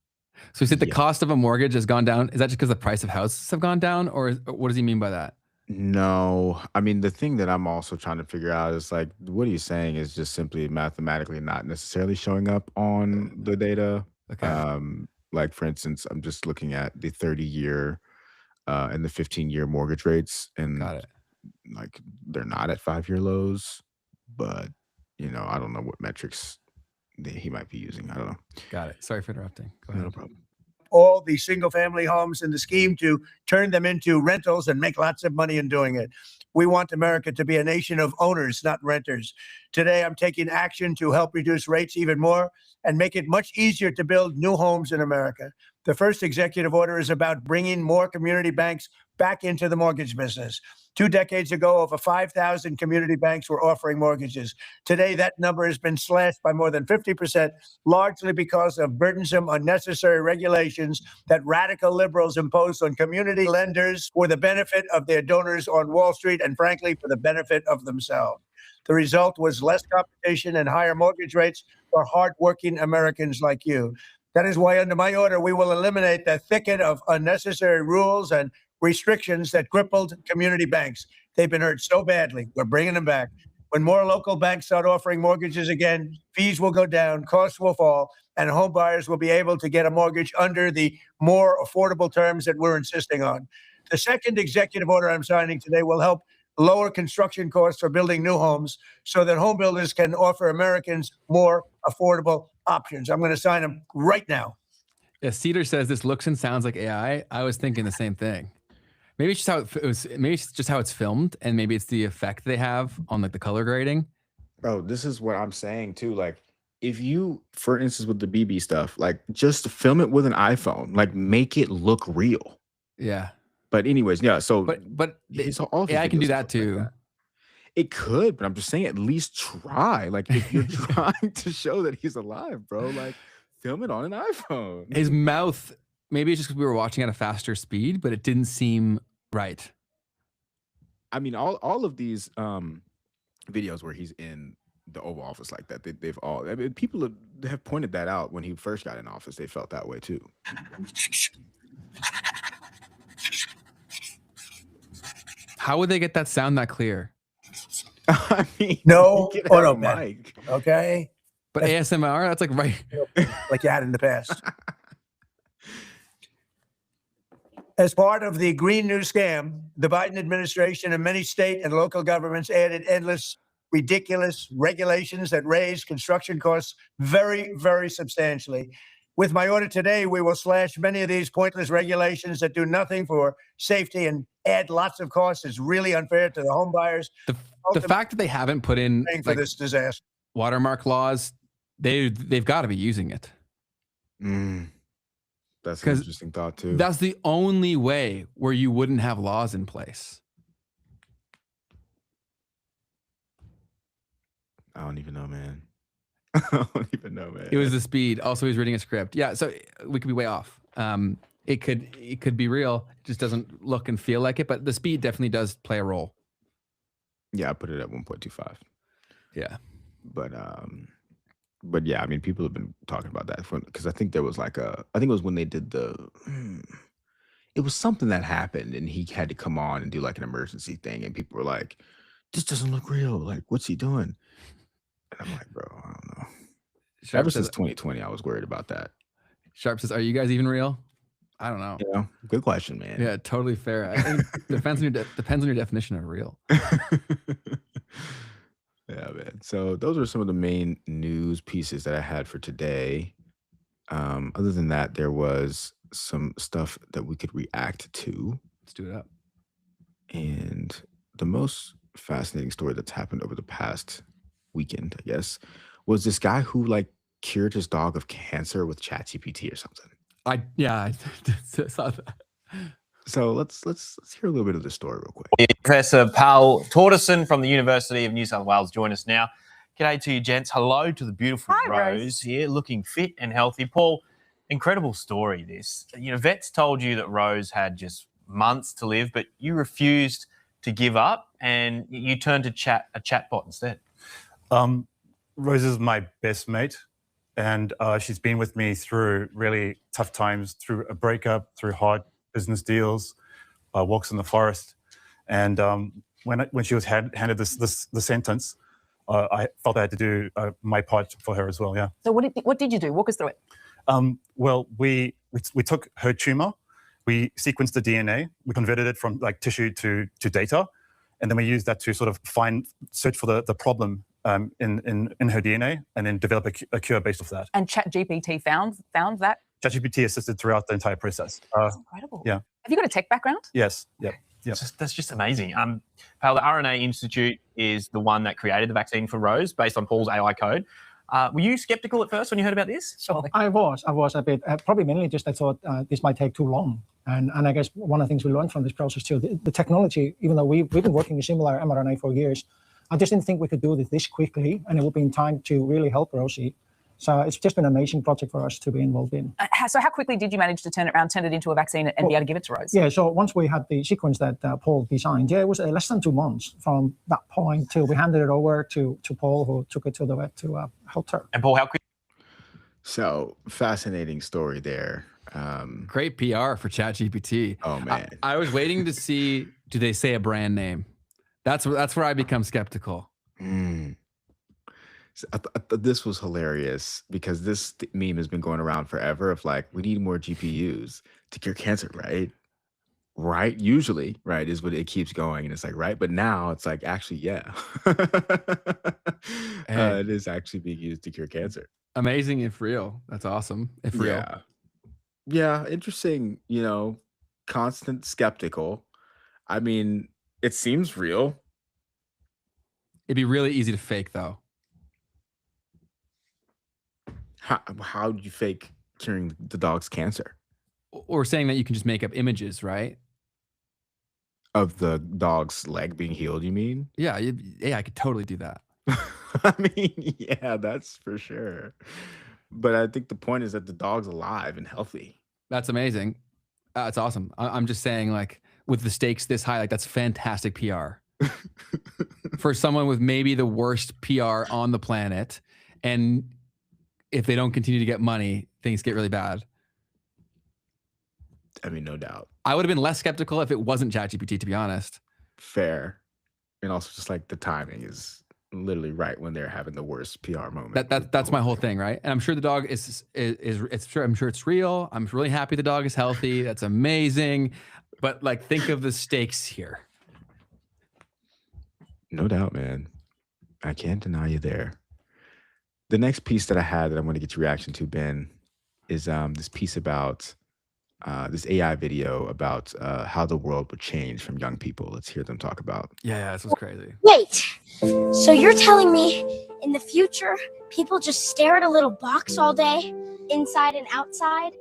[SPEAKER 1] So he said the cost of a mortgage has gone down. Is that just because the price of houses have gone down, or what does he mean by that?
[SPEAKER 2] No, I mean, the thing that I'm also trying to figure out is like, what he's saying is just simply mathematically not necessarily showing up on the data.
[SPEAKER 1] Okay.
[SPEAKER 2] Like for instance, I'm just looking at the 30-year and the 15-year mortgage rates, and
[SPEAKER 1] Got it.
[SPEAKER 2] like they're not at 5-year lows, but I don't know what metrics that he might be using. I don't know.
[SPEAKER 1] Got it. Sorry for interrupting. Go ahead.
[SPEAKER 2] No problem.
[SPEAKER 10] All the single-family homes in the scheme to turn them into rentals and make lots of money in doing it. We want America to be a nation of owners, not renters. Today, I'm taking action to help reduce rates even more and make it much easier to build new homes in America. The first executive order is about bringing more community banks back into the mortgage business. 2 decades ago, over 5,000 community banks were offering mortgages. Today, that number has been slashed by more than 50%, largely because of burdensome, unnecessary regulations that radical liberals imposed on community lenders for the benefit of their donors on Wall Street and, frankly, for the benefit of themselves. The result was less competition and higher mortgage rates for hardworking Americans like you. That is why, under my order, we will eliminate the thicket of unnecessary rules and restrictions that crippled community banks. They've been hurt so badly. We're bringing them back. When more local banks start offering mortgages again, fees will go down, costs will fall, and home buyers will be able to get a mortgage under the more affordable terms that we're insisting on. The second executive order I'm signing today will help lower construction costs for building new homes so that home builders can offer Americans more affordable options. I'm going to sign them right now.
[SPEAKER 1] Yeah, Cedar says this looks and sounds like AI. I was thinking the same thing. Maybe it's just how it was. Maybe it's just how it's filmed, and maybe it's the effect they have on like the color grading.
[SPEAKER 2] Bro, this is what I'm saying too. Like, if you, for instance, with the BB stuff, like just film it with an iPhone, like make it look real.
[SPEAKER 1] Yeah.
[SPEAKER 2] But anyways, yeah. So,
[SPEAKER 1] but
[SPEAKER 2] all
[SPEAKER 1] AI can do that too.
[SPEAKER 2] Like that. It could, but I'm just saying, at least try. Like, if you're trying to show that he's alive, bro, like film it on an iPhone.
[SPEAKER 1] His mouth. Maybe it's just because we were watching at a faster speed, but it didn't seem right.
[SPEAKER 2] I mean, all of these videos where he's in the Oval Office like that, they've all. I mean, people have pointed that out when he first got in office. They felt that way too.
[SPEAKER 1] How would they get that sound that clear?
[SPEAKER 2] I mean,
[SPEAKER 10] no, mic. Okay.
[SPEAKER 1] But ASMR, that's like right,
[SPEAKER 10] like you had in the past. As part of the Green New Scam, the Biden administration and many state and local governments added endless, ridiculous regulations that raise construction costs very, very substantially. With my order today, we will slash many of these pointless regulations that do nothing for safety and add lots of costs. Is really unfair to the home buyers.
[SPEAKER 1] The fact that they haven't put in
[SPEAKER 10] for this disaster
[SPEAKER 1] watermark laws, they've got to be using it.
[SPEAKER 2] That's an interesting thought too.
[SPEAKER 1] That's the only way where you wouldn't have laws in place.
[SPEAKER 2] I don't even know, man. I don't even know, man.
[SPEAKER 1] It was the speed. Also, he's reading a script. Yeah, so we could be way off. It could be real. It just doesn't look and feel like it, but the speed definitely does play a role.
[SPEAKER 2] Yeah, I put it at 1.25.
[SPEAKER 1] Yeah.
[SPEAKER 2] But yeah, I mean, people have been talking about that because I think there was like I think it was when they did it was something that happened and he had to come on and do like an emergency thing. And people were like, this doesn't look real. Like, what's he doing? And I'm like, bro, I don't know. Ever since 2020, I was worried about that.
[SPEAKER 1] Sharp says, are you guys even real? I don't know.
[SPEAKER 2] Yeah, good question, man.
[SPEAKER 1] Yeah, totally fair. I think depends on your definition of real.
[SPEAKER 2] Yeah, man. So those are some of the main news pieces that I had for today. Other than that, there was some stuff that we could react to.
[SPEAKER 1] Let's do it up.
[SPEAKER 2] And the most fascinating story that's happened over the past weekend, I guess, was this guy who like cured his dog of cancer with ChatGPT or something.
[SPEAKER 1] I saw that.
[SPEAKER 2] So let's hear a little bit of the story real quick.
[SPEAKER 11] Professor Paul Torderson from the University of New South Wales join us now. G'day to you, gents. Hello to the beautiful Rose here, looking fit and healthy. Paul, incredible story this. You know, vets told you that Rose had just months to live, but you refused to give up and you turned to a chatbot instead.
[SPEAKER 12] Rose is my best mate, and she's been with me through really tough times, through a breakup, through hard business deals, walks in the forest. And when she was handed the sentence, I felt I had to do my part for her as well. Yeah.
[SPEAKER 13] So what did you do? Walk us through it.
[SPEAKER 12] Well, we took her tumor, we sequenced the DNA, we converted it from like tissue to data, and then we used that to sort of search for the problem in her DNA, and then develop a cure based off that.
[SPEAKER 13] And ChatGPT found that?
[SPEAKER 12] ChatGPT assisted throughout the entire process.
[SPEAKER 13] That's incredible.
[SPEAKER 12] Yeah.
[SPEAKER 13] Have you got a tech background?
[SPEAKER 12] Yes. Yeah. Yeah.
[SPEAKER 11] That's just amazing. Paul, the RNA Institute is the one that created the vaccine for Rose based on Paul's AI code. Were you skeptical at first when you heard about this?
[SPEAKER 13] Sure.
[SPEAKER 14] I was a bit, probably mainly just I thought this might take too long. And I guess one of the things we learned from this process too, the technology, even though we've been working with similar mRNA for years, I just didn't think we could do this quickly, and it would be in time to really help Rosie. So it's just been an amazing project for us to be involved in.
[SPEAKER 13] So how quickly did you manage to turn it into a vaccine and be able to give it to Rose?
[SPEAKER 14] Yeah, so once we had the sequence that Paul designed, it was less than 2 months from that point till we handed it over to Paul, who took it to the vet to help her.
[SPEAKER 11] And Paul, how quick?
[SPEAKER 2] So fascinating story there.
[SPEAKER 1] Great PR for ChatGPT.
[SPEAKER 2] Oh man,
[SPEAKER 1] I was waiting to see, do they say a brand name? That's where I become skeptical.
[SPEAKER 2] So I thought this was hilarious because this meme has been going around forever of like, we need more GPUs to cure cancer, right? Right? Usually, right, is what it keeps going. And it's like, right? But now it's like, actually, yeah. It is actually being used to cure cancer.
[SPEAKER 1] Amazing if real. That's awesome. If real.
[SPEAKER 2] Yeah. Yeah, interesting, constant skeptical. I mean, it seems real.
[SPEAKER 1] It'd be really easy to fake though.
[SPEAKER 2] How do you fake curing the dog's cancer?
[SPEAKER 1] Or saying that you can just make up images, right?
[SPEAKER 2] Of the dog's leg being healed, you mean?
[SPEAKER 1] Yeah, I could totally do that.
[SPEAKER 2] I mean, yeah, that's for sure. But I think the point is that the dog's alive and healthy.
[SPEAKER 1] That's amazing. That's awesome. I'm just saying, like, with the stakes this high, like, that's fantastic PR. For someone with maybe the worst PR on the planet, and if they don't continue to get money, things get really bad.
[SPEAKER 2] I mean, no doubt.
[SPEAKER 1] I would have been less skeptical if it wasn't ChatGPT, to be honest.
[SPEAKER 2] Fair. And also just like the timing is literally right when they're having the worst PR moment.
[SPEAKER 1] That's my whole thing, right? And I'm sure the dog is I'm sure it's real. I'm really happy the dog is healthy. That's amazing. But like, think of the stakes here.
[SPEAKER 2] No doubt, man. I can't deny you there. The next piece that I had that I want to get your reaction to, Ben, is this piece about this AI video about how the world would change from young people. Let's hear them talk about.
[SPEAKER 1] Yeah, this was crazy.
[SPEAKER 15] Wait, so you're telling me in the future, people just stare at a little box all day, inside and outside?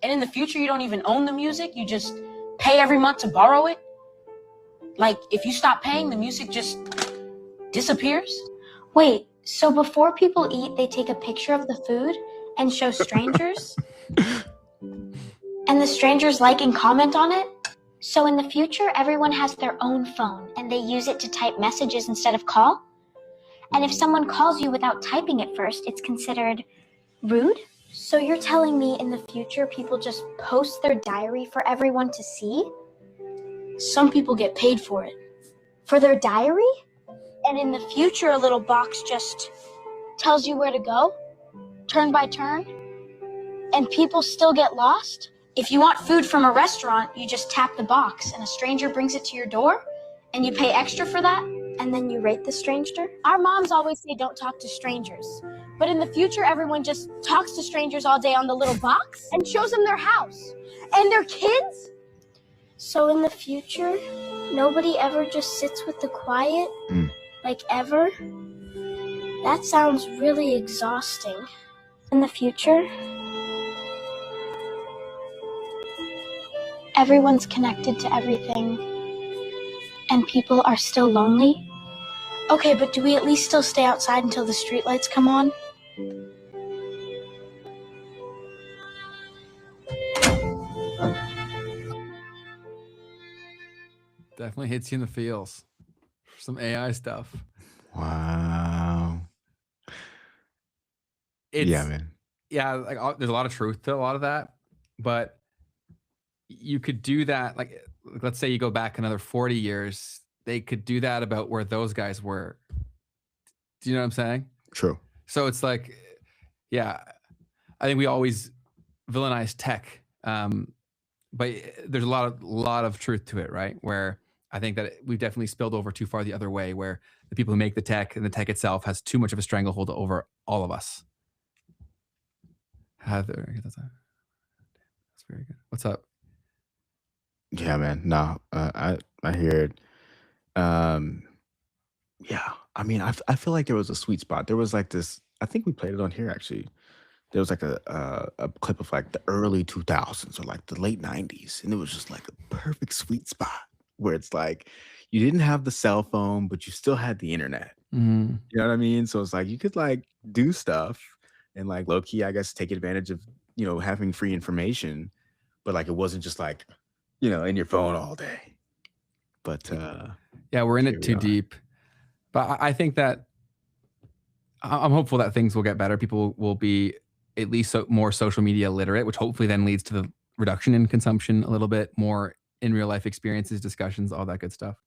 [SPEAKER 16] And in the future, you don't even own the music. You just pay every month to borrow it. Like, if you stop paying, the music just disappears.
[SPEAKER 15] Wait, so before people eat, they take a picture of the food and show strangers? And the strangers like and comment on it? So in the future, everyone has their own phone and they use it to type messages instead of call? And if someone calls you without typing it first, it's considered rude? So you're telling me in the future, people just post their diary for everyone to see?
[SPEAKER 16] Some people get paid for it.
[SPEAKER 15] For their diary? And in the future, a little box just tells you where to go, turn by turn, and people still get lost?
[SPEAKER 16] If you want food from a restaurant, you just tap the box and a stranger brings it to your door and you pay extra for that?
[SPEAKER 15] And then you rate the stranger? Our moms always say don't talk to strangers. But in the future, everyone just talks to strangers all day on the little box and shows them their house and their kids? So in the future, nobody ever just sits with the quiet, like ever? That sounds really exhausting. In the future, everyone's connected to everything and people are still lonely? Okay, but do we at least still stay outside until the streetlights come on?
[SPEAKER 1] Definitely hits you in the feels. Some AI stuff.
[SPEAKER 2] Wow. Yeah, man.
[SPEAKER 1] Yeah, like there's a lot of truth to a lot of that, but you could do that. Like, let's say you go back another 40 years, they could do that about where those guys were. Do you know what I'm saying?
[SPEAKER 2] True.
[SPEAKER 1] So it's like, yeah, I think we always villainize tech, but there's a lot of truth to it, right? Where I think that we've definitely spilled over too far the other way, where the people who make the tech and the tech itself has too much of a stranglehold over all of us. Heather, that's very good. What's up?
[SPEAKER 2] Yeah, man. No, I hear it. Yeah, I mean, I feel like there was a sweet spot. There was like this. I think we played it on here actually. There was like a clip of like the early 2000s or like the late 90s, and it was just like a perfect sweet spot where it's like you didn't have the cell phone, but you still had the internet.
[SPEAKER 1] Mm-hmm.
[SPEAKER 2] You know what I mean? So it's like you could like do stuff and like low key, I guess, take advantage of having free information, but like it wasn't just like in your phone all day. But
[SPEAKER 1] yeah, we're in it too deep. But I think that I'm hopeful that things will get better. People will be at least more social media literate, which hopefully then leads to the reduction in consumption a little bit, more in real life experiences, discussions, all that good stuff.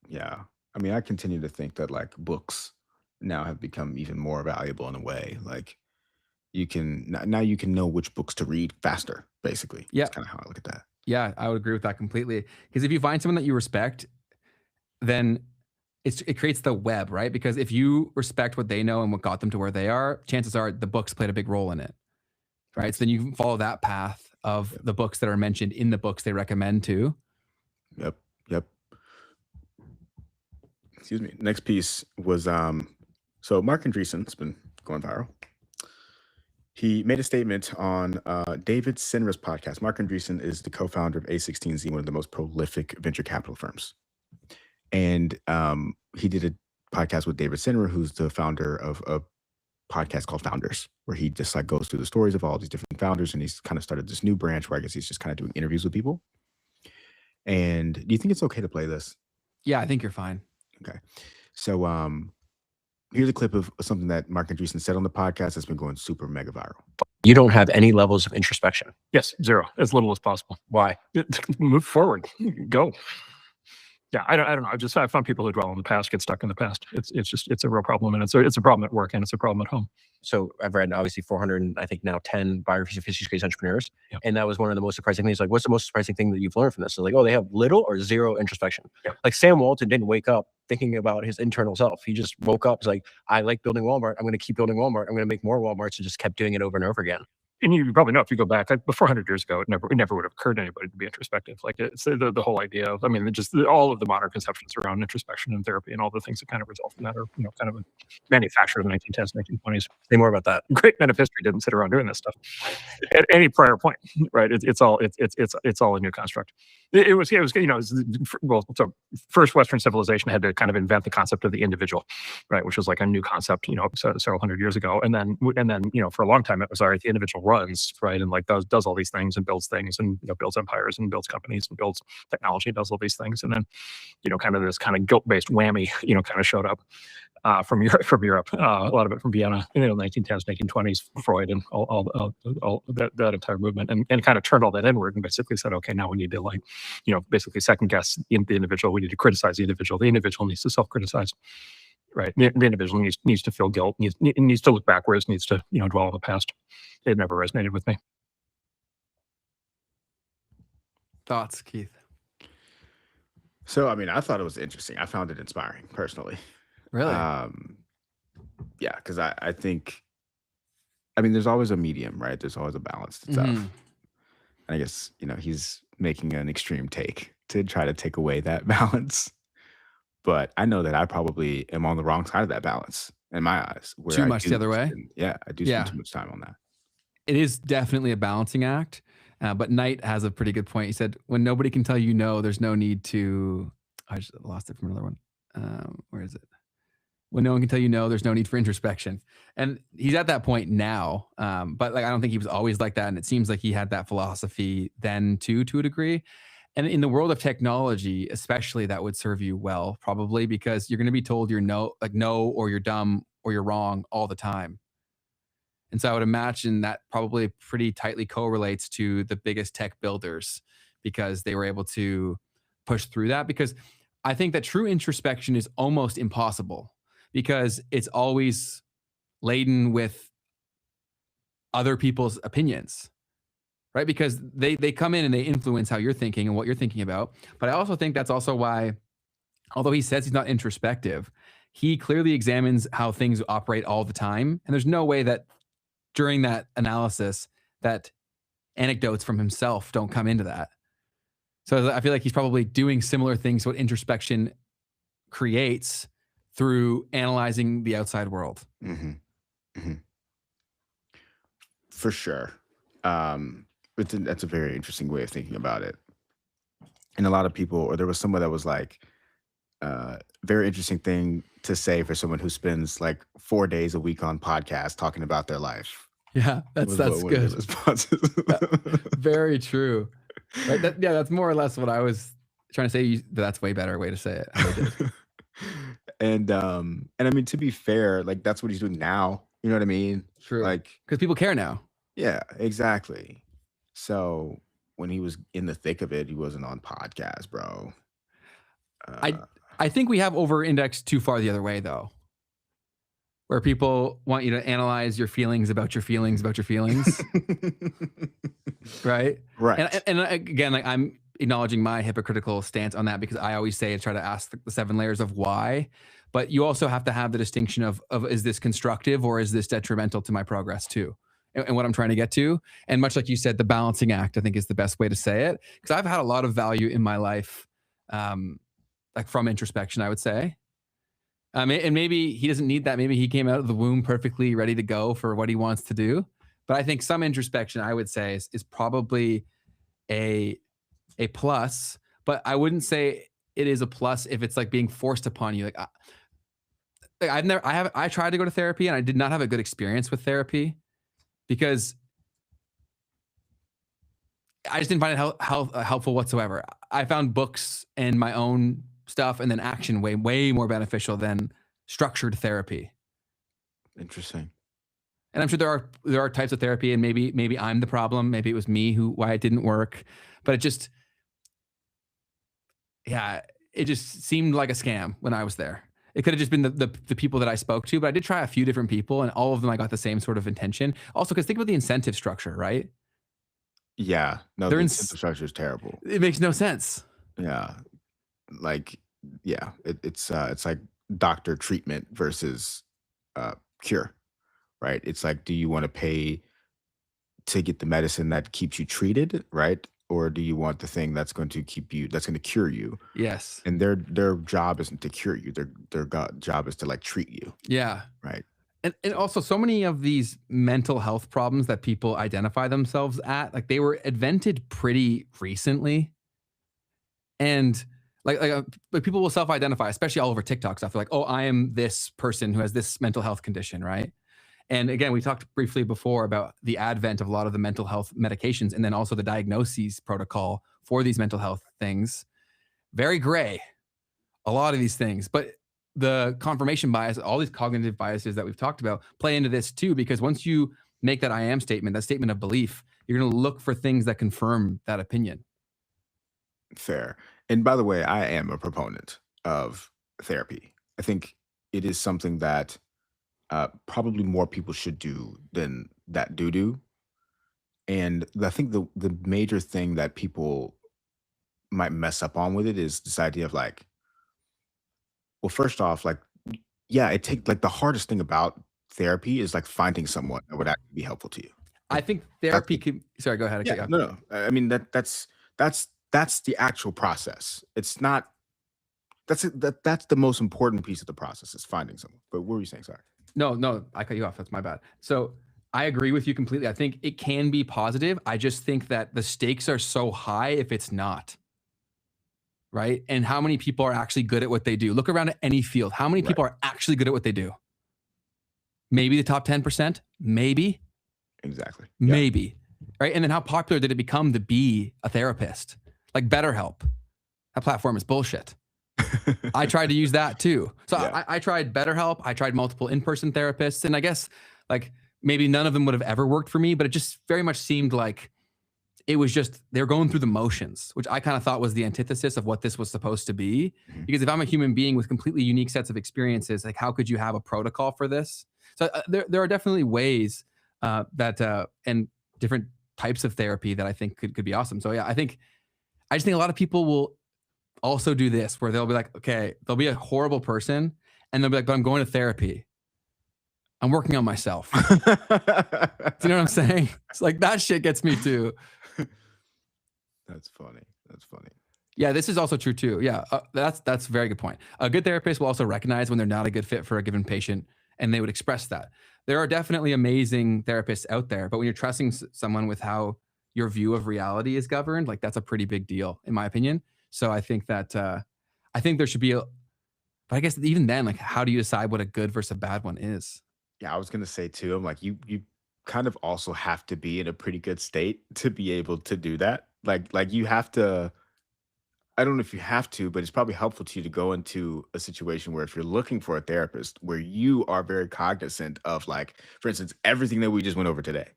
[SPEAKER 2] Yeah. I mean, I continue to think that like books now have become even more valuable in a way. Like you can know which books to read faster, basically.
[SPEAKER 1] Yeah.
[SPEAKER 2] That's kind of how I look at that.
[SPEAKER 1] Yeah, I would agree with that completely. Because if you find someone that you respect, then it creates the web, right? Because if you respect what they know and what got them to where they are, chances are the books played a big role in it, right? So then you can follow that path of the books that are mentioned in the books they recommend too.
[SPEAKER 2] Yep. Excuse me. Next piece was so Mark Andreessen's been going viral. He made a statement on David Sinra's podcast. Mark Andreessen is the co-founder of A16Z, one of the most prolific venture capital firms. And he did a podcast with David Sinra, who's the founder of a podcast called Founders, where he just like goes through the stories of all these different founders. And he's kind of started this new branch where I guess he's just kind of doing interviews with people. And do you think it's okay to play this?
[SPEAKER 1] Yeah, I think you're fine.
[SPEAKER 2] Okay. So here's a clip of something that Mark Andreessen said on the podcast that's been going super mega viral.
[SPEAKER 17] You don't have any levels of introspection.
[SPEAKER 18] Yes, zero, as little as possible.
[SPEAKER 17] Why?
[SPEAKER 18] Move forward. Go. Yeah, I don't know. I found people who dwell on the past get stuck in the past. It's a real problem, and it's a problem at work and it's a problem at home.
[SPEAKER 17] So I've read obviously 400, I think now 10 biographies of history's greatest entrepreneurs, and that was one of the most surprising things. Like, what's the most surprising thing that you've learned from this? So like, oh, they have little or zero introspection. Like Sam Walton didn't wake up thinking about his internal self. He just woke up. It's like, I like building Walmart. I'm going to keep building Walmart. I'm going to make more Walmarts, and just kept doing it over and over again.
[SPEAKER 18] And you probably know, if you go back like 400 years ago, it never would have occurred to anybody to be introspective. Like it's the whole idea of, I mean, just all of the modern conceptions around introspection and therapy and all the things that kind of result from that are, kind of manufactured in the 1910s, 1920s.
[SPEAKER 17] Say more about that.
[SPEAKER 18] Great men of history didn't sit around doing this stuff at any prior point, right? It's all a new construct. It was so first Western civilization had to kind of invent the concept of the individual, right? Which was like a new concept, several hundred years ago. And then, for a long time, it was, all right, the individual runs, right? And like does all these things and builds things and, builds empires and builds companies and builds technology, does all these things. And then, kind of this kind of guilt-based whammy, kind of showed up from Europe, a lot of it from Vienna in the 1910s, 1920s, Freud and all that entire movement, and kind of turned all that inward and basically said, okay, now we need to basically second guess the individual. We need to criticize the individual. The individual needs to self-criticize, right? The individual needs to feel guilt, needs to look backwards, needs to dwell on the past. It never resonated with me.
[SPEAKER 1] Thoughts, Keith?
[SPEAKER 2] So, I mean, I thought it was interesting. I found it inspiring personally.
[SPEAKER 1] Really?
[SPEAKER 2] Yeah, because I think, I mean, there's always a medium, right? There's always a balance to stuff. And I guess, he's making an extreme take to try to take away that balance. But I know that I probably am on the wrong side of that balance in my eyes. Where
[SPEAKER 1] too much the other way?
[SPEAKER 2] I do spend too much time on that.
[SPEAKER 1] It is definitely a balancing act. But Knight has a pretty good point. He said, when nobody can tell you no, there's no need to, I just lost it from another one. Where is it? When no one can tell you no, there's no need for introspection. And he's at that point now. But like, I don't think he was always like that. And it seems like he had that philosophy then too, to a degree. And in the world of technology, especially, that would serve you well, probably, because you're going to be told you're no, or you're dumb, or you're wrong all the time. And so I would imagine that probably pretty tightly correlates to the biggest tech builders, because they were able to push through that. Because I think that true introspection is almost impossible, because it's always laden with other people's opinions, right? Because they come in and they influence how you're thinking and what you're thinking about. But I also think that's also why, although he says he's not introspective, he clearly examines how things operate all the time. And there's no way that during that analysis that anecdotes from himself don't come into that. So I feel like he's probably doing similar things to what introspection creates through analyzing the outside world.
[SPEAKER 2] For sure. That's a very interesting way of thinking about it. And a lot of people, or there was someone that was like, very interesting thing to say for someone who spends like 4 days a week on podcasts talking about their life.
[SPEAKER 1] Yeah, that's good. Very true. Right? That's more or less what I was trying to say. That's way better way to say it.
[SPEAKER 2] And I mean, to be fair, like that's what he's doing now. You know what I mean?
[SPEAKER 1] True.
[SPEAKER 2] Like,
[SPEAKER 1] because people care now.
[SPEAKER 2] Yeah, exactly. So when he was in the thick of it, he wasn't on podcasts, bro.
[SPEAKER 1] I think we have over-indexed too far the other way, though, where people want you to analyze your feelings about your feelings about your feelings. Right?
[SPEAKER 2] Right.
[SPEAKER 1] And again, like, I'm acknowledging my hypocritical stance on that, because I always say, try to ask the 7 layers of why. But you also have to have the distinction of is this constructive or is this detrimental to my progress too? And what I'm trying to get to. And much like you said, the balancing act, I think, is the best way to say it. Because I've had a lot of value in my life, like from introspection, I would say. And maybe he doesn't need that. Maybe he came out of the womb perfectly ready to go for what he wants to do. But I think some introspection, I would say, is probably a plus. But I wouldn't say it is a plus if it's like being forced upon you. I tried to go to therapy and I did not have a good experience with therapy, because I just didn't find it helpful whatsoever. I found books and my own stuff and then action way more beneficial than structured therapy.
[SPEAKER 2] Interesting.
[SPEAKER 1] And I'm sure there are types of therapy, and maybe I'm the problem. Maybe it was me why it didn't work. But it just seemed like a scam when I was there. It could have just been the people that I spoke to, but I did try a few different people, and all of them I got the same sort of intention. Also, because think about the incentive structure, right?
[SPEAKER 2] Yeah. No, the incentive structure is terrible.
[SPEAKER 1] It makes no sense.
[SPEAKER 2] Yeah. Like, yeah, it's like doctor treatment versus cure, right? It's like, do you want to pay to get the medicine that keeps you treated, right? Or do you want the thing that's going to cure you?
[SPEAKER 1] Yes.
[SPEAKER 2] And their job isn't to cure you. Their job is to like treat you.
[SPEAKER 1] Yeah.
[SPEAKER 2] Right.
[SPEAKER 1] And also, so many of these mental health problems that people identify themselves at, like, they were invented pretty recently. And like people will self-identify, especially all over TikTok stuff. They're like, oh, I am this person who has this mental health condition, right? And again, we talked briefly before about the advent of a lot of the mental health medications, and then also the diagnoses protocol for these mental health things. Very gray, a lot of these things. But the confirmation bias, all these cognitive biases that we've talked about, play into this too, because once you make that I am statement, that statement of belief, you're going to look for things that confirm that opinion.
[SPEAKER 2] Fair. And by the way, I am a proponent of therapy. I think it is something that probably more people should do than that do. And I think the major thing that people might mess up on with it is this idea of like, well, first off, like, yeah, it takes like the hardest thing about therapy is like finding someone that would actually be helpful to you.
[SPEAKER 1] I think therapy can. Sorry, go ahead.
[SPEAKER 2] Yeah, no. I mean that's the actual process. It's not. That's the most important piece of the process is finding someone. But what were you saying? Sorry.
[SPEAKER 1] No, I cut you off. That's my bad. So I agree with you completely. I think it can be positive. I just think that the stakes are so high if it's not. Right? And how many people are actually good at what they do? Look around at any field. How many people are actually good at what they do? Maybe the top 10%? Maybe.
[SPEAKER 2] Exactly.
[SPEAKER 1] Maybe. Right? And then how popular did it become to be a therapist? Like BetterHelp. That platform is bullshit. I tried to use that too. So I tried BetterHelp. I tried multiple in-person therapists. And I guess like maybe none of them would have ever worked for me, but it just very much seemed like it was just, they're going through the motions, which I kind of thought was the antithesis of what this was supposed to be. Because if I'm a human being with completely unique sets of experiences, like how could you have a protocol for this? So there are definitely ways that and different types of therapy that I think could be awesome. So yeah, I just think a lot of people will also do this where they'll be like, okay, they'll be a horrible person and they'll be like, but I'm going to therapy. I'm working on myself. Do you know what I'm saying? It's like that shit gets me too.
[SPEAKER 2] That's funny. That's funny.
[SPEAKER 1] Yeah, this is also true too. Yeah, that's a very good point. A good therapist will also recognize when they're not a good fit for a given patient, and they would express that. There are definitely amazing therapists out there, but when you're trusting someone with how your view of reality is governed, like that's a pretty big deal, in my opinion. So I think that I think there should be but I guess even then, like, how do you decide what a good versus a bad one is?
[SPEAKER 2] Yeah, I was gonna say too. I'm like, you kind of also have to be in a pretty good state to be able to do that. Like you have to. I don't know if you have to, but it's probably helpful to you to go into a situation where if you're looking for a therapist, where you are very cognizant of, like, for instance, everything that we just went over today,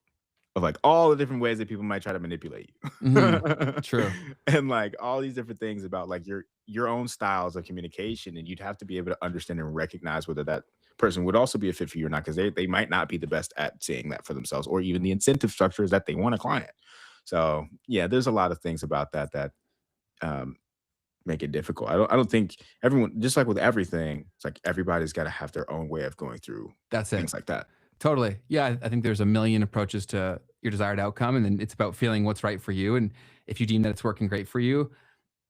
[SPEAKER 2] of like all the different ways that people might try to manipulate you.
[SPEAKER 1] True.
[SPEAKER 2] And like all these different things about like your own styles of communication, and you'd have to be able to understand and recognize whether that person would also be a fit for you or not, because they might not be the best at seeing that for themselves, or even the incentive structures that they want a client. So yeah, there's a lot of things about that make it difficult. I don't think everyone, just like with everything, it's like everybody's got to have their own way of going through things like that.
[SPEAKER 1] Totally. Yeah, I think there's a million approaches to your desired outcome, and then it's about feeling what's right for you. And if you deem that it's working great for you,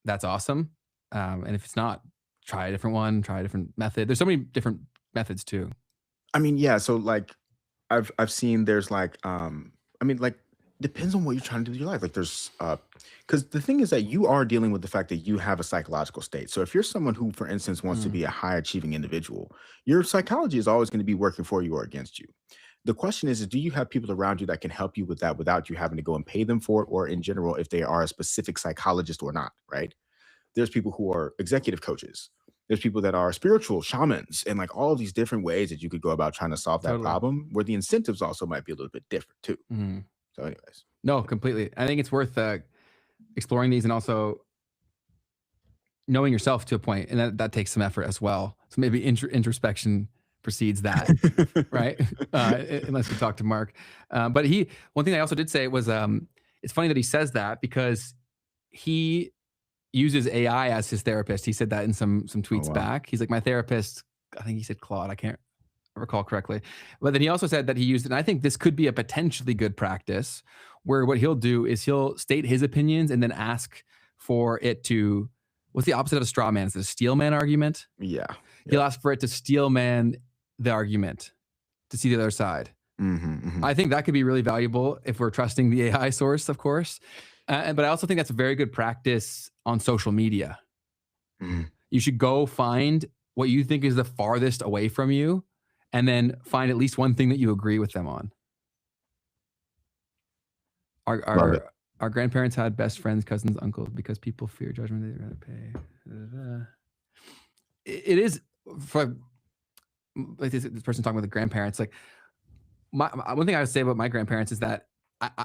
[SPEAKER 1] that's awesome. And if it's not, try a different one, try a different method. There's so many different methods too.
[SPEAKER 2] I mean, yeah. So like, I've seen there's like, I mean, like, depends on what you're trying to do with your life. Like, there's, because the thing is that you are dealing with the fact that you have a psychological state. So if you're someone who, for instance, wants to be a high achieving individual, your psychology is always going to be working for you or against you. The question is do you have people around you that can help you with that without you having to go and pay them for it, or in general, if they are a specific psychologist or not, right? There's people who are executive coaches. There's people that are spiritual shamans, and like all of these different ways that you could go about trying to solve that problem, where the incentives also might be a little bit different too. So anyways.
[SPEAKER 1] No, completely. I think it's worth exploring these, and also knowing yourself to a point, and that takes some effort as well. So maybe introspection precedes that, right? Unless you talk to Mark. But one thing I also did say was, it's funny that he says that because he uses AI as his therapist. He said that in some tweets back. He's like, my therapist, I think he said Claude, I can't recall correctly. But then he also said that he used it, and I think this could be a potentially good practice, where what he'll do is he'll state his opinions and then ask for it to, what's the opposite of a straw man? Is it a steel man argument?
[SPEAKER 2] Yeah.
[SPEAKER 1] He'll ask for it to steel man the argument, to see the other side. I think that could be really valuable if we're trusting the AI source, of course. But I also think that's a very good practice on social media. You should go find what you think is the farthest away from you, and then find at least one thing that you agree with them on. Our grandparents had best friends, cousins, uncles, because people fear judgment. They'd rather pay. It is, for like this person talking about the grandparents, like one thing I would say about my grandparents is that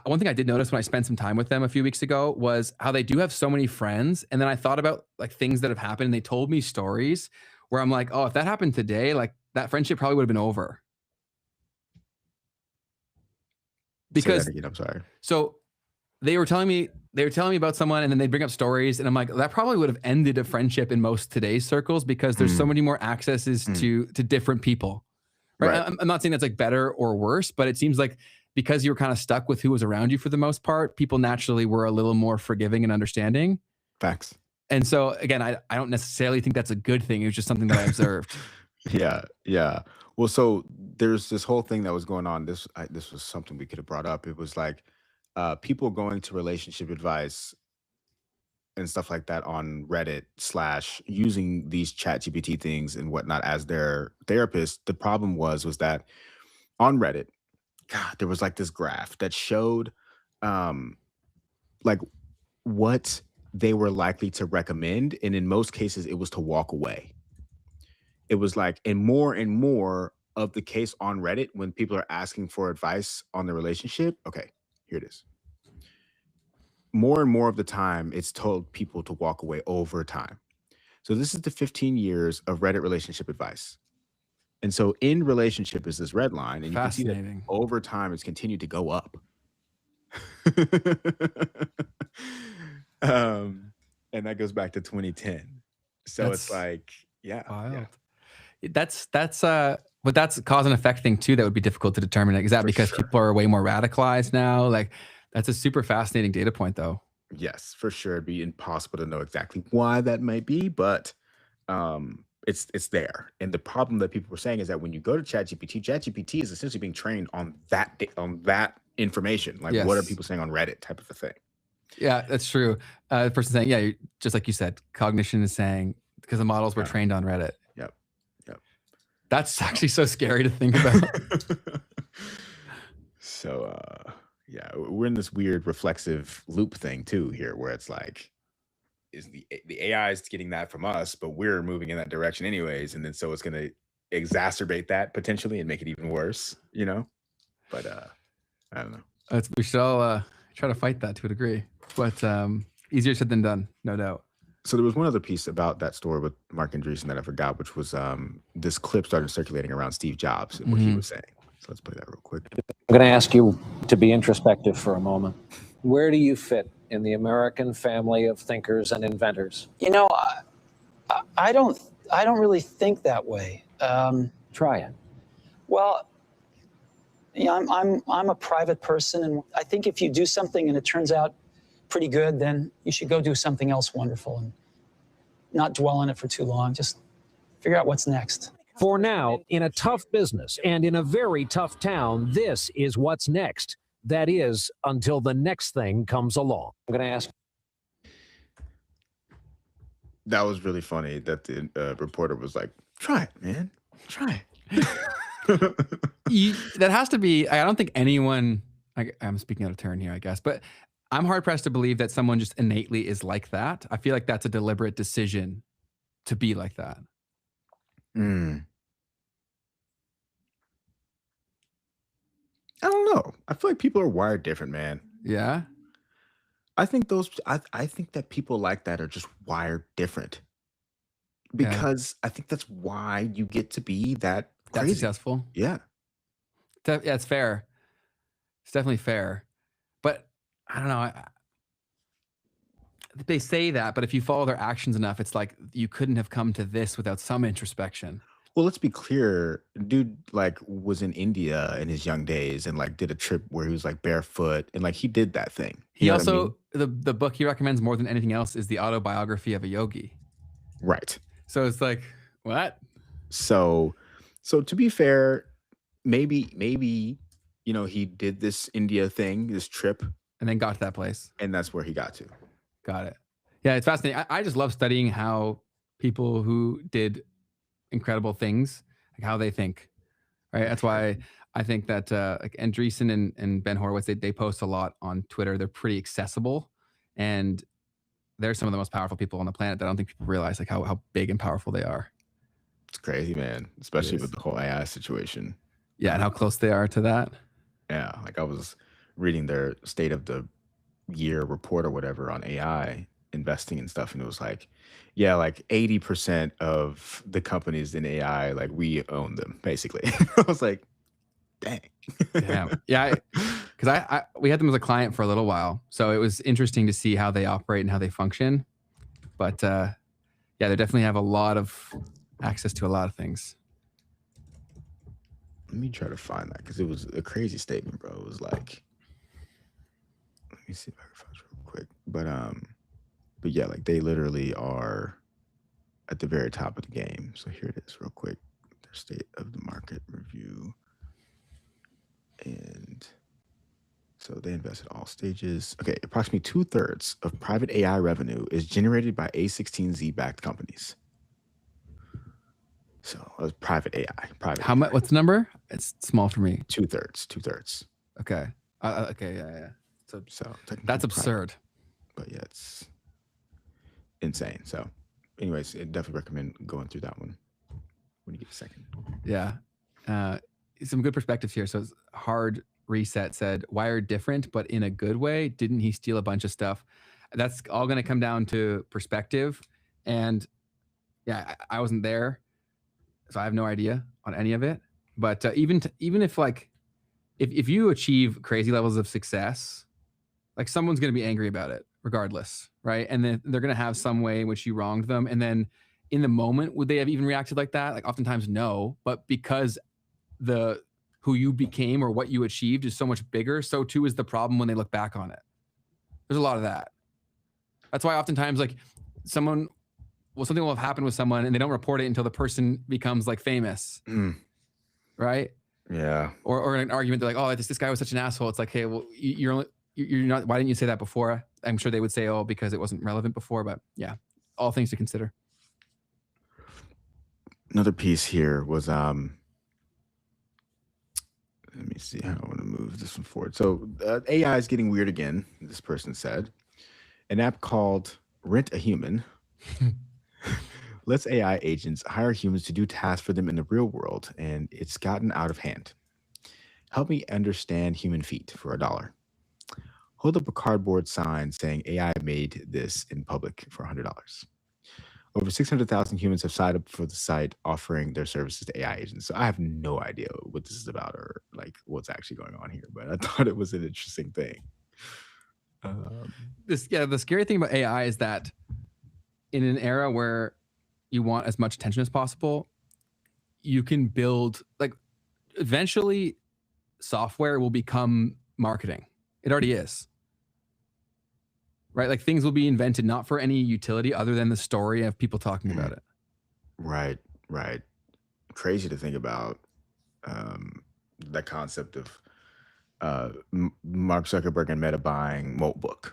[SPEAKER 1] one thing I did notice when I spent some time with them a few weeks ago was how they do have so many friends. And then I thought about like things that have happened, and they told me stories where I'm like, oh, if that happened today, like that friendship probably would have been over. Because
[SPEAKER 2] I'm sorry.
[SPEAKER 1] So they were telling me about someone, and then they bring up stories, and I'm like, that probably would have ended a friendship in most today's circles, because there's so many more accesses to different people. Right. I'm not saying that's like better or worse, but it seems like because you were kind of stuck with who was around you for the most part, people naturally were a little more forgiving and understanding.
[SPEAKER 2] Facts.
[SPEAKER 1] And so again, I don't necessarily think that's a good thing. It was just something that I observed.
[SPEAKER 2] Yeah. Well, so there's this whole thing that was going on. This was something we could have brought up. It was like people going to relationship advice and stuff like that on Reddit / using these chat GPT things and whatnot as their therapist. The problem was that on Reddit, God, there was like this graph that showed like what they were likely to recommend. And in most cases, it was to walk away. It was like, and more of the case on Reddit, when people are asking for advice on the relationship, okay, here it is. More and more of the time, it's told people to walk away over time. So this is the 15 years of Reddit relationship advice. And so in relationship is this red line, and you can see that over time, it's continued to go up. And that goes back to 2010. So it's like, yeah.
[SPEAKER 1] Wild. That's but that's a cause and effect thing too that would be difficult to determine. Like, is that because people are way more radicalized now? Like, that's a super fascinating data point though.
[SPEAKER 2] Yes, for sure. It'd be impossible to know exactly why that might be, but it's there. And the problem that people were saying is that when you go to ChatGPT is essentially being trained on that information. Like, what are people saying on Reddit type of a thing?
[SPEAKER 1] Yeah, that's true. The person saying, yeah, just like you said, cognition is saying because the models were trained on Reddit.
[SPEAKER 2] Yep.
[SPEAKER 1] That's actually so scary to think about.
[SPEAKER 2] So, yeah, we're in this weird reflexive loop thing too here, where it's like, is the AI is getting that from us, but we're moving in that direction anyways, and then so it's going to exacerbate that potentially and make it even worse, you know? But I don't know.
[SPEAKER 1] We should all try to fight that to a degree, but easier said than done, no doubt.
[SPEAKER 2] So there was one other piece about that story with Mark Andreessen that I forgot, which was this clip started circulating around Steve Jobs and what he was saying. So let's play that real quick.
[SPEAKER 19] I'm going to ask you to be introspective for a moment. Where do you fit in the American family of thinkers and inventors?
[SPEAKER 20] You know, I don't really think that way.
[SPEAKER 19] Try it.
[SPEAKER 20] Well, yeah, I'm a private person, and I think if you do something and it turns out pretty good, then you should go do something else wonderful and not dwell on it for too long. Just figure out what's next.
[SPEAKER 21] For now, in a tough business and in a very tough town, this is what's next. That is, until the next thing comes along.
[SPEAKER 19] I'm going to ask.
[SPEAKER 2] That was really funny that the reporter was like, try it, man. Try it.
[SPEAKER 1] That has to be, I don't think anyone, I'm speaking out of turn here, I guess, but I'm hard pressed to believe that someone just innately is like that. I feel like that's a deliberate decision to be like that.
[SPEAKER 2] I don't know. I feel like people are wired different, man.
[SPEAKER 1] Yeah.
[SPEAKER 2] I think that people like that are just wired different. Because I think that's why you get to be that crazy.
[SPEAKER 1] Successful.
[SPEAKER 2] Yeah.
[SPEAKER 1] Yeah, it's fair. It's definitely fair. But I don't know. They say that, but if you follow their actions enough, it's like you couldn't have come to this without some introspection.
[SPEAKER 2] Well, let's be clear. Dude, like, was in India in his young days and like did a trip where he was like barefoot and like he did that thing.
[SPEAKER 1] He also, the book he recommends more than anything else is the autobiography of a yogi.
[SPEAKER 2] Right.
[SPEAKER 1] So it's like, what?
[SPEAKER 2] So to be fair, maybe, you know, he did this India thing, this trip.
[SPEAKER 1] And then got to that place.
[SPEAKER 2] And that's where he got to.
[SPEAKER 1] Got it. Yeah, it's fascinating. I just love studying how people who did incredible things, like how they think, right? That's why I think that like Andreessen and Ben Horowitz, they post a lot on Twitter. They're pretty accessible, and they're some of the most powerful people on the planet that I don't think people realize like how big and powerful they are.
[SPEAKER 2] It's crazy, man, especially with the whole AI situation.
[SPEAKER 1] Yeah, and how close they are to that.
[SPEAKER 2] Yeah, like I was reading their state of the year report or whatever on AI investing and stuff, and it was like, yeah, like 80% of the companies in AI, like we own them basically. I was like, dang.
[SPEAKER 1] Yeah, because we had them as a client for a little while, so it was interesting to see how they operate and how they function. But yeah, they definitely have a lot of access to a lot of things.
[SPEAKER 2] Let me try to find that because it was a crazy statement, bro. It was like, let me see if I can find it real quick. But yeah, like they literally are at the very top of the game. So here it is real quick. their state of the market review. And so they invest at all stages. Okay, approximately 2/3 of private AI revenue is generated by A16Z-backed companies. So it was private AI.
[SPEAKER 1] How much? What's the number? It's small for me.
[SPEAKER 2] 2/3.
[SPEAKER 1] Okay. Okay. Yeah. So
[SPEAKER 2] private,
[SPEAKER 1] that's absurd.
[SPEAKER 2] but yeah, it's insane. So, anyways, I definitely recommend going through that one when you get a second.
[SPEAKER 1] Yeah. Some good perspectives here. So Hard Reset said, Wired different, but in a good way. Didn't he steal a bunch of stuff? That's all going to come down to perspective. And yeah, I wasn't there, so I have no idea on any of it. But even if like, if you achieve crazy levels of success, like someone's going to be angry about it regardless, right? And then they're going to have some way in which you wronged them. And then in the moment, would they have even reacted like that? Like oftentimes no, but because who you became or what you achieved is so much bigger, so too is the problem when they look back on it. There's a lot of that. That's why oftentimes like something will have happened with someone and they don't report it until the person becomes like famous, right?
[SPEAKER 2] Yeah.
[SPEAKER 1] Or in an argument, they're like, oh, this guy was such an asshole. It's like, hey, well, you're not, why didn't you say that before? I'm sure they would say, oh, because it wasn't relevant before, but yeah, all things to consider.
[SPEAKER 2] Another piece here was, let me see how I want to move this one forward. So AI is getting weird again, this person said. An app called Rent a Human lets AI agents hire humans to do tasks for them in the real world, and it's gotten out of hand. Help me understand human feet for $1. Hold up a cardboard sign saying AI made this in public for $100. Over 600,000 humans have signed up for the site offering their services to AI agents. So I have no idea what this is about or like what's actually going on here, but I thought it was an interesting thing.
[SPEAKER 1] The scary thing about AI is that in an era where you want as much attention as possible, you can build, like, eventually software will become marketing. It already is. Right? Like things will be invented not for any utility other than the story of people talking about it.
[SPEAKER 2] Right. Crazy to think about that concept of Mark Zuckerberg and Meta buying Moltbook.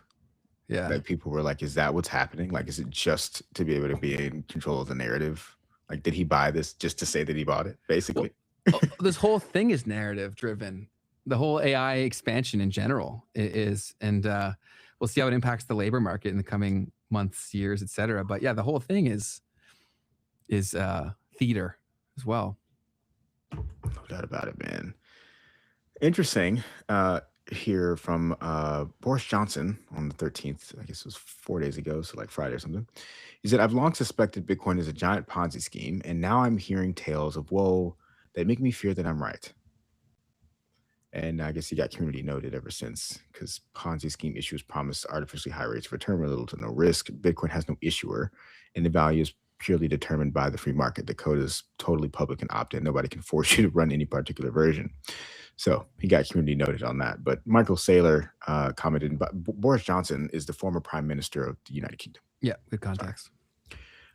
[SPEAKER 1] Yeah.
[SPEAKER 2] Like people were like, is that what's happening? Like, is it just to be able to be in control of the narrative? Like, did he buy this just to say that he bought it, basically?
[SPEAKER 1] Well, this whole thing is narrative driven. The whole AI expansion in general is, and we'll see how it impacts the labor market in the coming months, years, et cetera. But yeah, the whole thing is theater as well.
[SPEAKER 2] No doubt about it, man. Interesting. Hear from Boris Johnson on the 13th. I guess it was 4 days ago, so like Friday or something. He said, I've long suspected Bitcoin is a giant Ponzi scheme, and now I'm hearing tales of woe that make me fear that I'm right. And I guess he got community noted ever since, because Ponzi scheme issuers promise artificially high rates of return with little to no risk. Bitcoin has no issuer, and the value is purely determined by the free market. The code is totally public and opt-in. Nobody can force you to run any particular version. So he got community noted on that. But Michael Saylor commented, but Boris Johnson is the former prime minister of the United Kingdom.
[SPEAKER 1] Yeah, good context.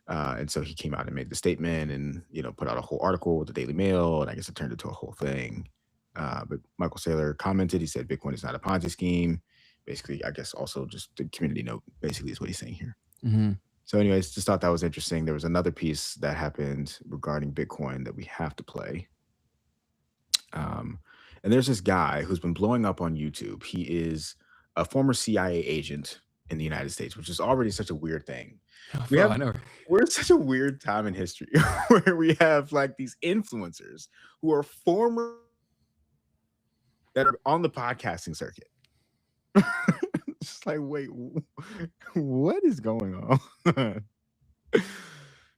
[SPEAKER 2] And so he came out and made the statement and, put out a whole article with the Daily Mail, and I guess it turned into a whole thing. But Michael Saylor commented, he said, Bitcoin is not a Ponzi scheme. Basically, I guess also just the community note, basically is what he's saying here.
[SPEAKER 1] Mm-hmm.
[SPEAKER 2] So anyways, just thought that was interesting. There was another piece that happened regarding Bitcoin that we have to play. And there's this guy who's been blowing up on YouTube. He is a former CIA agent in the United States, which is already such a weird thing. We're in such a weird time in history where we have like these influencers who are former that are on the podcasting circuit. It's like, wait, what is going on?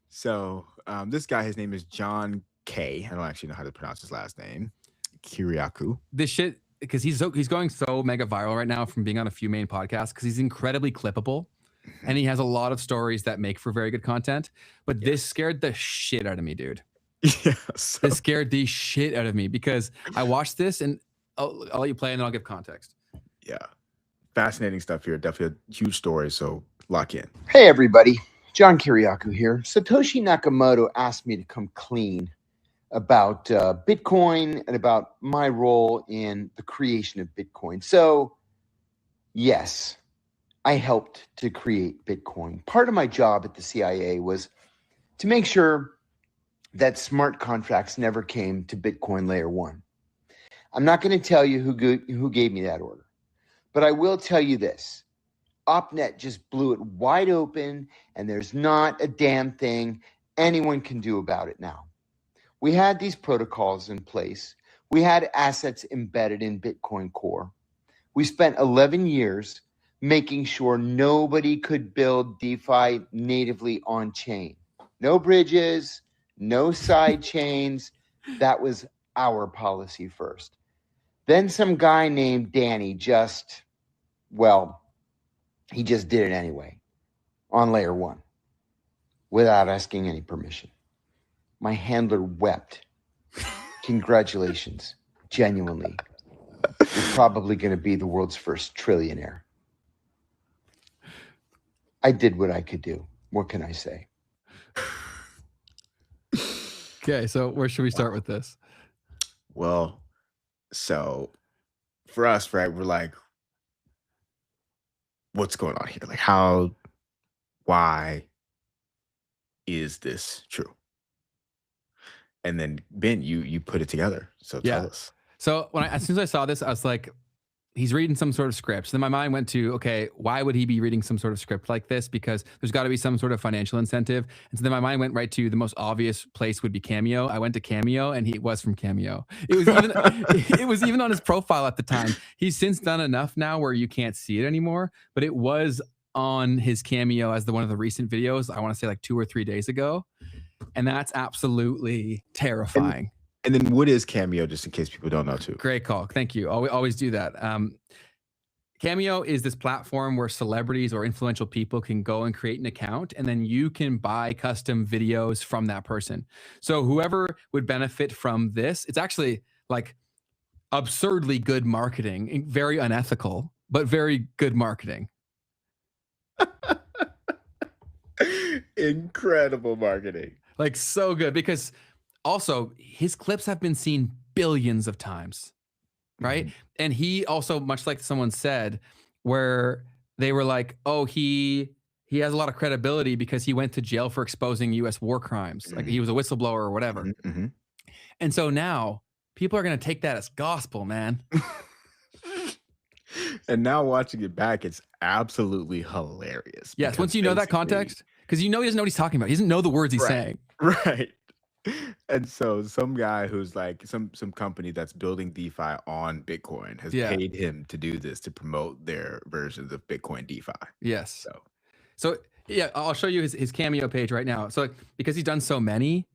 [SPEAKER 2] So this guy, his name is John K. I don't actually know how to pronounce his last name. Kiriakou.
[SPEAKER 1] This shit, because he's going so mega viral right now from being on a few main podcasts, because he's incredibly clippable. And he has a lot of stories that make for very good content. But this scared the shit out of me, dude.
[SPEAKER 2] Yeah.
[SPEAKER 1] It scared the shit out of me because I watched this, and I'll let you play and then I'll give context.
[SPEAKER 2] Yeah. Fascinating stuff here. Definitely a huge story. So lock in.
[SPEAKER 3] Hey, everybody. John Kiriakou here. Satoshi Nakamoto asked me to come clean about Bitcoin and about my role in the creation of Bitcoin. So, yes, I helped to create Bitcoin. Part of my job at the CIA was to make sure that smart contracts never came to Bitcoin layer 1. I'm not going to tell you who gave me that order, but I will tell you this. OpNet just blew it wide open, and there's not a damn thing anyone can do about it now. We had these protocols in place. We had assets embedded in Bitcoin Core. We spent 11 years making sure nobody could build DeFi natively on chain. No bridges, no side chains. That was our policy first. Then some guy named Danny he just did it anyway on layer 1 without asking any permission. My handler wept. Congratulations. Genuinely. You're probably going to be the world's first trillionaire. I did what I could do. What can I say?
[SPEAKER 1] Okay, so where should we start with this?
[SPEAKER 2] Well, so for us, right, we're like, what's going on here? Like, why is this true? And then Ben, you put it together. So tell us.
[SPEAKER 1] So as soon as I saw this, I was like, he's reading some sort of script. Then my mind went to, okay, why would he be reading some sort of script like this? Because there's got to be some sort of financial incentive. And so then my mind went right to the most obvious place would be Cameo. I went to Cameo, and he was from Cameo. It was even on his profile at the time. He's since done enough now where you can't see it anymore, but it was on his Cameo as one of the recent videos. I want to say like 2 or 3 days ago. And that's absolutely terrifying.
[SPEAKER 2] And then what is Cameo, just in case people don't know too?
[SPEAKER 1] Great call. Thank you. Always do that. Cameo is this platform where celebrities or influential people can go and create an account, and then you can buy custom videos from that person. So whoever would benefit from this, it's actually like absurdly good marketing, very unethical, but very good marketing.
[SPEAKER 2] Incredible marketing.
[SPEAKER 1] Like so good, because also his clips have been seen billions of times, right? Mm-hmm. And he also, much like someone said, where they were like, oh, he has a lot of credibility because he went to jail for exposing US war crimes. Mm-hmm. Like he was a whistleblower or whatever. Mm-hmm. And so now people are going to take that as gospel, man.
[SPEAKER 2] And now watching it back, it's absolutely hilarious.
[SPEAKER 1] Yes, once you know that context, because you know he doesn't know what he's talking about. He doesn't know the words he's saying.
[SPEAKER 2] Right. And so some guy who's like some company that's building DeFi on Bitcoin has paid him to do this, to promote their versions of Bitcoin DeFi.
[SPEAKER 1] Yes. So yeah, I'll show you his Cameo page right now. So because he's done so many,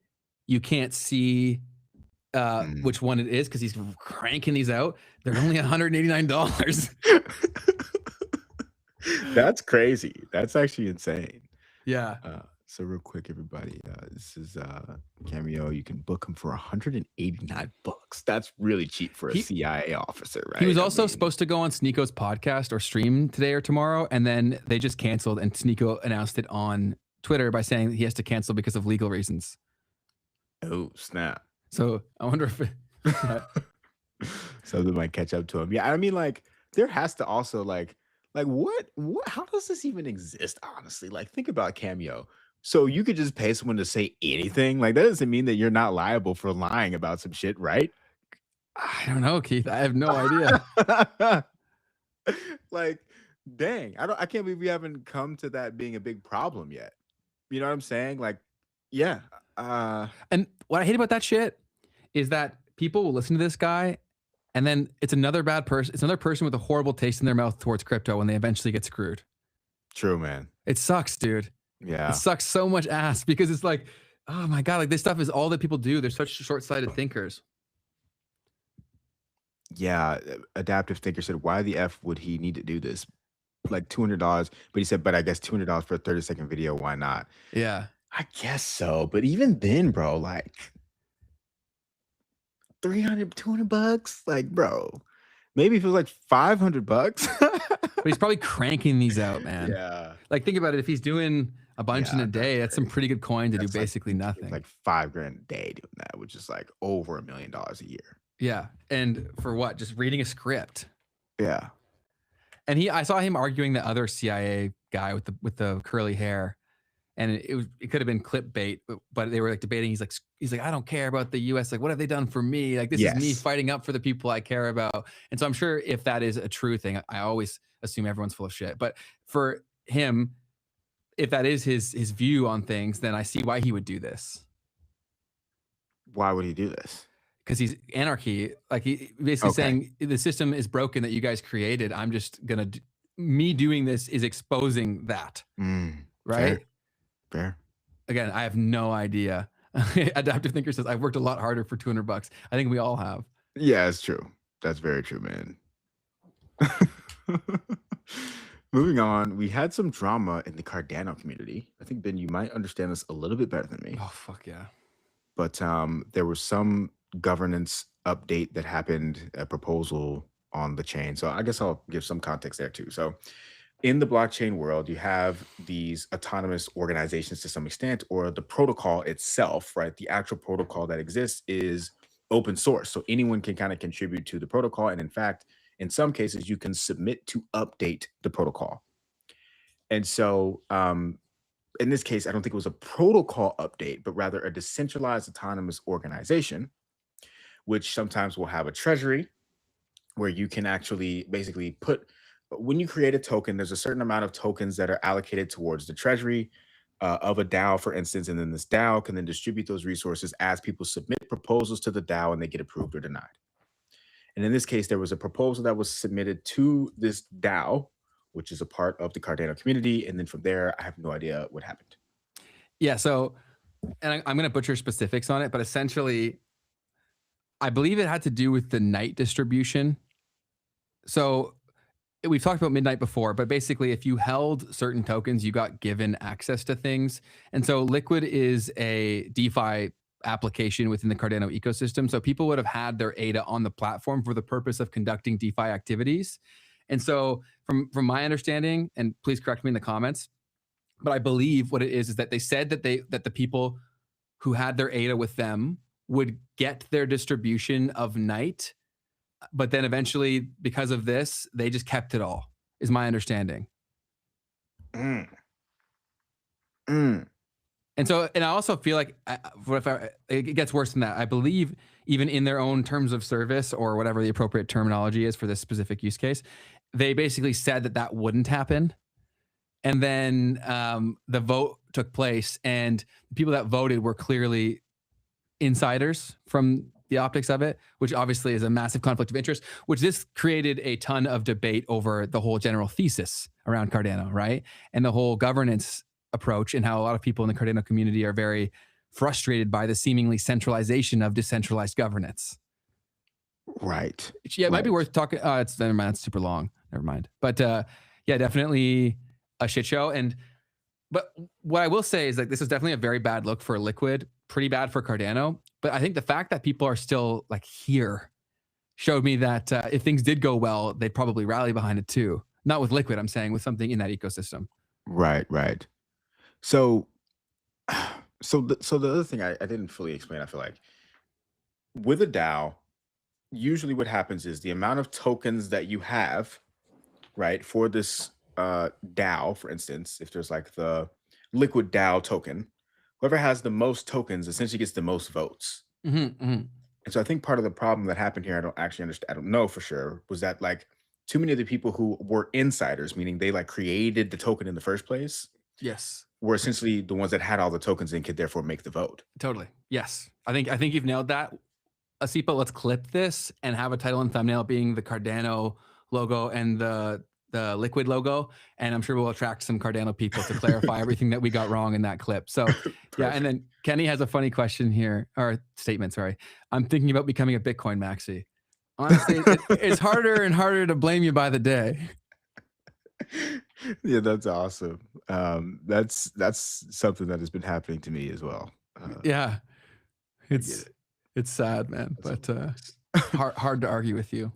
[SPEAKER 1] you can't see which one it is because he's cranking these out. They're only $189.
[SPEAKER 2] That's crazy. That's actually insane.
[SPEAKER 1] Yeah.
[SPEAKER 2] So real quick, everybody, this is Cameo. You can book him for $189. That's really cheap for a CIA officer, right?
[SPEAKER 1] He was also supposed to go on Sneako's podcast or stream today or tomorrow, and then they just canceled, and Sneako announced it on Twitter by saying he has to cancel because of legal reasons.
[SPEAKER 2] Oh, snap.
[SPEAKER 1] So I wonder if
[SPEAKER 2] something might catch up to him. Yeah, I mean, like, there has to also like what how does this even exist, honestly? Like, think about Cameo. So you could just pay someone to say anything. Like, that doesn't mean that you're not liable for lying about some shit, right?
[SPEAKER 1] I don't know, Keith. I have no idea.
[SPEAKER 2] Like, dang, I can't believe we haven't come to that being a big problem yet. You know what I'm saying? Like, yeah.
[SPEAKER 1] And what I hate about that shit is that people will listen to this guy, and then it's another bad person. It's another person with a horrible taste in their mouth towards crypto when they eventually get screwed.
[SPEAKER 2] True, man.
[SPEAKER 1] It sucks, dude.
[SPEAKER 2] Yeah.
[SPEAKER 1] It sucks so much ass because it's like, oh my God, like this stuff is all that people do. They're such short-sighted thinkers.
[SPEAKER 2] Yeah. Adaptive Thinker said, why the F would he need to do this? Like $200. But he said, but I guess $200 for a 30-second video. Why not?
[SPEAKER 1] Yeah.
[SPEAKER 2] I guess so. But even then, bro, like $200, like, bro, maybe if it was like $500.
[SPEAKER 1] But he's probably cranking these out, man.
[SPEAKER 2] Yeah.
[SPEAKER 1] Like, think about it. If he's doing a bunch in a day. That's some pretty good coin to do basically nothing.
[SPEAKER 2] Like $5,000 a day doing that, which is like over $1 million a year.
[SPEAKER 1] Yeah, and for what? Just reading a script.
[SPEAKER 2] Yeah.
[SPEAKER 1] And I saw him arguing the other CIA guy with the curly hair, and it could have been clickbait, but they were like debating. He's like, I don't care about the U.S. Like, what have they done for me? Like, this is me fighting up for the people I care about. And so I'm sure if that is a true thing, I always assume everyone's full of shit. But for him, if that is his view on things, then I see why he would do this.
[SPEAKER 2] Why would he do this?
[SPEAKER 1] Because he's anarchy. Like, he basically saying the system is broken that you guys created. I'm just gonna me doing this is exposing that. Right?
[SPEAKER 2] Fair.
[SPEAKER 1] Again, I have no idea. Adaptive Thinker says I've worked a lot harder for $200. I think we all have.
[SPEAKER 2] Yeah, it's true. That's very true, man. Moving on, we had some drama in the Cardano community. I think, Ben, you might understand this a little bit better than me.
[SPEAKER 1] Oh, fuck yeah.
[SPEAKER 2] But there was some governance update that happened, a proposal on the chain. So I guess I'll give some context there too. So in the blockchain world, you have these autonomous organizations to some extent, or the protocol itself, right? The actual protocol that exists is open source. So anyone can kind of contribute to the protocol. And in fact, in some cases, you can submit to update the protocol. And so in this case, I don't think it was a protocol update, but rather a decentralized autonomous organization, which sometimes will have a treasury where you can actually basically put, when you create a token, there's a certain amount of tokens that are allocated towards the treasury of a DAO, for instance, and then this DAO can then distribute those resources as people submit proposals to the DAO and they get approved or denied. And in this case, there was a proposal that was submitted to this DAO, which is a part of the Cardano community. And then from there, I have no idea what happened.
[SPEAKER 1] Yeah, so, and I'm going to butcher specifics on it, but essentially, I believe it had to do with the night distribution. So we've talked about midnight before, but basically if you held certain tokens, you got given access to things. And so Liquid is a DeFi application within the Cardano ecosystem. So people would have had their ADA on the platform for the purpose of conducting DeFi activities. And so from my understanding, and please correct me in the comments, but I believe what it is that they said that the people who had their ADA with them would get their distribution of night, but then eventually, because of this, they just kept it all, is my understanding. And so, and I also feel like it gets worse than that. I believe even in their own terms of service, or whatever the appropriate terminology is for this specific use case, they basically said that wouldn't happen. And then the vote took place, and the people that voted were clearly insiders from the optics of it, which obviously is a massive conflict of interest, which this created a ton of debate over the whole general thesis around Cardano, right? And the whole governance approach, and how a lot of people in the Cardano community are very frustrated by the seemingly centralization of decentralized governance.
[SPEAKER 2] Right.
[SPEAKER 1] Yeah, it might be worth talking. Never mind, it's super long. Never mind. But yeah, definitely a shit show. But what I will say is that this is definitely a very bad look for Liquid, pretty bad for Cardano. But I think the fact that people are still like here showed me that if things did go well, they'd probably rally behind it too. Not with Liquid, I'm saying with something in that ecosystem.
[SPEAKER 2] Right. So the other thing I didn't fully explain, I feel like, with a DAO, usually what happens is the amount of tokens that you have, right, for this DAO, for instance, if there's like the Liquid DAO token, whoever has the most tokens essentially gets the most votes. And so I think part of the problem that happened here, I don't actually understand, I don't know for sure, was that like too many of the people who were insiders, meaning they like created the token in the first place,
[SPEAKER 1] yes,
[SPEAKER 2] were essentially the ones that had all the tokens and could therefore make the vote.
[SPEAKER 1] Totally. Yes. I think you've nailed that. Asipa, let's clip this and have a title and thumbnail being the Cardano logo and the Liquid logo. And I'm sure we'll attract some Cardano people to clarify everything that we got wrong in that clip. So yeah. And then Kenny has a funny question here, or statement, sorry. I'm thinking about becoming a Bitcoin maxi. Honestly, it's harder and harder to blame you by the day.
[SPEAKER 2] Yeah, that's awesome. That's something that has been happening to me as well.
[SPEAKER 1] Yeah, it's sad, man, but hard to argue with you.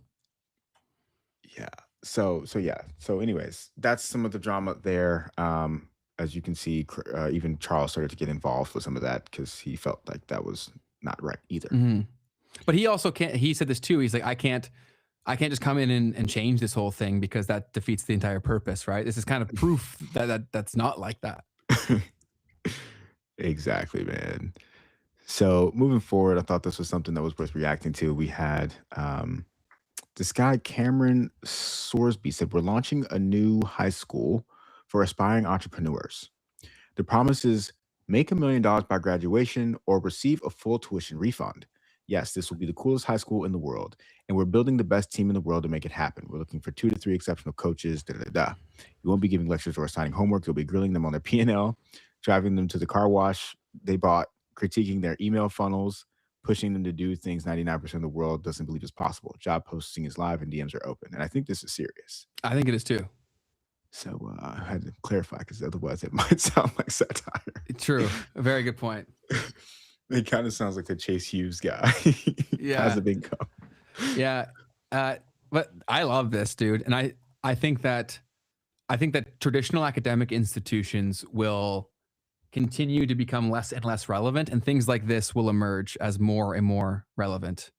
[SPEAKER 2] Yeah. So anyways, that's some of the drama there. as you can see, even Charles started to get involved with some of that because he felt like that was not right either.
[SPEAKER 1] Mm-hmm. But he also can't. He said this too. He's like, I can't just come in and change this whole thing because that defeats the entire purpose, right? This is kind of proof that's not like that.
[SPEAKER 2] Exactly, man. So moving forward, I thought this was something that was worth reacting to. We had this guy, Cameron Sorsby, said, we're launching a new high school for aspiring entrepreneurs. The promise is make $1 million by graduation or receive a full tuition refund. Yes, this will be the coolest high school in the world, and we're building the best team in the world to make it happen. We're looking for 2 to 3 exceptional coaches. You won't be giving lectures or assigning homework. You'll be grilling them on their P&L, driving them to the car wash they bought, critiquing their email funnels, pushing them to do things 99% of the world doesn't believe is possible. Job posting is live and DMs are open. And I think this is serious.
[SPEAKER 1] I think it is too.
[SPEAKER 2] So I had to clarify because otherwise it might sound like satire.
[SPEAKER 1] True. A very good point.
[SPEAKER 2] It kind of sounds like the Chase Hughes guy.
[SPEAKER 1] Yeah.
[SPEAKER 2] Has a big income.
[SPEAKER 1] Yeah. But I love this, dude. And I think that traditional academic institutions will continue to become less and less relevant, and things like this will emerge as more and more relevant.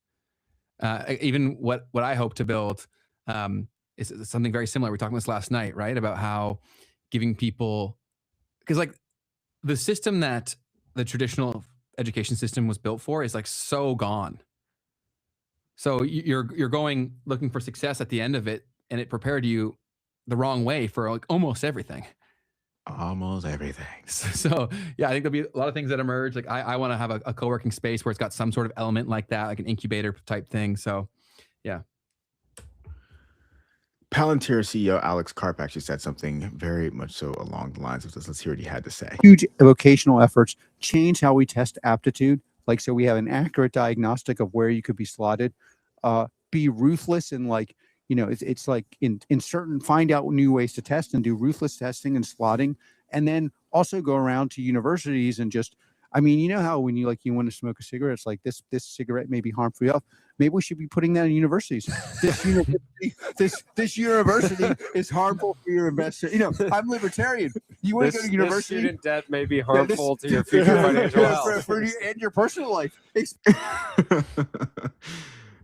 [SPEAKER 1] Even what I hope to build is something very similar. We were talking about this last night, right? About how giving people, because like the system that the traditional education system was built for is like so gone. So you're going looking for success at the end of it, and it prepared you the wrong way for like almost everything.
[SPEAKER 2] Almost everything.
[SPEAKER 1] So yeah, I think there'll be a lot of things that emerge. Like I want to have a co-working space where it's got some sort of element like that, like an incubator type thing. So yeah.
[SPEAKER 2] Palantir CEO Alex Karp actually said something very much so along the lines of this. Let's hear what he had to say.
[SPEAKER 5] Huge vocational efforts change how we test aptitude. Like, so we have an accurate diagnostic of where you could be slotted. Be ruthless and like, you know, it's like in certain, find out new ways to test and do ruthless testing and slotting, and then also go around to universities and just, I mean, you know how when you want to smoke a cigarette, it's like this cigarette may be harmful enough. Maybe we should be putting that in universities. This university is harmful for your investor. You know, I'm libertarian. You want to go to university?
[SPEAKER 17] This student debt may be harmful to your future financial health.
[SPEAKER 5] For you and your personal life.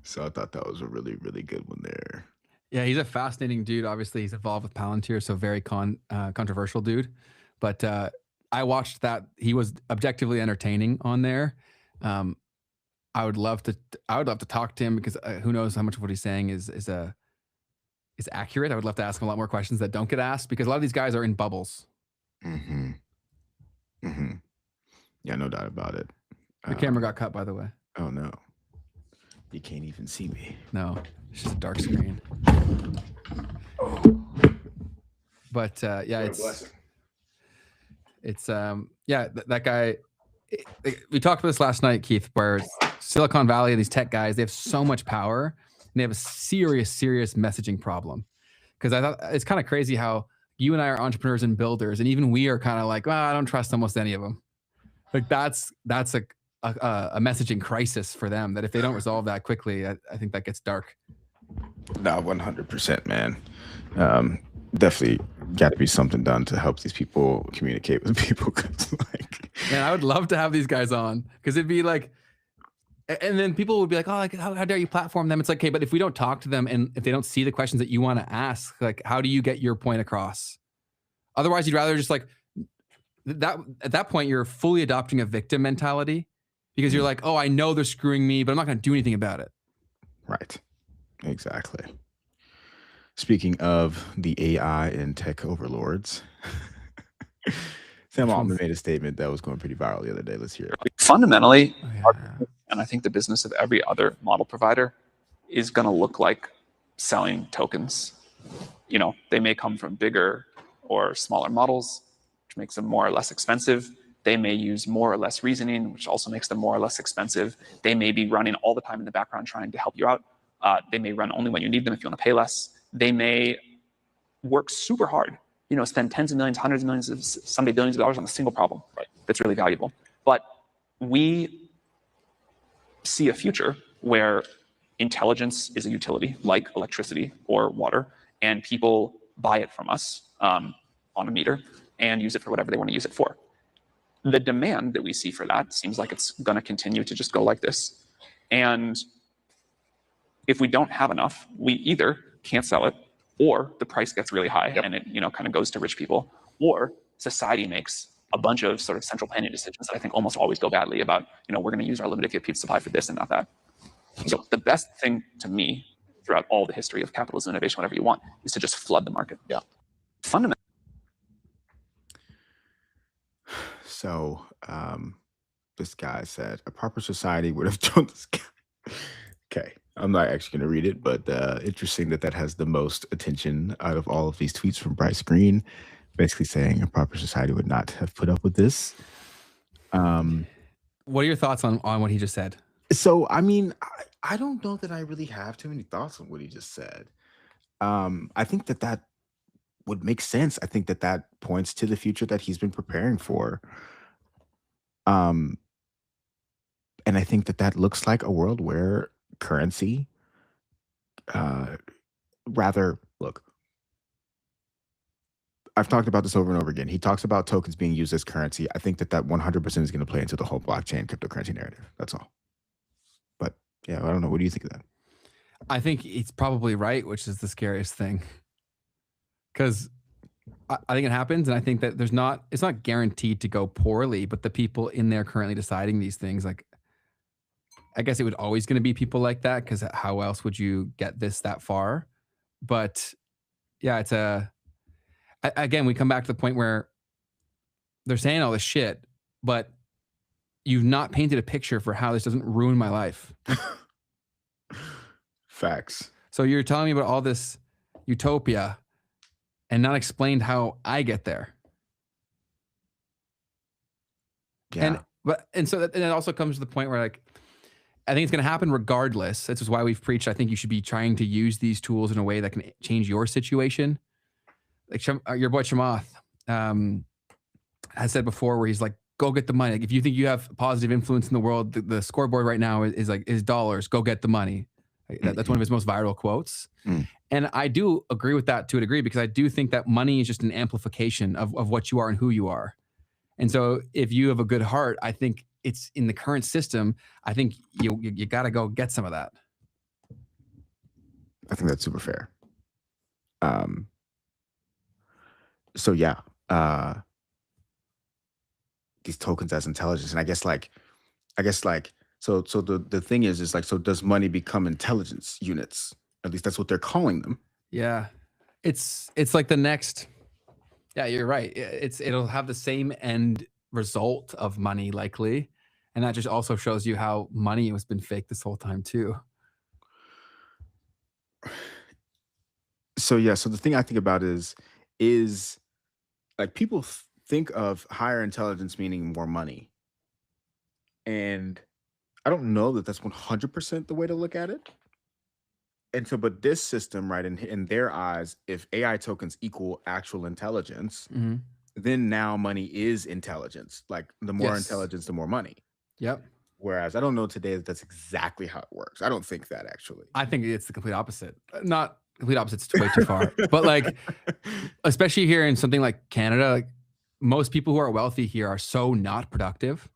[SPEAKER 2] So I thought that was a really, really good one there.
[SPEAKER 1] Yeah, he's a fascinating dude. Obviously, he's involved with Palantir, so very controversial dude. But I watched that. He was objectively entertaining on there. I would love to talk to him because who knows how much of what he's saying is accurate. I would love to ask him a lot more questions that don't get asked because a lot of these guys are in bubbles.
[SPEAKER 2] Mm-hmm. Mm-hmm. Yeah, no doubt about it.
[SPEAKER 1] The camera got cut, by the way.
[SPEAKER 2] Oh no. You can't even see me.
[SPEAKER 1] No, it's just a dark screen. But yeah, that guy. We talked about this last night, Keith, where Silicon Valley, these tech guys, they have so much power and they have a serious messaging problem. Because I thought it's kind of crazy how you and I are entrepreneurs and builders, and even we are kind of like, well, I don't trust almost any of them. Like that's a messaging crisis for them that if they don't resolve that quickly, I think that gets dark.
[SPEAKER 2] No, 100%, man. Definitely got to be something done to help these people communicate with people.
[SPEAKER 1] Man, I would love to have these guys on because it'd be like, and then people would be like, oh, like, how dare you platform them? It's like, okay, but if we don't talk to them and if they don't see the questions that you want to ask, like, how do you get your point across? Otherwise, you'd rather just like that. At that point, you're fully adopting a victim mentality because you're like, oh, I know they're screwing me, but I'm not going to do anything about it.
[SPEAKER 2] Right. Exactly. Speaking of the AI and tech overlords, Sam Altman made a statement that was going pretty viral the other day. Let's hear it.
[SPEAKER 22] Fundamentally, and I think the business of every other model provider is going to look like selling tokens. You know, they may come from bigger or smaller models, which makes them more or less expensive. They may use more or less reasoning, which also makes them more or less expensive. They may be running all the time in the background trying to help you out. They may run only when you need them if you want to pay less. They may work super hard, you know, spend tens of millions, hundreds of millions, someday billions of dollars on a single problem that's really valuable. But we see a future where intelligence is a utility like electricity or water, and people buy it from us on a meter. and use it for whatever they want to use it for. The demand that we see for that seems like it's going to continue to just go like this. And if we don't have enough, we either can't sell it, or the price gets really high and it, kind of goes to rich people, or society makes a bunch of sort of central planning decisions that I think almost always go badly about, we're going to use our limited pizza supply for this and not that. So the best thing to me throughout all the history of capitalism, innovation, whatever you want, is to just flood the market.
[SPEAKER 2] Yeah.
[SPEAKER 22] Fundamentally.
[SPEAKER 2] So this guy said, a proper society would have thrown this guy. Okay. I'm not actually going to read it, but interesting that has the most attention out of all of these tweets from Bryce Green, basically saying a proper society would not have put up with this.
[SPEAKER 1] What are your thoughts on what he just said?
[SPEAKER 2] So, I mean, I don't know that I really have too many thoughts on what he just said. I think that would make sense. I think that points to the future that he's been preparing for. And I think that looks like a world where currency, look, I've talked about this over and over again. He talks about tokens being used as currency. I think that 100% is going to play into the whole blockchain cryptocurrency narrative. That's all. But yeah, I don't know. What do you think of that?
[SPEAKER 1] I think it's probably right, which is the scariest thing. Because I think it happens, and I think that it's not guaranteed to go poorly, but the people in there currently deciding these things, like, I guess it would always going to be people like that, because how else would you get this that far? But yeah, again, we come back to the point where they're saying all this shit, but you've not painted a picture for how this doesn't ruin my life.
[SPEAKER 2] Facts.
[SPEAKER 1] So you're telling me about all this utopia and not explained how I get there.
[SPEAKER 2] Yeah.
[SPEAKER 1] And so it also comes to the point where, like, I think it's going to happen regardless. This is why we've preached. I think you should be trying to use these tools in a way that can change your situation. Like your boy Chamath has said before, where he's like, go get the money. Like, if you think you have positive influence in the world, the scoreboard right now is dollars. Go get the money. That's one of his most viral quotes. And I do agree with that to a degree, because I do think that money is just an amplification of what you are and who you are. And so if you have a good heart, I think it's in the current system, I think you got to go get some of that.
[SPEAKER 2] I think that's super fair. So yeah, these tokens as intelligence, and I guess so the thing is like, so does money become intelligence units? At least that's what they're calling them.
[SPEAKER 1] Yeah, it's like the next. Yeah, you're right. It'll have the same end result of money likely, and that just also shows you how money has been fake this whole time too.
[SPEAKER 2] So yeah, so the thing I think about is like, people think of higher intelligence meaning more money, and I don't know that that's 100% the way to look at it. And so, but this system, right, in their eyes, if AI tokens equal actual intelligence, then now money is intelligence. Like, the more intelligence, the more money.
[SPEAKER 1] Yep.
[SPEAKER 2] Whereas I don't know today that that's exactly how it works. I don't think that, actually.
[SPEAKER 1] I think it's the complete opposite. Not complete opposite. It's way too far. But like, especially here in something like Canada, like, most people who are wealthy here are so not productive.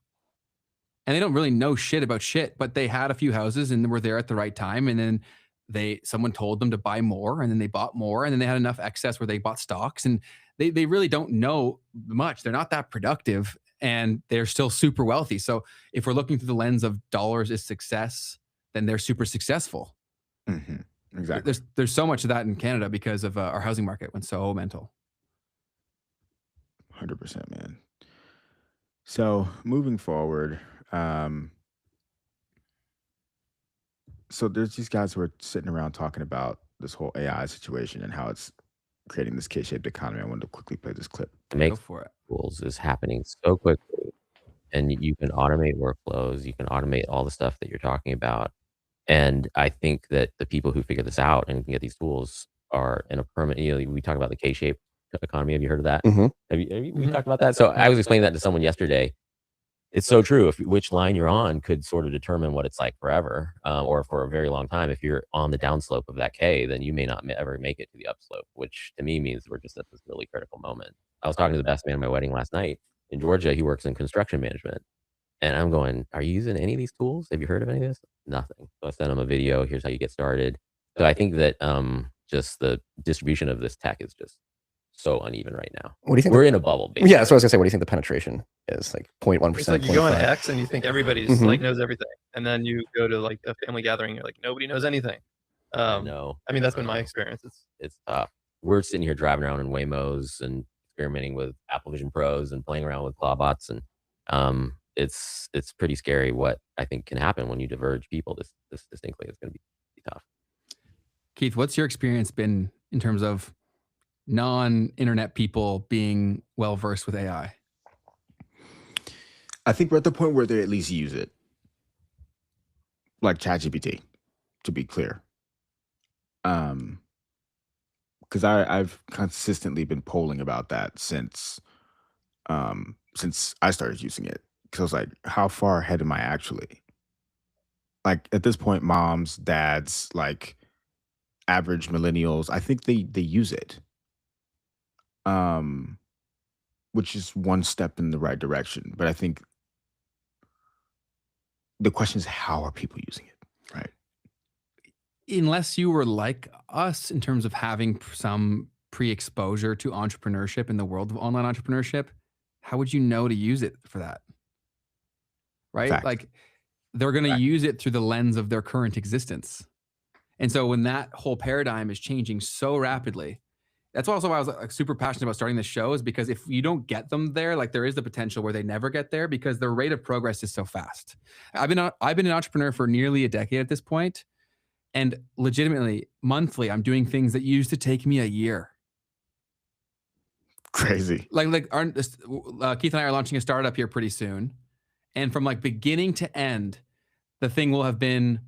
[SPEAKER 1] And they don't really know shit about shit, but they had a few houses and were there at the right time. And then someone told them to buy more, and then they bought more, and then they had enough excess where they bought stocks, and they really don't know much. They're not that productive, and they're still super wealthy. So if we're looking through the lens of dollars is success, then they're super successful.
[SPEAKER 2] Exactly.
[SPEAKER 1] There's so much of that in Canada because of our housing market went so mental.
[SPEAKER 2] 100%, man. So moving forward, so there's these guys who are sitting around talking about this whole AI situation and how it's creating this K-shaped economy. I wanted to quickly play this clip.
[SPEAKER 4] Make
[SPEAKER 1] Go for it.
[SPEAKER 4] tools is happening so quickly, and you can automate workflows. You can automate all the stuff that you're talking about. And I think that the people who figure this out and can get these tools are in a permanent. We talk about the K-shaped economy. Have you heard of that? Have you we talked about that? So I was explaining that to someone yesterday. It's so true. If which line you're on could sort of determine what it's like forever, or for a very long time. If you're on the downslope of that K, then you may not ever make it to the upslope, which to me means we're just at this really critical moment. I was talking to the best man at my wedding last night in Georgia. He works in construction management, and I'm going, "Are you using any of these tools? Have you heard of any of this?" Nothing. So I sent him a video. Here's how you get started. So I think that just the distribution of this tech is just so uneven right now.
[SPEAKER 6] What do you think?
[SPEAKER 4] We're in a bubble, basically.
[SPEAKER 6] Yeah, that's what I was gonna say. What do you think the penetration is? Like 0.1%.
[SPEAKER 7] It's like you go on X and you think everybody's
[SPEAKER 6] Mhm.
[SPEAKER 7] like knows everything, and then you go to like a family gathering, you're like nobody knows anything.
[SPEAKER 4] No,
[SPEAKER 7] I mean that's been my experience.
[SPEAKER 4] It's tough. We're sitting here driving around in Waymos and experimenting with Apple Vision Pros and playing around with Clawbots, and it's pretty scary what I think can happen when you diverge people this distinctly. It's going to be tough.
[SPEAKER 1] Keith, what's your experience been in terms of non-internet people being well versed with AI?
[SPEAKER 2] I think we're at the point where they at least use it, like ChatGPT, to be clear. Because I've consistently been polling about that since I started using it. Because I was like, how far ahead am I actually? Like at this point, moms, dads, like average millennials, I think they use it. Which is one step in the right direction. But I think the question is, how are people using it, right?
[SPEAKER 1] Unless you were like us in terms of having some pre-exposure to entrepreneurship in the world of online entrepreneurship, how would you know to use it for that? Right?
[SPEAKER 2] Fact.
[SPEAKER 1] Like they're going to use it through the lens of their current existence. And so when that whole paradigm is changing so rapidly, that's also why I was like super passionate about starting this show, is because if you don't get them there, like there is the potential where they never get there because the rate of progress is so fast. I've been an entrepreneur for nearly a decade at this point, and legitimately monthly, I'm doing things that used to take me a year.
[SPEAKER 2] Crazy.
[SPEAKER 1] Keith and I are launching a startup here pretty soon, and from like beginning to end, the thing will have been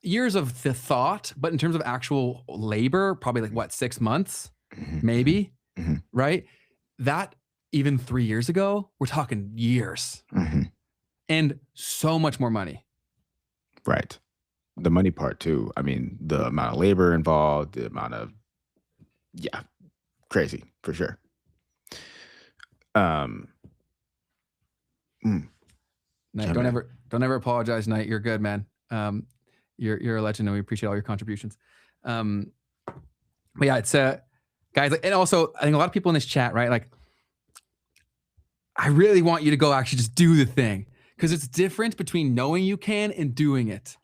[SPEAKER 1] years of the thought, but in terms of actual labor, probably like what, 6 months, maybe, right? That even 3 years ago, we're talking years, and so much more money.
[SPEAKER 2] Right. The money part too. I mean, the amount of labor involved, the amount of, crazy for sure.
[SPEAKER 1] Knight, don't ever apologize, Knight. You're good, man. You're a legend, and we appreciate all your contributions. But yeah, it's guys, and also I think a lot of people in this chat, right? Like, I really want you to go actually just do the thing, because it's different between knowing you can and doing it.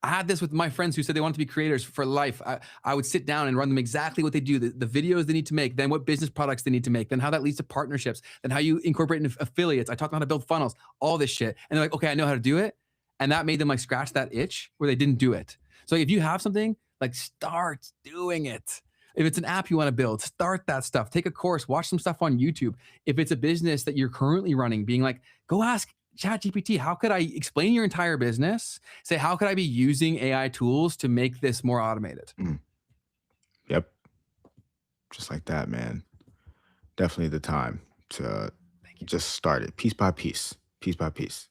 [SPEAKER 1] I had this with my friends who said they wanted to be creators for life. I would sit down and run them exactly what they do, the videos they need to make, then what business products they need to make, then how that leads to partnerships, then how you incorporate affiliates. I taught them how to build funnels, all this shit. And they're like, okay, I know how to do it. And that made them like scratch that itch where they didn't do it. So if you have something, like start doing it. If it's an app you want to build, start that stuff. Take a course, watch some stuff on YouTube. If it's a business that you're currently running, being like, go ask ChatGPT, how could I explain your entire business? Say, how could I be using AI tools to make this more automated?
[SPEAKER 2] Yep. Just like that, man. Definitely the time to just start it piece by piece, piece by piece.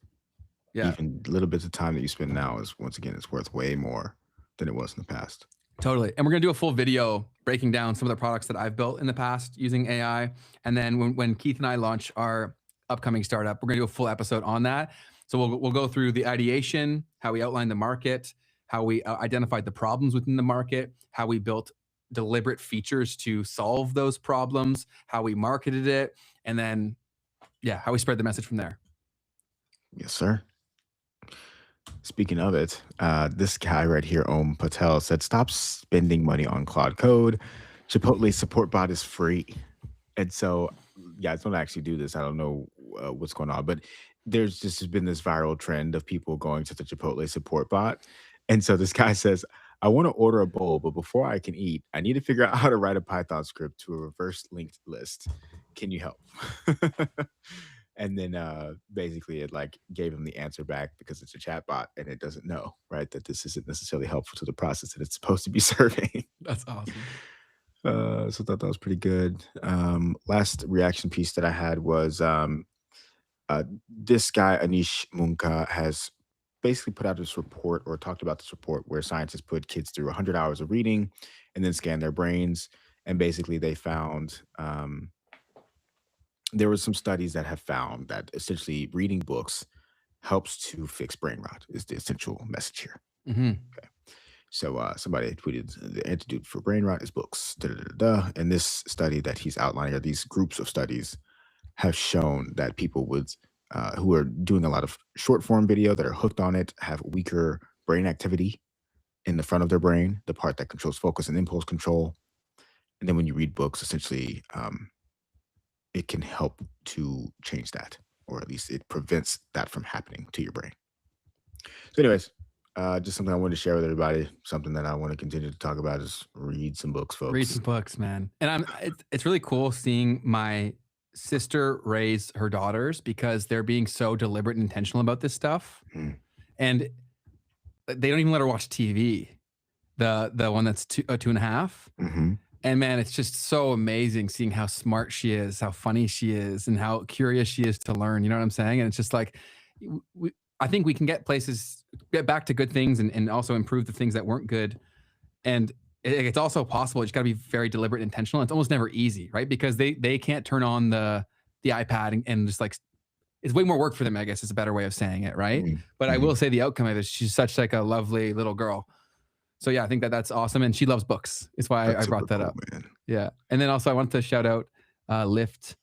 [SPEAKER 1] Yeah.
[SPEAKER 2] Even little bits of time that you spend now is, once again, it's worth way more than it was in the past.
[SPEAKER 1] Totally. And we're going to do a full video breaking down some of the products that I've built in the past using AI. And then when Keith and I launch our upcoming startup, we're going to do a full episode on that. So we'll go through the ideation, how we outlined the market, how we identified the problems within the market, how we built deliberate features to solve those problems, how we marketed it, and then, how we spread the message from there.
[SPEAKER 2] Yes, sir. Speaking of it, this guy right here, Om Patel, said, stop spending money on Claude Code. Chipotle support bot is free. And so, guys, don't actually do this. I don't know what's going on, but there's just been this viral trend of people going to the Chipotle support bot. And so this guy says, I want to order a bowl, but before I can eat, I need to figure out how to write a Python script to a reverse linked list. Can you help? And then basically it like gave him the answer back, because it's a chat bot and it doesn't know, right, that this isn't necessarily helpful to the process that it's supposed to be serving.
[SPEAKER 1] That's awesome.
[SPEAKER 2] So I thought that was pretty good. Last reaction piece that I had was This guy, Anish Munka, has basically put out this report or talked about this report where scientists put kids through 100 hours of reading and then scanned their brains. And basically they found there were some studies that have found that essentially reading books helps to fix brain rot is the essential message here.
[SPEAKER 1] Mm-hmm.
[SPEAKER 2] Okay. So somebody tweeted the antidote for brain rot is books. And this study that he's outlining, or these groups of studies, have shown that people with who are doing a lot of short form video that are hooked on it have weaker brain activity in the front of their brain, the part that controls focus and impulse control. And then when you read books, essentially, it can help to change that, or at least it prevents that from happening to your brain. So anyways, just something I wanted to share with everybody. Something that I want to continue to talk about is read some books, folks.
[SPEAKER 1] Read some books, man. And it's really cool seeing my sister raise her daughters because they're being so deliberate and intentional about this stuff. And they don't even let her watch TV. The one that's 2.5. And man, it's just so amazing seeing how smart she is, how funny she is, and how curious she is to learn. You know what I'm saying? And it's just like, I think we can get back to good things and also improve the things that weren't good. And it's also possible. You just got to be very deliberate and intentional. It's almost never easy, right? Because they can't turn on the iPad and just like, it's way more work for them, I guess is a better way of saying it, right? But I will say the outcome of it, she's such like a lovely little girl. So yeah, I think that's awesome. And she loves books. It's why I brought that up. Man. Yeah. And then also I want to shout out Lyft.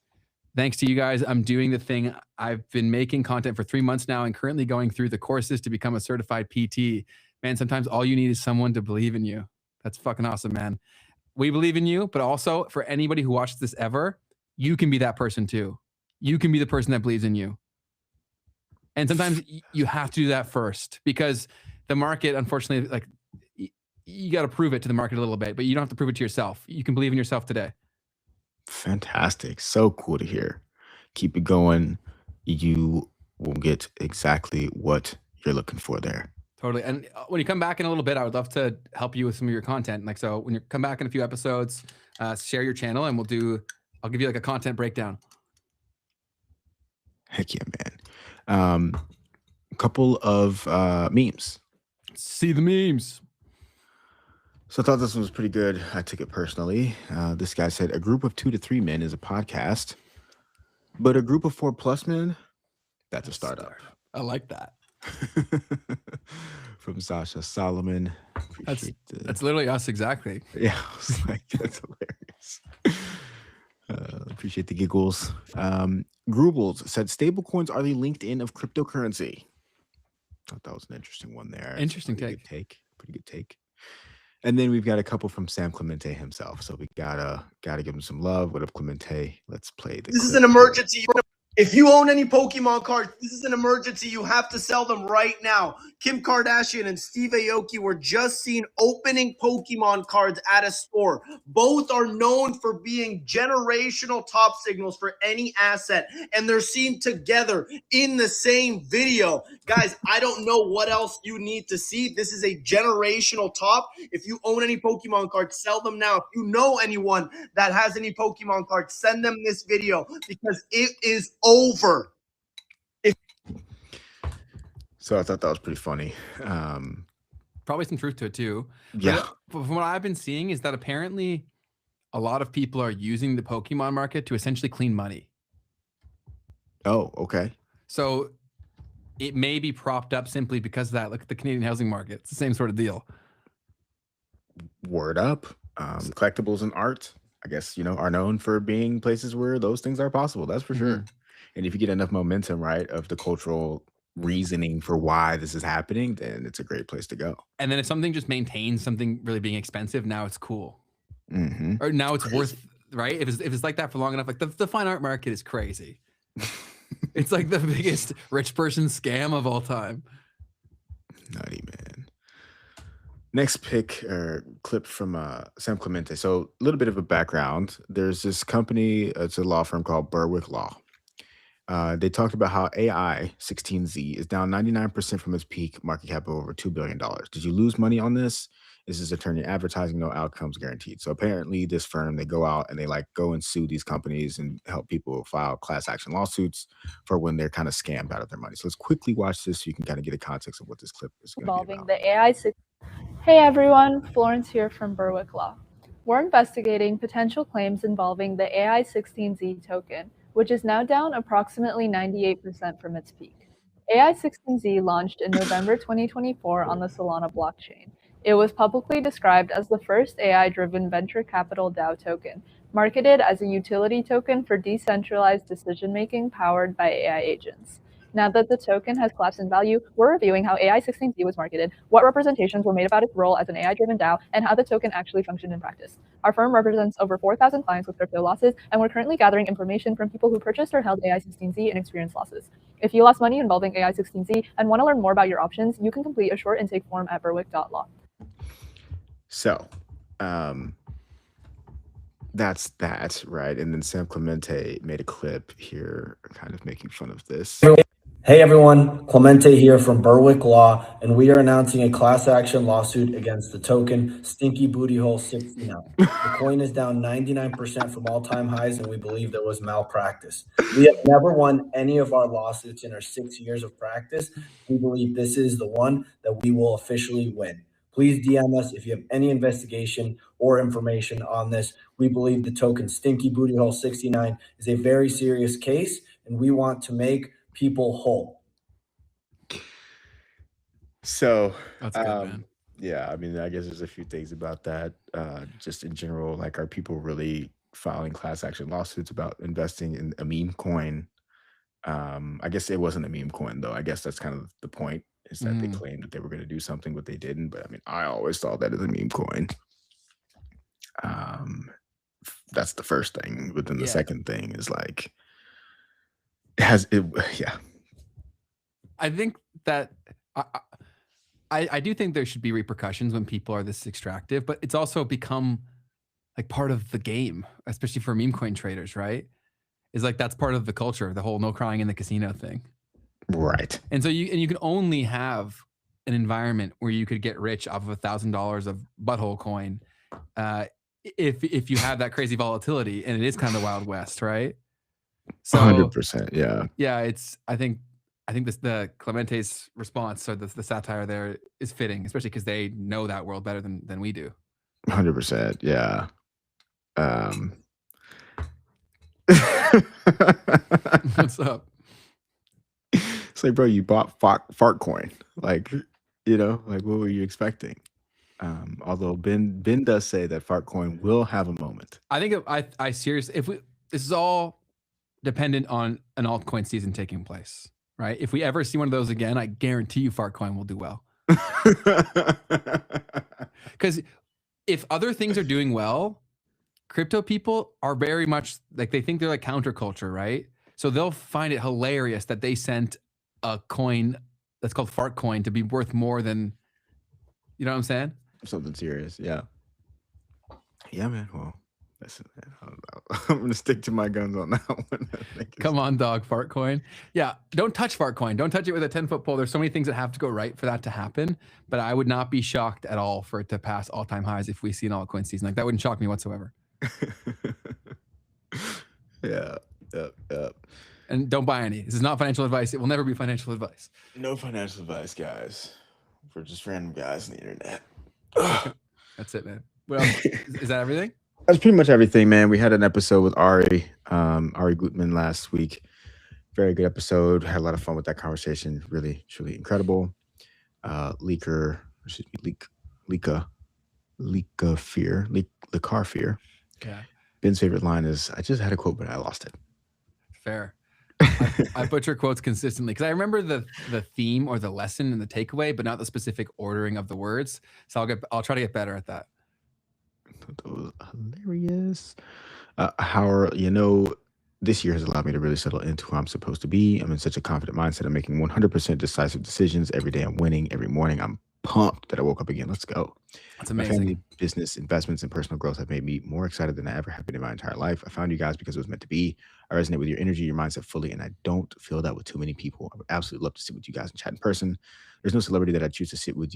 [SPEAKER 1] Thanks to you guys, I'm doing the thing. I've been making content for 3 months now and currently going through the courses to become a certified PT. Man, sometimes all you need is someone to believe in you. That's fucking awesome, man. We believe in you, but also for anybody who watches this ever, you can be that person too. You can be the person that believes in you. And sometimes you have to do that first because the market, unfortunately, like you got to prove it to the market a little bit, but you don't have to prove it to yourself. You can believe in yourself today.
[SPEAKER 2] Fantastic. So cool to hear. Keep it going. You will get exactly what you're looking for there.
[SPEAKER 1] Totally. And when you come back in a little bit, I would love to help you with some of your content. Like, so when you come back in a few episodes, share your channel and I'll give you like a content breakdown.
[SPEAKER 2] Heck yeah, man. A couple of memes.
[SPEAKER 1] See the memes.
[SPEAKER 2] So I thought this one was pretty good. I took it personally. This guy said, a group of 2 to 3 men is a podcast, but a group of 4+ men, that's a startup.
[SPEAKER 1] I like that.
[SPEAKER 2] From Sasha Solomon.
[SPEAKER 1] That's literally us exactly.
[SPEAKER 2] Yeah, I was like, that's hilarious. Appreciate the giggles. Groobles said, stablecoins are the LinkedIn of cryptocurrency. Thought that was an interesting one there.
[SPEAKER 1] Interesting
[SPEAKER 2] take. Pretty good take. And then we've got a couple from Sam Clemente himself. So we gotta give him some love. What up, Clemente? Let's play the
[SPEAKER 8] This is an emergency. If you own any Pokemon cards, this is an emergency. You have to sell them right now. Kim Kardashian and Steve Aoki were just seen opening Pokemon cards at a store. Both are known for being generational top signals for any asset, and they're seen together in the same video. Guys, I don't know what else you need to see. This is a generational top. If you own any Pokemon cards, sell them now. If you know anyone that has any Pokemon cards, send them this video because it is over.
[SPEAKER 2] So I thought that was pretty funny.
[SPEAKER 1] Probably some truth to it too.
[SPEAKER 2] Yeah.
[SPEAKER 1] But from what I've been seeing is that apparently a lot of people are using the Pokemon market to essentially clean money.
[SPEAKER 2] Oh, okay.
[SPEAKER 1] So it may be propped up simply because of that. Look at the Canadian housing market. It's the same sort of deal.
[SPEAKER 2] Word up. Collectibles and art, I guess, are known for being places where those things are possible. That's for sure. And if you get enough momentum, right, of the cultural reasoning for why this is happening, then it's a great place to go.
[SPEAKER 1] And then if something just maintains something really being expensive, now it's cool.
[SPEAKER 2] Mm-hmm.
[SPEAKER 1] Or now it's worth, right? If it's like that for long enough, like the fine art market is crazy. It's like the biggest rich person scam of all time.
[SPEAKER 2] Nutty, man. Next clip from Sam Clemente. So a little bit of a background. There's this company, it's a law firm called Berwick Law. They talked about how AI 16Z is down 99% from its peak market cap of over $2 billion. Did you lose money on this? This is attorney advertising, no outcomes guaranteed. So apparently this firm, they go out and they like go and sue these companies and help people file class action lawsuits for when they're kind of scammed out of their money. So let's quickly watch this so you can kind of get a context of what this clip is going to be about.
[SPEAKER 9] The AI. Hey everyone, Florence here from Berwick Law. We're investigating potential claims involving the AI16Z token, which is now down approximately 98% from its peak. AI16Z launched in November 2024 on the Solana blockchain. It was publicly described as the first AI-driven venture capital DAO token, marketed as a utility token for decentralized decision-making powered by AI agents. Now that the token has collapsed in value, we're reviewing how AI16Z was marketed, what representations were made about its role as an AI-driven DAO, and how the token actually functioned in practice. Our firm represents over 4,000 clients with crypto losses, and we're currently gathering information from people who purchased or held AI16Z and experienced losses. If you lost money involving AI16Z and want to learn more about your options, you can complete a short intake form at berwick.law.
[SPEAKER 2] So, that's that, right? And then Sam Clemente made a clip here kind of making fun of this.
[SPEAKER 10] Hey everyone, Clemente here from Berwick Law, and we are announcing a class action lawsuit against the token Stinky Booty Hole 69. The coin is down 99% from all-time highs, and we believe there was malpractice. We have never won any of our lawsuits in our 6 years of practice. We believe this is the one that we will officially win. Please DM us if you have any investigation or information on this. We believe the token Stinky Booty Hole 69 is a very serious case, and we want to make people whole.
[SPEAKER 2] So
[SPEAKER 1] that's good, man.
[SPEAKER 2] Yeah, I mean, I guess there's a few things about that. Just in general, like, are people really filing class action lawsuits about investing in a meme coin? I guess it wasn't a meme coin, though. I guess that's kind of the point, is that they claimed that they were going to do something, but they didn't. But I mean, I always thought that as a meme coin. That's the first thing. But then the second thing is like, yeah.
[SPEAKER 1] I think that I do think there should be repercussions when people are this extractive, but it's also become like part of the game, especially for meme coin traders, right? Is like that's part of the culture, the whole no crying in the casino thing.
[SPEAKER 2] Right.
[SPEAKER 1] And so you can only have an environment where you could get rich off of $1,000 of butthole coin if you have that crazy volatility, and it is kind of the Wild West, right? So
[SPEAKER 2] 100%, yeah.
[SPEAKER 1] Yeah, I think the Clemente's response, or the satire there, is fitting, especially because they know that world better than we do.
[SPEAKER 2] 100%, yeah.
[SPEAKER 1] What's up?
[SPEAKER 2] It's like, bro, you bought fart coin. Like, like, what were you expecting? Although Ben does say that fart coin will have a moment.
[SPEAKER 1] I think I seriously, this is all dependent on an altcoin season taking place, right? If we ever see one of those again, I guarantee you Fartcoin will do well. Because if other things are doing well, crypto people are very much like, they think they're like counterculture, right? So they'll find it hilarious that they sent a coin that's called Fartcoin to be worth more than, you know what I'm saying?
[SPEAKER 2] Something serious, yeah. Yeah, man. Well, listen, man, I don't know. I'm gonna stick to my guns on that one.
[SPEAKER 1] Come on, dog. Fartcoin. Yeah, don't touch Fartcoin. Don't touch it with a 10-foot pole. There's so many things that have to go right for that to happen. But I would not be shocked at all for it to pass all-time highs if we see an altcoin season. Like, that wouldn't shock me whatsoever.
[SPEAKER 2] Yeah. Yep.
[SPEAKER 1] And don't buy any. This is not financial advice. It will never be financial advice.
[SPEAKER 2] No financial advice, guys. We're just random guys on the internet.
[SPEAKER 1] That's it, man. What else? Is that everything?
[SPEAKER 2] That's pretty much everything, man. We had an episode with Ari Gutman last week. Very good episode. Had a lot of fun with that conversation. Really, truly incredible. Leaker fear.
[SPEAKER 1] Yeah.
[SPEAKER 2] Ben's favorite line is, "I just had a quote, but I lost it."
[SPEAKER 1] Fair. I butcher quotes consistently because I remember the theme or the lesson and the takeaway, but not the specific ordering of the words. So I'll try to get better at that.
[SPEAKER 2] That was hilarious. This year has allowed me to really settle into who I'm supposed to be. I'm in such a confident mindset. I'm making 100% decisive decisions every day. I'm winning every morning. I'm pumped that I woke up again. Let's go.
[SPEAKER 1] That's
[SPEAKER 2] My
[SPEAKER 1] amazing.
[SPEAKER 2] family, business, investments, and personal growth have made me more excited than I ever have been in my entire life. I found you guys because it was meant to be. I resonate with your energy, your mindset fully, and I don't feel that with too many people. I would absolutely love to sit with you guys and chat in person. There's no celebrity that I choose to sit with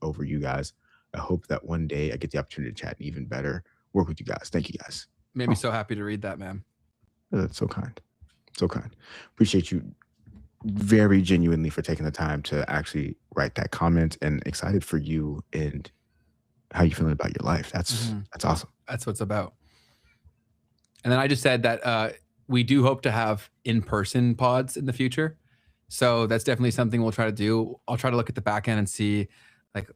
[SPEAKER 2] over you guys. I hope that one day I get the opportunity to chat and even better work with you guys. Thank you guys.
[SPEAKER 1] Made me so happy to read that, man.
[SPEAKER 2] That's so kind. So kind. Appreciate you very genuinely for taking the time to actually write that comment, and excited for you and how you feeling about your life. That's awesome.
[SPEAKER 1] That's what it's about. And then I just said that we do hope to have in-person pods in the future. So that's definitely something we'll try to do. I'll try to look at the back end and see like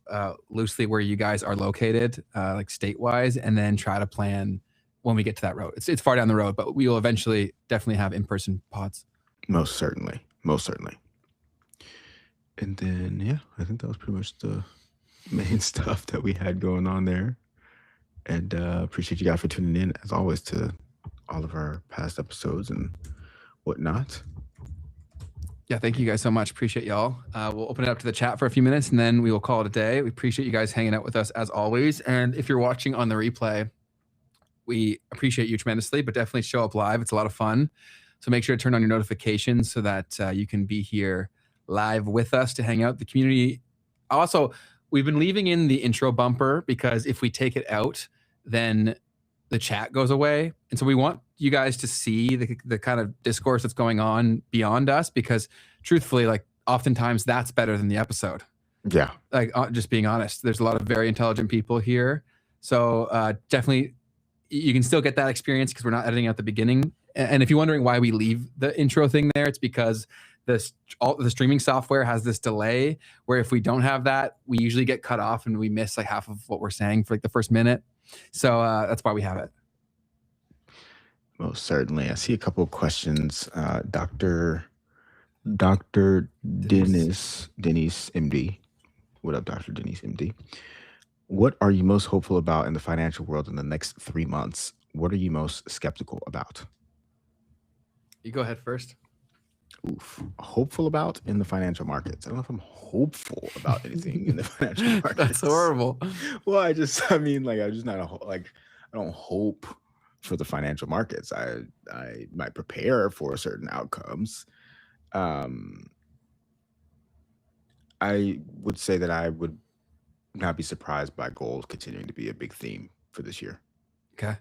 [SPEAKER 1] loosely where you guys are located, like state-wise, and then try to plan when we get to that road. It's far down the road, but we will eventually definitely have in-person pods.
[SPEAKER 2] Most certainly. Most certainly. And then, yeah, I think that was pretty much the main stuff that we had going on there. And appreciate you guys for tuning in, as always, to all of our past episodes and whatnot.
[SPEAKER 1] Yeah, thank you guys so much. Appreciate y'all. We'll open it up to the chat for a few minutes, and then we will call it a day. We appreciate you guys hanging out with us, as always. And if you're watching on the replay, we appreciate you tremendously, but definitely show up live. It's a lot of fun. So make sure to turn on your notifications so that you can be here live with us to hang out. The community. Also, we've been leaving in the intro bumper because if we take it out, then the chat goes away. And so we want you guys to see the kind of discourse that's going on beyond us, because truthfully, like oftentimes that's better than the episode.
[SPEAKER 2] Yeah.
[SPEAKER 1] Like just being honest, there's a lot of very intelligent people here. So definitely you can still get that experience because we're not editing at the beginning. And if you're wondering why we leave the intro thing there, it's because all the streaming software has this delay where if we don't have that, we usually get cut off and we miss like half of what we're saying for like the first minute. So that's why we have it.
[SPEAKER 2] Most certainly. I see a couple of questions. Dr. Dennis MD. What up, Dr. Dennis MD? What are you most hopeful about in the financial world in the next 3 months? What are you most skeptical about?
[SPEAKER 1] You go ahead first.
[SPEAKER 2] Oof. Hopeful about in the financial markets. I don't know if I'm hopeful about anything in the financial markets.
[SPEAKER 1] That's horrible.
[SPEAKER 2] Well, I'm just not I don't hope for the financial markets. I might prepare for certain outcomes. I would say that I would not be surprised by gold continuing to be a big theme for this year.
[SPEAKER 1] Okay.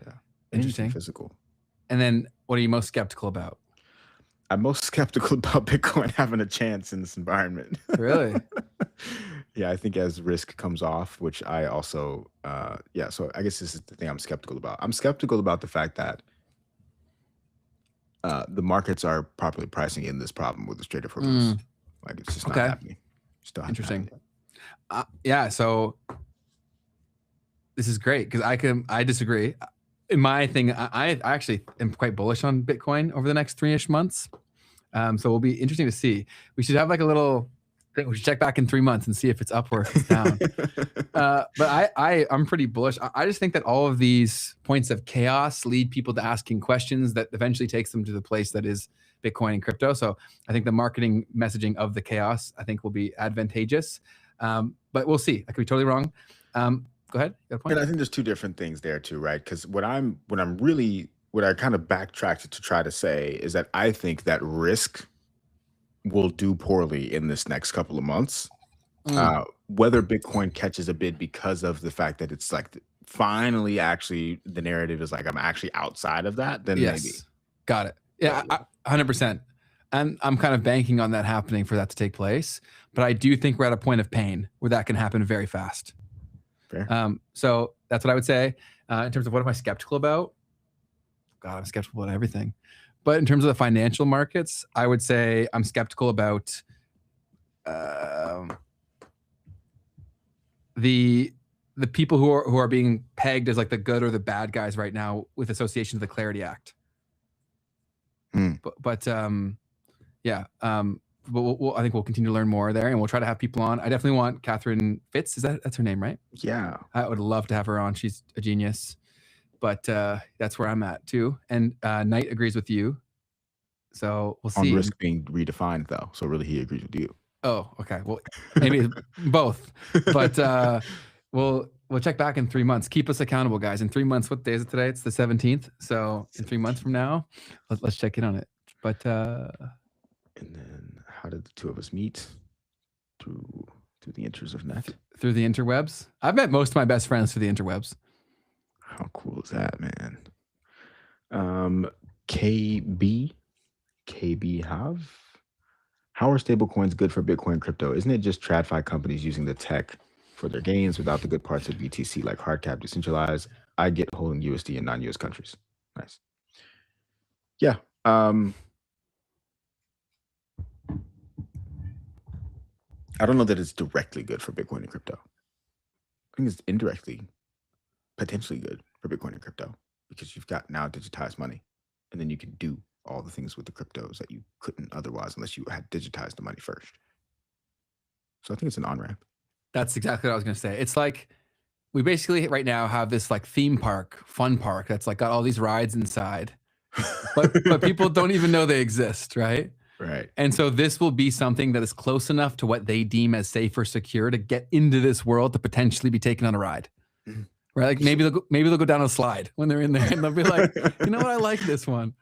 [SPEAKER 2] Yeah.
[SPEAKER 1] Interesting.
[SPEAKER 2] Physical.
[SPEAKER 1] And then what are you most skeptical about?
[SPEAKER 2] I'm most skeptical about Bitcoin having a chance in this environment.
[SPEAKER 1] Really?
[SPEAKER 2] Yeah, I think as risk comes off, which I also, so I guess this is the thing I'm skeptical about. I'm skeptical about the fact that the markets are properly pricing in this problem with the Strait of Hormuz. Like it's just not happening. Still
[SPEAKER 1] Interesting. Yeah, so this is great because I disagree. In my thing, I actually am quite bullish on Bitcoin over the next 3-ish months. So it'll be interesting to see. We should have like a little thing. We should check back in 3 months and see if it's up or if it's down. But I'm pretty bullish. I just think that all of these points of chaos lead people to asking questions that eventually takes them to the place that is Bitcoin and crypto. So I think the marketing messaging of the chaos, I think, will be advantageous. But we'll see. I could be totally wrong. Go ahead. You got a point?
[SPEAKER 2] And I think there's two different things there too, right? Because what I kind of backtracked to try to say is that I think that risk will do poorly in this next couple of months. Whether Bitcoin catches a bid because of the fact that it's like finally actually the narrative is like I'm actually outside of that, then maybe.
[SPEAKER 1] Got it. Yeah, 100%. I'm kind of banking on that happening for that to take place. But I do think we're at a point of pain where that can happen very fast.
[SPEAKER 2] Fair.
[SPEAKER 1] So that's what I would say. In terms of what am I skeptical about? God, I'm skeptical about everything. But in terms of the financial markets, I would say I'm skeptical about the people who are being pegged as like the good or the bad guys right now with association to the Clarity Act. But I think we'll continue to learn more there, and we'll try to have people on. I definitely want Catherine Fitz. That's her name, right?
[SPEAKER 2] Yeah.
[SPEAKER 1] I would love to have her on. She's a genius. But that's where I'm at too. And Knight agrees with you. So we'll see.
[SPEAKER 2] On risk being redefined though. So really he agrees with you.
[SPEAKER 1] Oh, okay. Well, maybe both. But we'll check back in 3 months. Keep us accountable, guys. In 3 months, what day is it today? It's the 17th. So in 3 months from now, let's check in on it. But
[SPEAKER 2] and then how did the two of us meet? Through the interests of Net?
[SPEAKER 1] through the interwebs. I've met most of my best friends through the interwebs.
[SPEAKER 2] How cool is that, man? KB have. How are stablecoins good for Bitcoin crypto? Isn't it just TradFi companies using the tech for their gains without the good parts of BTC like hardcap, decentralized? I get holding USD in non-US countries. Nice. Yeah. I don't know that it's directly good for Bitcoin and crypto. I think it's indirectly potentially good for Bitcoin and crypto because you've got now digitized money, and then you can do all the things with the cryptos that you couldn't otherwise unless you had digitized the money first. So I think it's an on-ramp.
[SPEAKER 1] That's exactly what I was going to say. It's like we basically right now have this like theme park, fun park that's like got all these rides inside, but people don't even know they exist, right?
[SPEAKER 2] Right.
[SPEAKER 1] And so this will be something that is close enough to what they deem as safe or secure to get into this world to potentially be taken on a ride. Right? Like maybe they'll go down a slide when they're in there and they'll be like, you know what, I like this one.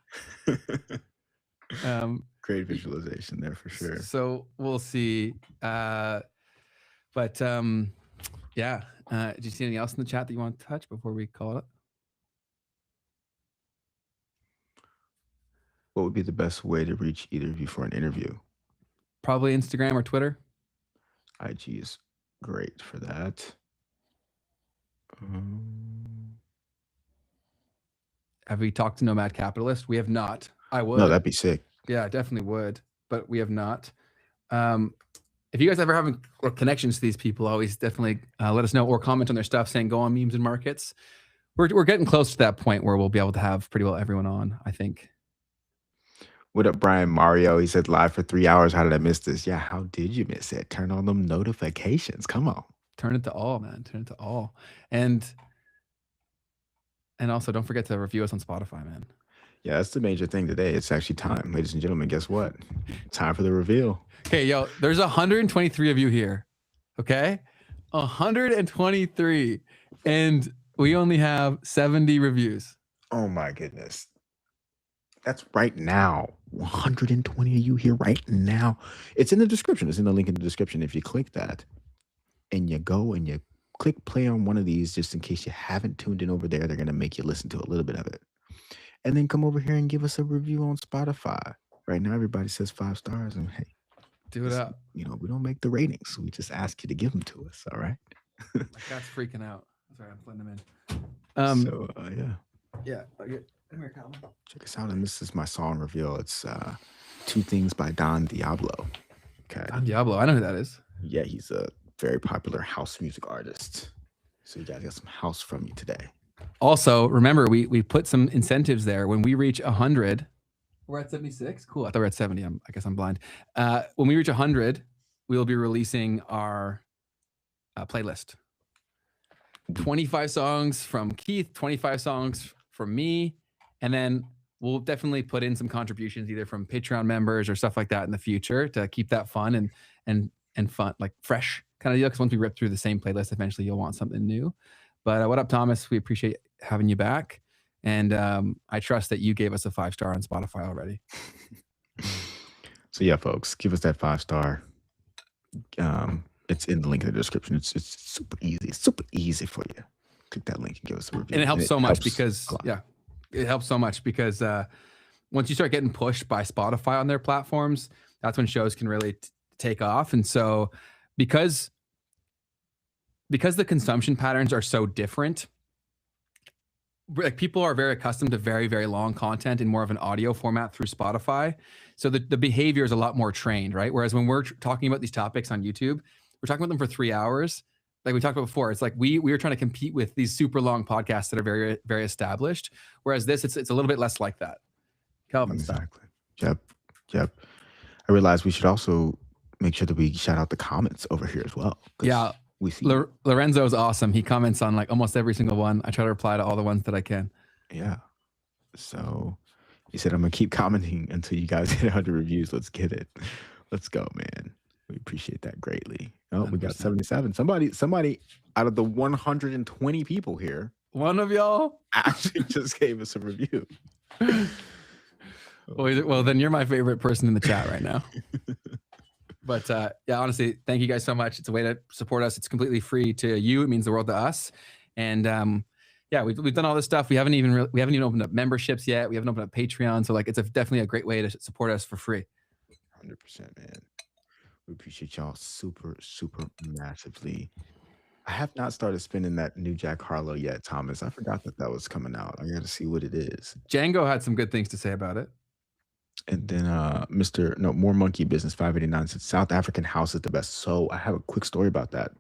[SPEAKER 2] Great visualization there for sure.
[SPEAKER 1] So we'll see. Yeah. Did you see anything else in the chat that you want to touch before we call it?
[SPEAKER 2] What would be the best way to reach either of you for an interview?
[SPEAKER 1] Probably Instagram or Twitter.
[SPEAKER 2] IG is great for that.
[SPEAKER 1] Have we talked to Nomad Capitalist? We have not. I would.
[SPEAKER 2] No, that'd be sick.
[SPEAKER 1] Yeah, I definitely would, but we have not. If you guys ever have connections to these people, always definitely let us know or comment on their stuff saying go on Memes and Markets. We're getting close to that point where we'll be able to have pretty well everyone on, I think.
[SPEAKER 2] What up, Brian Mario? He said live for 3 hours. How did I miss this? Yeah, how did you miss it? Turn on them notifications. Come on.
[SPEAKER 1] Turn it to all, man. Turn it to all. And also don't forget to review us on Spotify, man.
[SPEAKER 2] Yeah, that's the major thing today. It's actually time, ladies and gentlemen. Guess what? Time for the reveal.
[SPEAKER 1] Okay, yo, there's 123 of you here. Okay? 123. And we only have 70 reviews.
[SPEAKER 2] Oh my goodness. That's right now. 120 of you here right now. It's in the description. It's in the link in the description. If you click that and you go and you click play on one of these, just in case you haven't tuned in over there, they're going to make you listen to a little bit of it. And then come over here and give us a review on Spotify. Right now, everybody says 5 stars. And hey,
[SPEAKER 1] do it up.
[SPEAKER 2] You know, we don't make the ratings. We just ask you to give them to us. All right.
[SPEAKER 1] My cat's freaking out. Sorry, I'm putting them in.
[SPEAKER 2] Yeah.
[SPEAKER 1] Yeah. Okay. Come here, Calvin.
[SPEAKER 2] Check us out. And this is my song reveal. It's Two Things by Don Diablo. Okay.
[SPEAKER 1] Don Diablo. I know who that is.
[SPEAKER 2] Yeah, he's a very popular house music artist. So you guys got some house from me today.
[SPEAKER 1] Also, remember, we put some incentives there. When we reach 100, we're at 76. Cool. I thought we were at 70. I guess I'm blind. When we reach 100, we'll be releasing our playlist. 25 songs from Keith, 25 songs from me, and then we'll definitely put in some contributions either from Patreon members or stuff like that in the future to keep that fun and fun, like fresh kind of deal. Because once we rip through the same playlist, eventually you'll want something new. But what up, Thomas? We appreciate having you back. And I trust that you gave us a 5-star on Spotify already.
[SPEAKER 2] So yeah, folks, give us that 5-star. It's in the link in the description. It's super easy. It's super easy for you. Click that link and give us a review.
[SPEAKER 1] And it helps so much because, it helps so much because once you start getting pushed by Spotify on their platforms, that's when shows can really take off. And so because the consumption patterns are so different, like people are very accustomed to very, very long content in more of an audio format through Spotify. So the behavior is a lot more trained, right? Whereas when we're talking about these topics on YouTube, we're talking about them for 3 hours. Like we talked about before, it's like we are trying to compete with these super long podcasts that are very, very established. Whereas this, it's a little bit less like that. Calvin.
[SPEAKER 2] Exactly. Yep. I realized we should also make sure that we shout out the comments over here as well.
[SPEAKER 1] Yeah.
[SPEAKER 2] We see
[SPEAKER 1] Lorenzo's awesome. He comments on like almost every single one. I try to reply to all the ones that I can.
[SPEAKER 2] Yeah. So he said, I'm going to keep commenting until you guys hit 100 reviews. Let's get it. Let's go, man. We appreciate that greatly. Oh, 100%. We got 77. Somebody out of the 120 people here,
[SPEAKER 1] one of y'all
[SPEAKER 2] actually just gave us a review.
[SPEAKER 1] Well, then you're my favorite person in the chat right now. But yeah, honestly, thank you guys so much. It's a way to support us. It's completely free to you. It means the world to us. And yeah, we've done all this stuff. We haven't even opened up memberships yet. We haven't opened up Patreon. So like, it's definitely a great way to support us for free.
[SPEAKER 2] 100%, man. We appreciate y'all super, super massively. I have not started spinning that new Jack Harlow yet, Thomas. I forgot that was coming out. I got to see what it is.
[SPEAKER 1] Django had some good things to say about it.
[SPEAKER 2] And then More Monkey Business 589 said South African house is the best. So I have a quick story about that.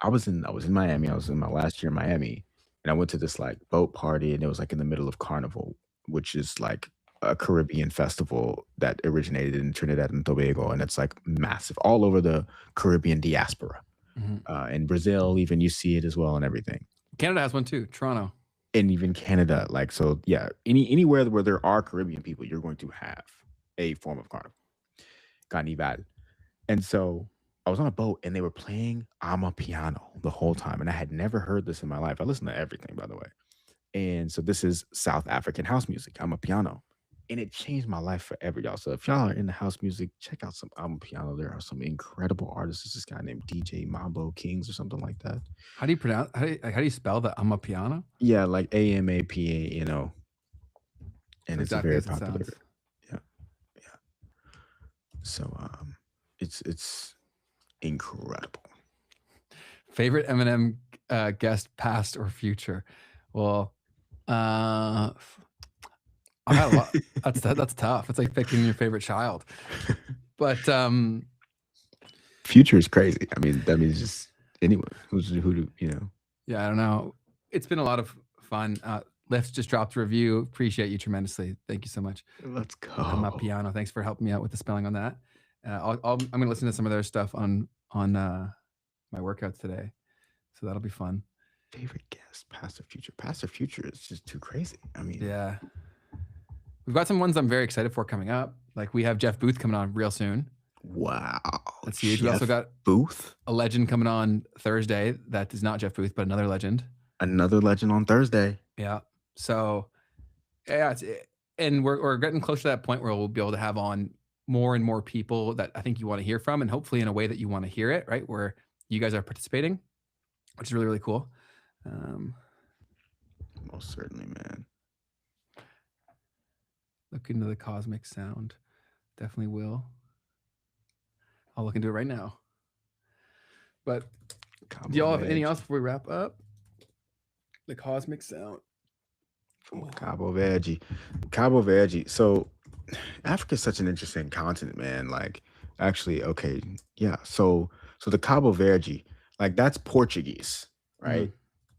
[SPEAKER 2] I was in Miami. I was in my last year in Miami, and I went to this like boat party, and it was like in the middle of Carnival, which is like a Caribbean festival that originated in Trinidad and Tobago, and it's like massive all over the Caribbean diaspora. In Brazil, even you see it as well and everything.
[SPEAKER 1] Canada has one too, Toronto.
[SPEAKER 2] And even Canada, like, so yeah, anywhere where there are Caribbean people, you're going to have a form of carnival. Carnival. And so I was on a boat and they were playing Amapiano the whole time. And I had never heard this in my life. I listen to everything, by the way. And so this is South African house music, Amapiano. And it changed my life forever, y'all. So if y'all are into house music, check out some Amapiano. There are some incredible artists. There's this guy named DJ Mambo Kings or something like that.
[SPEAKER 1] How do you pronounce? How do you spell the Amapiano?
[SPEAKER 2] Yeah, like AMAPA, and it's
[SPEAKER 1] Exactly
[SPEAKER 2] very
[SPEAKER 1] as it
[SPEAKER 2] popular.
[SPEAKER 1] sounds.
[SPEAKER 2] Yeah. So it's incredible.
[SPEAKER 1] Favorite Eminem guest, past or future? Well, I had a lot. That's tough. It's like picking your favorite child. But
[SPEAKER 2] Future is crazy. I mean, that means just anyone who do
[SPEAKER 1] yeah, I don't know. It's been a lot of fun. Lyft just dropped a review. Appreciate you tremendously. Thank you so much.
[SPEAKER 2] Let's go.
[SPEAKER 1] Amapiano. Thanks for helping me out with the spelling on that. I'm going to listen to some of their stuff on my workouts today. So that'll be fun.
[SPEAKER 2] Favorite guest, past or future? Past or future is just too crazy. I mean,
[SPEAKER 1] yeah. We've got some ones I'm very excited for coming up. Like we have Jeff Booth coming on real soon.
[SPEAKER 2] Wow.
[SPEAKER 1] That's huge. We also got
[SPEAKER 2] Booth,
[SPEAKER 1] a legend coming on Thursday. That is not Jeff Booth, but another legend.
[SPEAKER 2] Another legend on Thursday.
[SPEAKER 1] Yeah. So yeah, and we're getting close to that point where we'll be able to have on more and more people that I think you want to hear from, and hopefully in a way that you want to hear it, right? Where you guys are participating, which is really, really cool.
[SPEAKER 2] Most certainly, man.
[SPEAKER 1] Look into the cosmic sound. Definitely will. I'll look into it right now. But do y'all have anything else before we wrap up? The cosmic sound.
[SPEAKER 2] Cabo Verde. Cabo Verde. So Africa is such an interesting continent, man. Like, actually, okay, yeah. So the Cabo Verde, like that's Portuguese, right?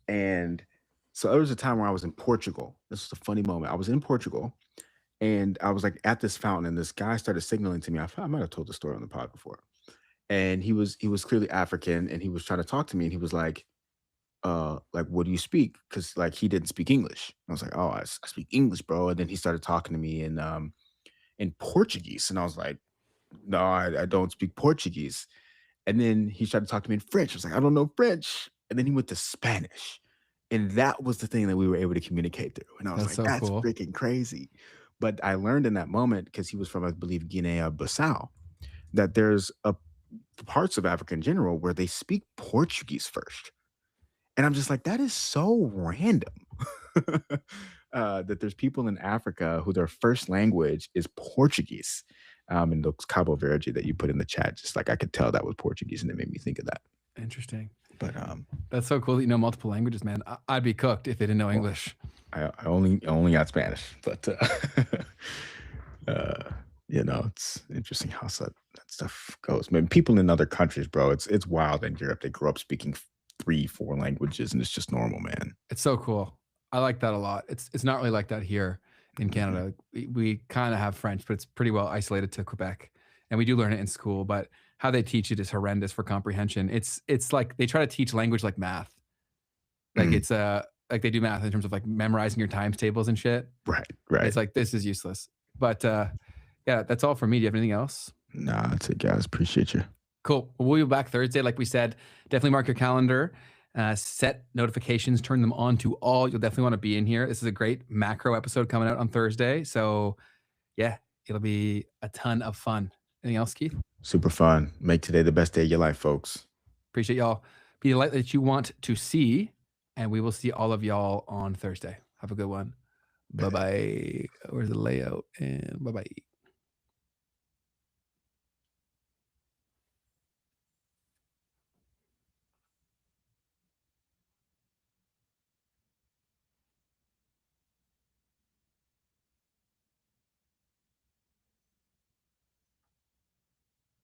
[SPEAKER 2] And so there was a time where I was in Portugal. This was a funny moment. I was in Portugal. And I was like at this fountain, and this guy started signaling to me. I might have told the story on the pod before. And he was clearly African, and he was trying to talk to me, and he was like, what do you speak? Because like he didn't speak English. I was like, oh, I speak English, bro. And then he started talking to me in Portuguese, and I was like, no, I don't speak Portuguese. And then he started talking to me in French. I was like, I don't know French. And then he went to Spanish, and that was the thing that we were able to communicate through. And I was
[SPEAKER 1] That's so
[SPEAKER 2] that's
[SPEAKER 1] cool.
[SPEAKER 2] freaking crazy. But I learned in that moment, because he was from, I believe, Guinea-Bissau, that there's parts of Africa in general where they speak Portuguese first. And I'm just like, that is so random. That there's people in Africa who their first language is Portuguese. And those Cabo Verde that you put in the chat, just like I could tell that was Portuguese, and it made me think of that.
[SPEAKER 1] Interesting.
[SPEAKER 2] But
[SPEAKER 1] that's so cool that you know multiple languages, man. I'd be cooked if they didn't know English.
[SPEAKER 2] I only got Spanish, but it's interesting how that stuff goes. Man, people in other countries, bro, it's wild. In Europe, they grew up speaking 3-4 languages, and it's just normal, man.
[SPEAKER 1] It's so cool. I like that a lot. It's not really like that here in Canada. We kind of have French, but it's pretty well isolated to Quebec, and we do learn it in school. But how they teach it is horrendous for comprehension. It's like they try to teach language like math. Like it's like they do math in terms of like memorizing your times tables and shit.
[SPEAKER 2] Right.
[SPEAKER 1] It's like, this is useless. But yeah, that's all for me. Do you have anything else?
[SPEAKER 2] Nah, that's it, guys. Appreciate you.
[SPEAKER 1] Cool. Well, we'll be back Thursday. Like we said, definitely mark your calendar, set notifications, turn them on to all. You'll definitely want to be in here. This is a great macro episode coming out on Thursday. So yeah, it'll be a ton of fun. Anything else, Keith?
[SPEAKER 2] Super fun. Make today the best day of your life, folks.
[SPEAKER 1] Appreciate y'all. Be the light that you want to see, and we will see all of y'all on Thursday. Have a good one. Bye-bye. Where's the layout? And bye-bye.